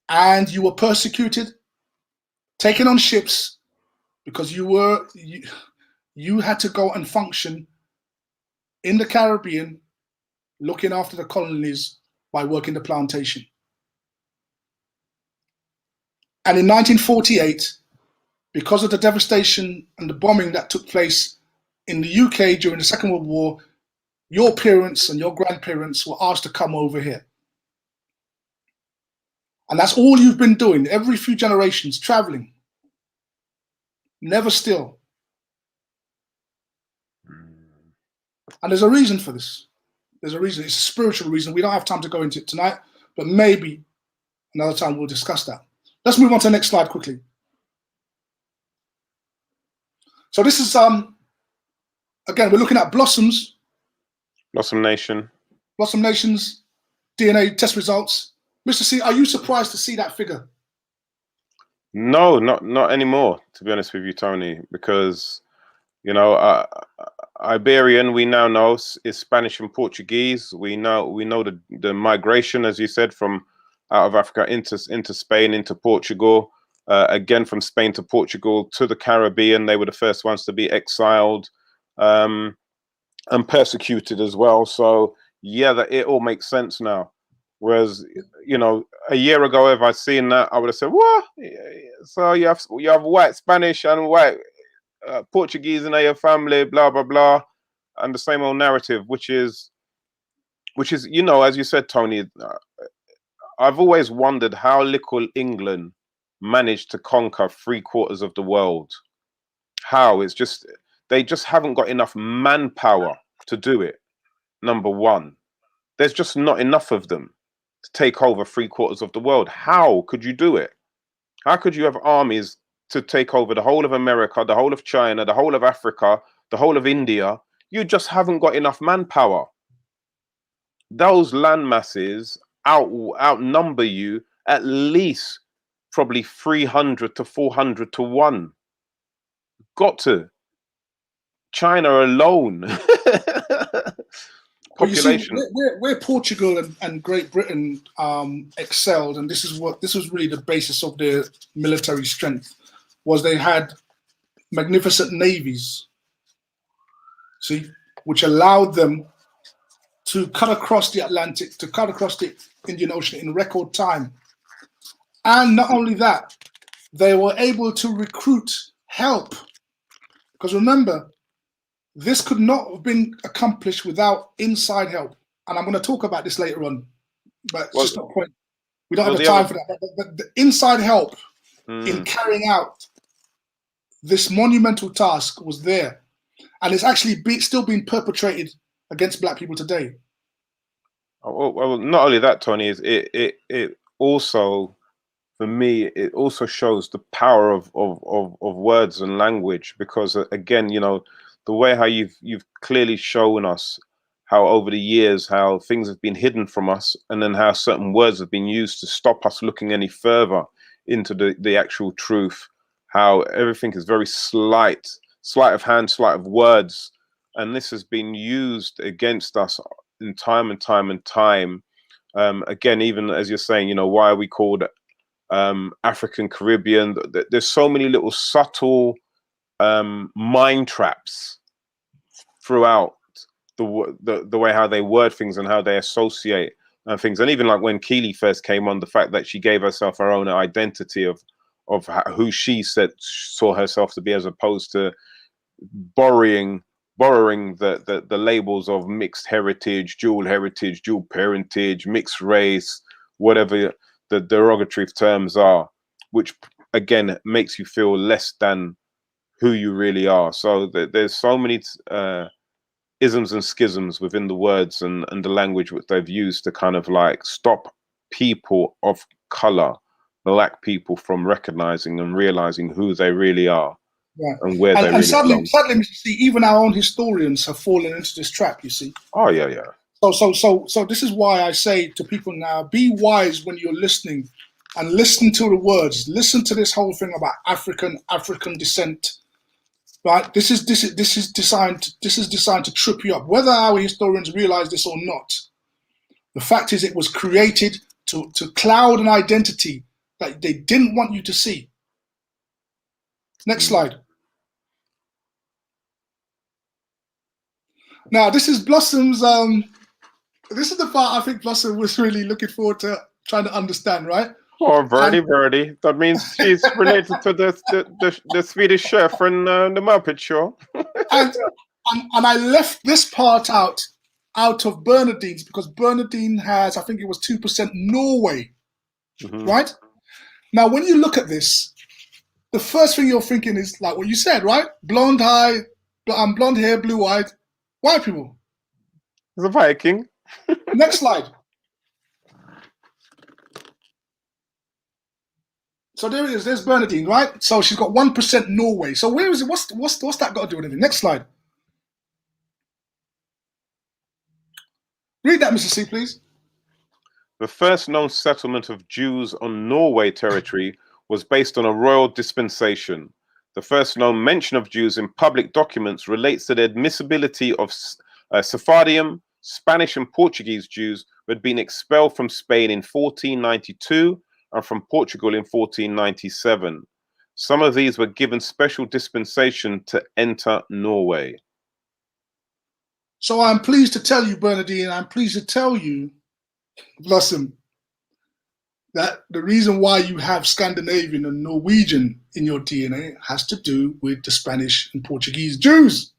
and you were persecuted, taken on ships because you had to go and function in the Caribbean, looking after the colonies by working the plantation. And in 1948, because of the devastation and the bombing that took place in the UK during the Second World War, your parents and your grandparents were asked to come over here. And that's all you've been doing, every few generations, traveling. Never still. And there's a reason for this. There's a reason. It's a spiritual reason. We don't have time to go into it tonight, but maybe another time we'll discuss that. Let's move on to the next slide quickly. So this is, again, we're looking at Blossom's. Blossom Nation. Blossom Nation's DNA test results. Mr. C, are you surprised to see that figure? No, not anymore, to be honest with you, Tony, because, Iberian, we now know, is Spanish and Portuguese. We know the migration, as you said, from out of Africa into Spain, into Portugal, again from Spain to Portugal to the Caribbean. They were the first ones to be exiled and persecuted as well. So yeah, that it all makes sense now. Whereas, a year ago, if I'd seen that, I would have said, "What? So you have white Spanish and white Portuguese in your family, blah blah blah," and the same old narrative, which is, as you said, Tony. I've always wondered how little England managed to conquer 3/4 of the world. How? It's just they just haven't got enough manpower to do it. Number one, there's just not enough of them to take over 3/4 of the world. How could you do it? How could you have armies to take over the whole of America, the whole of China, the whole of Africa, the whole of India, you just haven't got enough manpower. Those land masses outnumber you at least probably 300 to 400 to 1. Got to. China alone. Population. Well, you see, where Portugal and Great Britain excelled, and this was really the basis of their military strength, was they had magnificent navies, see, which allowed them to cut across the Atlantic, to cut across the Indian Ocean in record time. And not only that, they were able to recruit help. Because remember, this could not have been accomplished without inside help. And I'm going to talk about this later on, but it's just not point. We don't have the time for that. But the inside help in carrying out this monumental task was there. And it's actually still being perpetrated against black people today. Well, not only that, Tony, is it also, for me, it also shows the power of words and language, because again, you know, the way how you've clearly shown us how over the years how things have been hidden from us, and then how certain words have been used to stop us looking any further into the actual truth, how everything is very sleight of hand, sleight of words, and this has been used against us in time and time and time. Again, even as you're saying, you know, why are we called African Caribbean? There's so many little subtle mind traps throughout the way how they word things and how they associate things. And even like when Keely first came on, the fact that she gave herself her own identity of who she saw herself to be, as opposed to borrowing the labels of mixed heritage, dual parentage, mixed race, whatever the derogatory terms are, which again makes you feel less than who you really are. So there's so many isms and schisms within the words and the language which they've used to kind of like stop people of color, black people, from recognizing and realizing who they really are. Yeah. And where they really sadly, Mr. C, even our own historians have fallen into this trap, you see. Oh, yeah. So this is why I say to people now, be wise when you're listening, and listen to the words. Listen to this whole thing about African descent. Right? This is designed to trip you up. Whether our historians realize this or not, the fact is it was created to cloud an identity that they didn't want you to see. Next slide. Now, this is Blossom's, this is the part I think Blossom was really looking forward to trying to understand, right? Oh, Verdi. That means she's related to the Swedish chef from the Muppet Show. and I left this part out of Bernardine's, because Bernardine has, I think it was 2% Norway, right? Now, when you look at this, the first thing you're thinking is like what you said, right? Blonde hair, blue-eyed, white people. He's a Viking. Next slide. So there it is. There's Bernardine, right? So she's got 1% Norway. So where is it? What's that got to do with anything? Next slide. Read that, Mr. C, please. The first known settlement of Jews on Norway territory was based on a royal dispensation. The first known mention of Jews in public documents relates to the admissibility of Sephardim, Spanish and Portuguese Jews who had been expelled from Spain in 1492 and from Portugal in 1497. Some of these were given special dispensation to enter Norway. So I'm pleased to tell you, Bernardine, I'm pleased to tell you, Blossom, that the reason why you have Scandinavian and Norwegian in your DNA has to do with the Spanish and Portuguese Jews,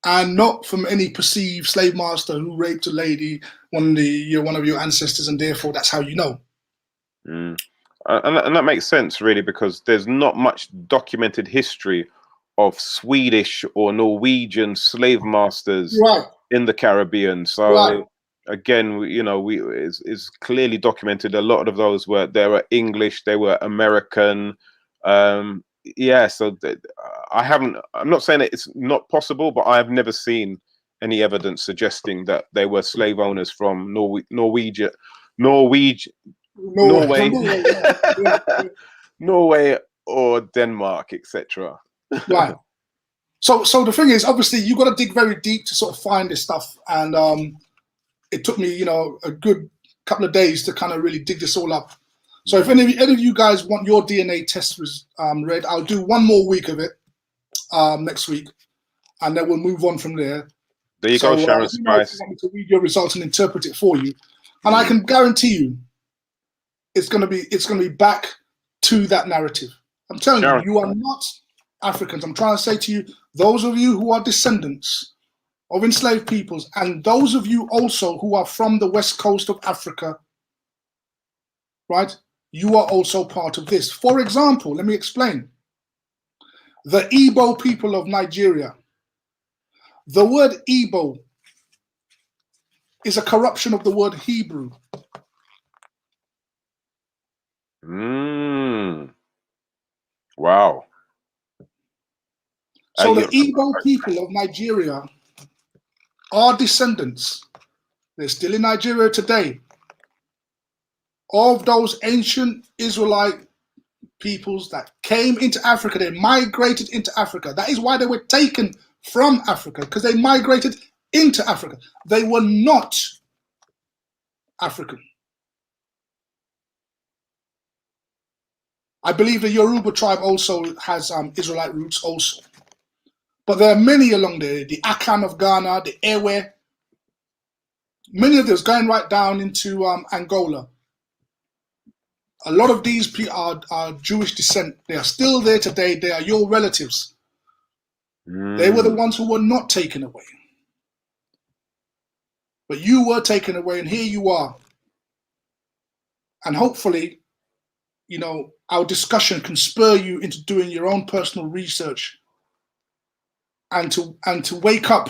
and not from any perceived slave master who raped a lady, one of your ancestors, and therefore that's how you know. And that makes sense, really, because there's not much documented history of Swedish or Norwegian slave masters in the Caribbean. So again, it's clearly documented. A lot of those were English, they were American. So I'm not saying that it's not possible, but I've never seen any evidence suggesting that they were slave owners from Norway, Norway or Denmark, etc. Right. So the thing is, obviously, you got to dig very deep to sort of find this stuff, and it took me, a good couple of days to kind of really dig this all up. So if any of you guys want your DNA test read, I'll do one more week of it next week, and then we'll move on from there. There you go, Sharon Spice. You want me to read your results and interpret it for you, and I can guarantee you, it's gonna be back to that narrative. I'm telling you, you are not Africans. I'm trying to say to you, those of you who are descendants of enslaved peoples, and those of you also who are from the west coast of Africa, right? You are also part of this. For example, let me explain. The Igbo people of Nigeria. The word Igbo is a corruption of the word Hebrew. Wow. So the Igbo people of Nigeria are descendants. They're still in Nigeria today, of those ancient Israelite peoples that came into Africa. They migrated into Africa. That is why they were taken from Africa, because they migrated into Africa. They were not African. I believe the Yoruba tribe also has Israelite roots also. But there are many along there, the Akan of Ghana, the Ewe, many of those going right down into Angola. A lot of these people are Jewish descent. They are still there today. They are your relatives. They were the ones who were not taken away. But you were taken away, and here you are. And hopefully, our discussion can spur you into doing your own personal research and to wake up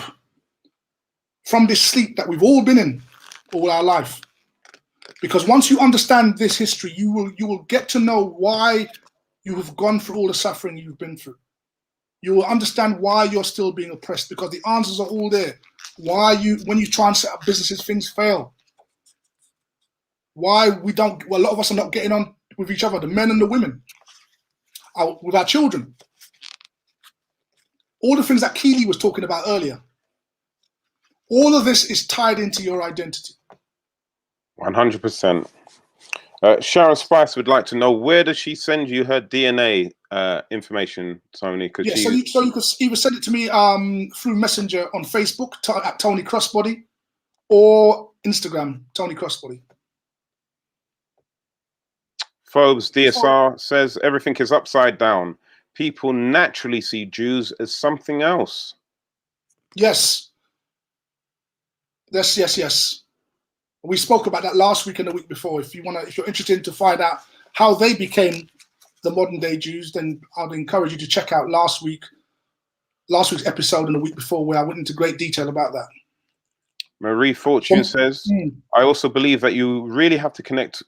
from this sleep that we've all been in all our life. Because once you understand this history, you will get to know why you have gone through all the suffering you've been through. You will understand why you're still being oppressed, because the answers are all there. Why when you try and set up businesses, things fail. Why a lot of us are not getting on with each other, the men and the women, with our children. All the things that Keely was talking about earlier. All of this is tied into your identity. 100%. Sharon Spice would like to know, where does she send you her DNA information, Tony? Yeah, so you could either send it to me through Messenger on Facebook at Tony Crossbody, or Instagram, Tony Crossbody. Phobes DSR says everything is upside down. People naturally see Jews as something else. Yes. Yes. We spoke about that last week and the week before. If you're interested to find out how they became the modern day Jews, then I'd encourage you to check out last week's episode and the week before, where I went into great detail about that. Marie Fortune says, I also believe that you really have to connect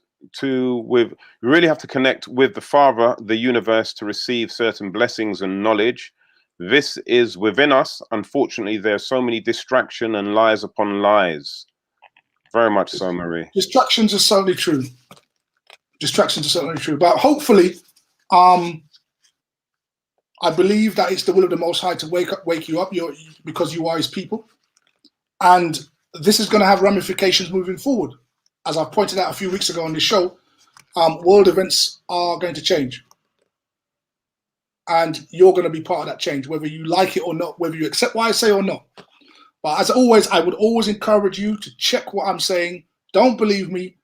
with the Father, the universe, to receive certain blessings and knowledge. This is within us. Unfortunately, there are so many distraction and lies upon lies. Very much so, Marie. Distractions are certainly true. But hopefully, I believe that it's the will of the Most High to wake you up, because you are His people, and this is going to have ramifications moving forward. As I pointed out a few weeks ago on this show, world events are going to change, and you're going to be part of that change, whether you like it or not, whether you accept what I say or not. But as always, I would always encourage you to check what I'm saying. Don't believe me.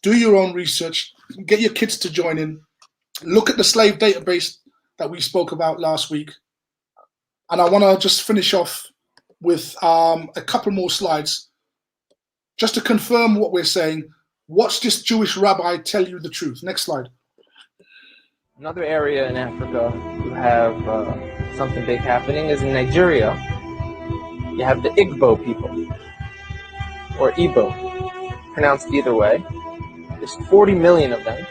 Do your own research. Get your kids to join in. Look at the slave database that we spoke about last week. And I want to just finish off with a couple more slides, just to confirm what we're saying. Watch this Jewish rabbi tell you the truth. Next slide. Another area in Africa you have something big happening is in Nigeria. You have the Igbo people, or Igbo, pronounced either way. There's 40 million of them.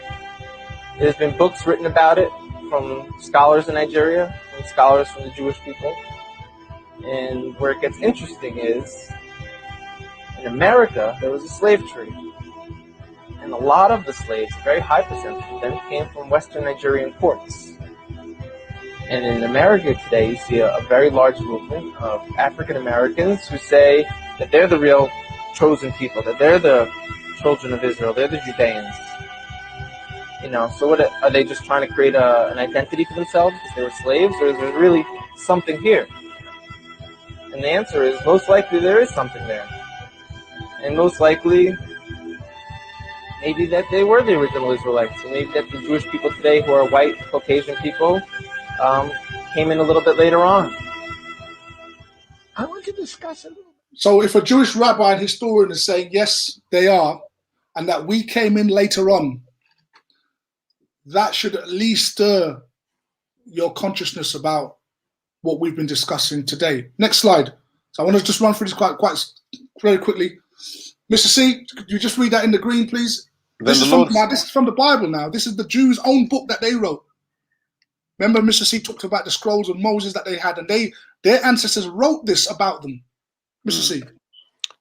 There's been books written about it from scholars in Nigeria, from scholars from the Jewish people. And where it gets interesting is, in America, there was a slave trade. And a lot of the slaves, a very high percentage of them, came from Western Nigerian ports. And in America today, you see a very large movement of African Americans who say that they're the real chosen people, that they're the children of Israel, they're the Judeans. You know, so what are they just trying to create an identity for themselves because they were slaves, or is there really something here? And the answer is, most likely there is something there. And most likely, maybe that they were the original Israelites, and maybe that the Jewish people today, who are white, Caucasian people, came in a little bit later on. I want to discuss it. So if a Jewish rabbi and historian is saying, yes, they are, and that we came in later on, that should at least stir your consciousness about what we've been discussing today. Next slide. So I want to just run through this quite very quickly. Mr. C, could you just read that in the green, please? This is from the Bible now. This is the Jews' own book that they wrote. Remember, Mr. C talked about the scrolls of Moses that they had, and their ancestors wrote this about them. Mr. C.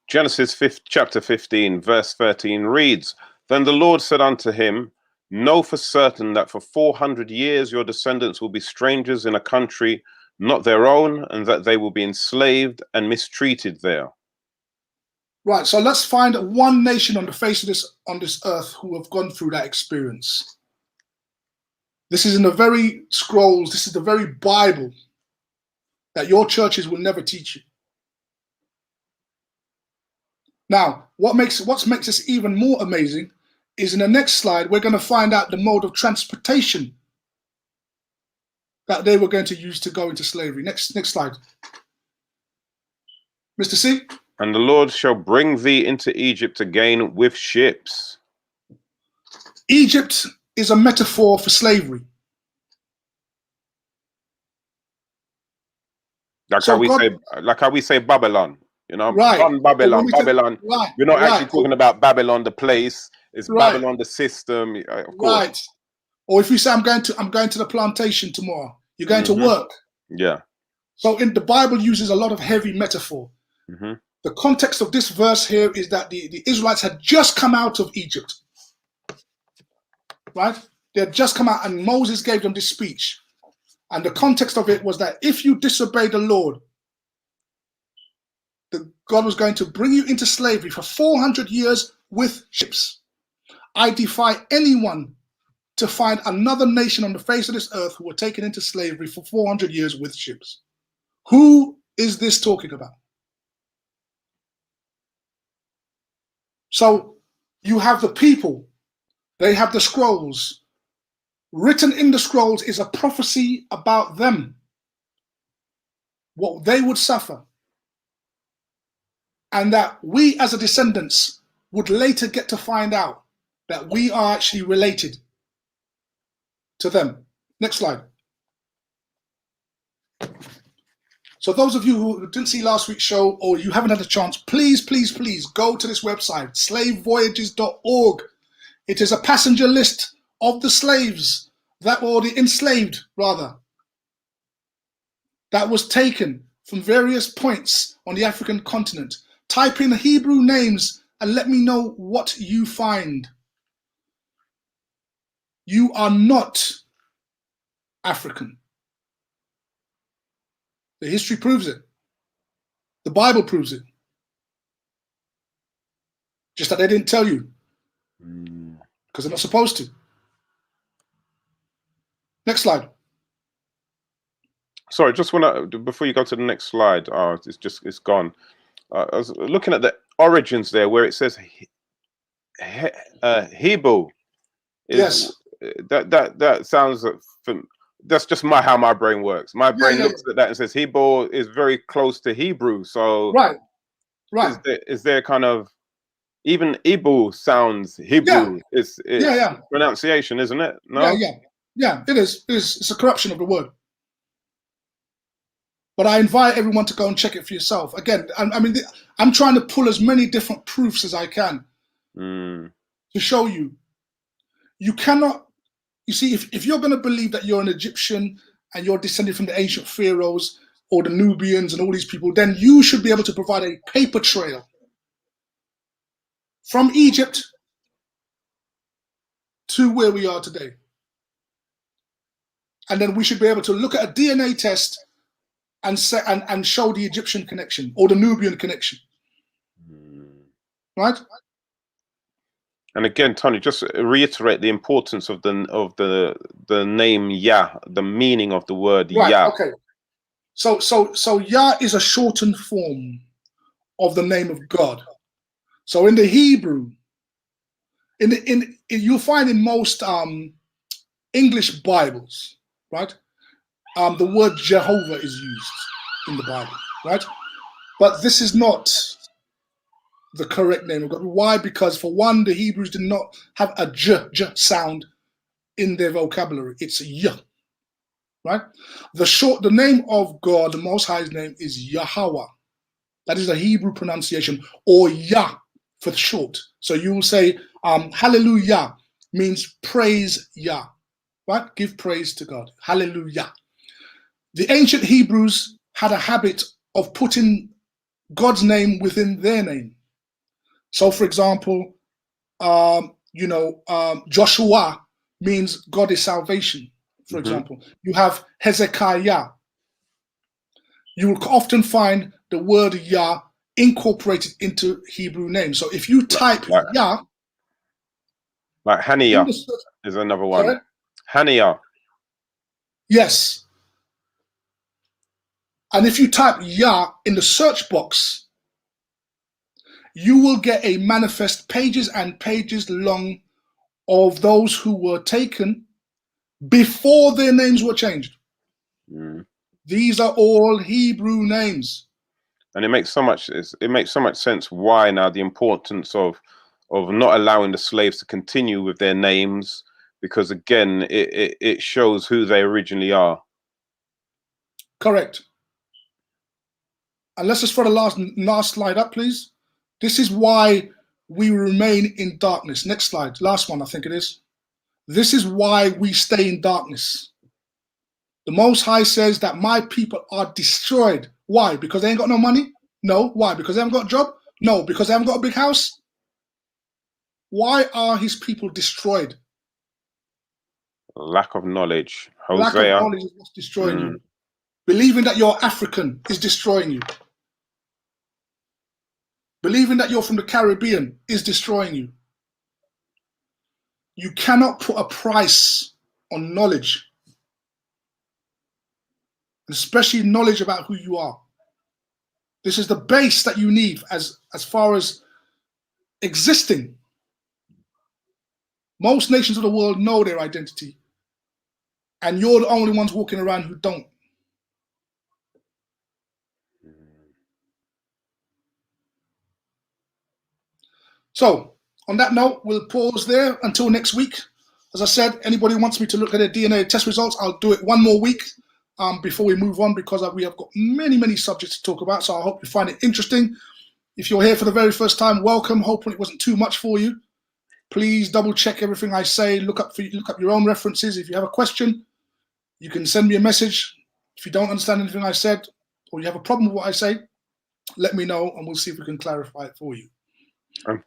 Genesis chapter 15, verse 13 reads, Then the Lord said unto him, Know for certain that for 400 years your descendants will be strangers in a country not their own, and that they will be enslaved and mistreated there. Right, so let's find one nation on the face of this earth who have gone through that experience. This is in the very scrolls, this is the very Bible that your churches will never teach you. Now, what makes this even more amazing is in the next slide, we're going to find out the mode of transportation that they were going to use to go into slavery. Next slide. Mr. C? And the Lord shall bring thee into Egypt again with ships. Egypt is a metaphor for slavery. Like how we say Babylon, you know, right. Babylon. Right. We're not actually talking about Babylon the place. It's right. Babylon the system, of course. Right. Or if you say I'm going to the plantation tomorrow, you're going to work. Yeah. So the Bible uses a lot of heavy metaphor. The context of this verse here is that the Israelites had just come out of Egypt. Right? They had just come out, and Moses gave them this speech. And the context of it was that if you disobey the Lord, God was going to bring you into slavery for 400 years with ships. I defy anyone to find another nation on the face of this earth who were taken into slavery for 400 years with ships. Who is this talking about? So you have the people, they have the scrolls. Written in the scrolls is a prophecy about them, what they would suffer, and that we as a descendants would later get to find out that we are actually related to them. Next slide. So those of you who didn't see last week's show, or you haven't had a chance, please, please, please go to this website, slavevoyages.org. It is a passenger list of the slaves or the enslaved, rather, that was taken from various points on the African continent. Type in Hebrew names and let me know what you find. You are not African. The history proves it. The Bible proves it. Just that they didn't tell you. Because they're not supposed to. Next slide. Sorry, just want to, before you go to the next slide, it's gone. I was looking at the origins there where it says Hebrew. Yes. That sounds, that's just how my brain works. My brain looks at that and says Hebrew is very close to Hebrew. So right. Is there kind of, even Igbo sounds Hebrew. Yeah. It's pronunciation, isn't it? No? Yeah, it is. It's a corruption of the word. But I invite everyone to go and check it for yourself. Again, I'm trying to pull as many different proofs as I can to show you. You cannot, you see, if you're going to believe that you're an Egyptian and you're descended from the ancient pharaohs or the Nubians and all these people, then you should be able to provide a paper trail from Egypt to where we are today. And then we should be able to look at a DNA test and say, and show the Egyptian connection or the Nubian connection. Right? And again, Tony, just reiterate the importance of the name Yah, the meaning of the word Yah. Okay. So Yah is a shortened form of the name of God. So in the Hebrew, you'll find in most English Bibles, right? The word Jehovah is used in the Bible, right? But this is not the correct name of God. Why? Because for one, the Hebrews did not have a j sound in their vocabulary. It's Yah, right? The name of God, the Most High's name, is Yahweh. That is the Hebrew pronunciation, or Yah for short. So you will say Hallelujah means praise Yah, right? Give praise to God. Hallelujah. The ancient Hebrews had a habit of putting God's name within their name. So, for example, Joshua means God is salvation, for example. You have Hezekiah. You will often find the word Yah incorporated into Hebrew names. So if you type Yah, like Haniah is another one. Sorry? Haniah. Yes. And if you type Yah in the search box, you will get a manifest pages and pages long of those who were taken before their names were changed. These are all Hebrew names. And it makes so much sense why now the importance of not allowing the slaves to continue with their names, because again it shows who they originally are. Correct. And let's just throw the last slide up, please. This is why we remain in darkness. Next slide, last one, I think it is. This is why we stay in darkness. The Most High says that my people are destroyed. Why? Because they ain't got no money? No. Why? Because they haven't got a job? No. Because they haven't got a big house? Why are his people destroyed? Lack of knowledge. Hosea. Lack of knowledge is what's destroying you. Believing that you're African is destroying you. Believing that you're from the Caribbean is destroying you. You cannot put a price on knowledge, especially knowledge about who you are. This is the base that you need as far as existing. Most nations of the world know their identity, and you're the only ones walking around who don't. So, on that note, we'll pause there until next week. As I said, anybody who wants me to look at their DNA test results, I'll do it one more week before we move on, because we have got many subjects to talk about. So I hope you find it interesting. If you're here for the very first time, welcome. Hopefully it wasn't too much for you. Please double check everything I say. Look up your own references. If you have a question, you can send me a message. If you don't understand anything I said, or you have a problem with what I say, let me know and we'll see if we can clarify it for you.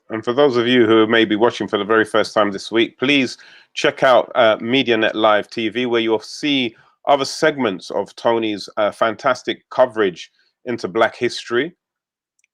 And for those of you who may be watching for the very first time this week, please check out MediaNet Live TV, where you'll see other segments of Tony's fantastic coverage into Black history.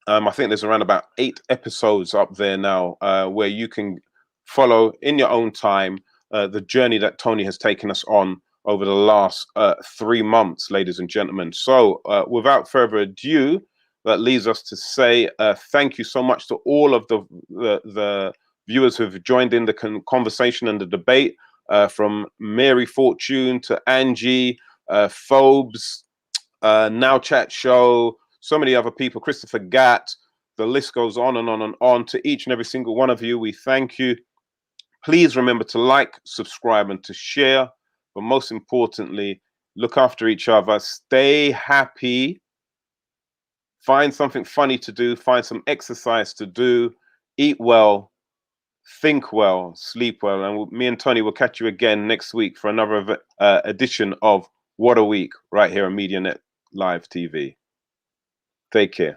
I think there's around about 8 episodes up there now, where you can follow in your own time the journey that Tony has taken us on over the last 3 months, ladies and gentlemen. So without further ado, that leads us to say thank you so much to all of the viewers who've joined in the conversation and the debate, from Mary Fortune to Angie, Phobes, Now Chat Show, so many other people, Christopher Gatt, the list goes on and on and on. To each and every single one of you, we thank you. Please remember to like, subscribe, and to share. But most importantly, look after each other, stay happy, find something funny to do, find some exercise to do, eat well, think well, sleep well. And me and Tony will catch you again next week for another edition of What a week right here on MediaNet Live TV. Take care.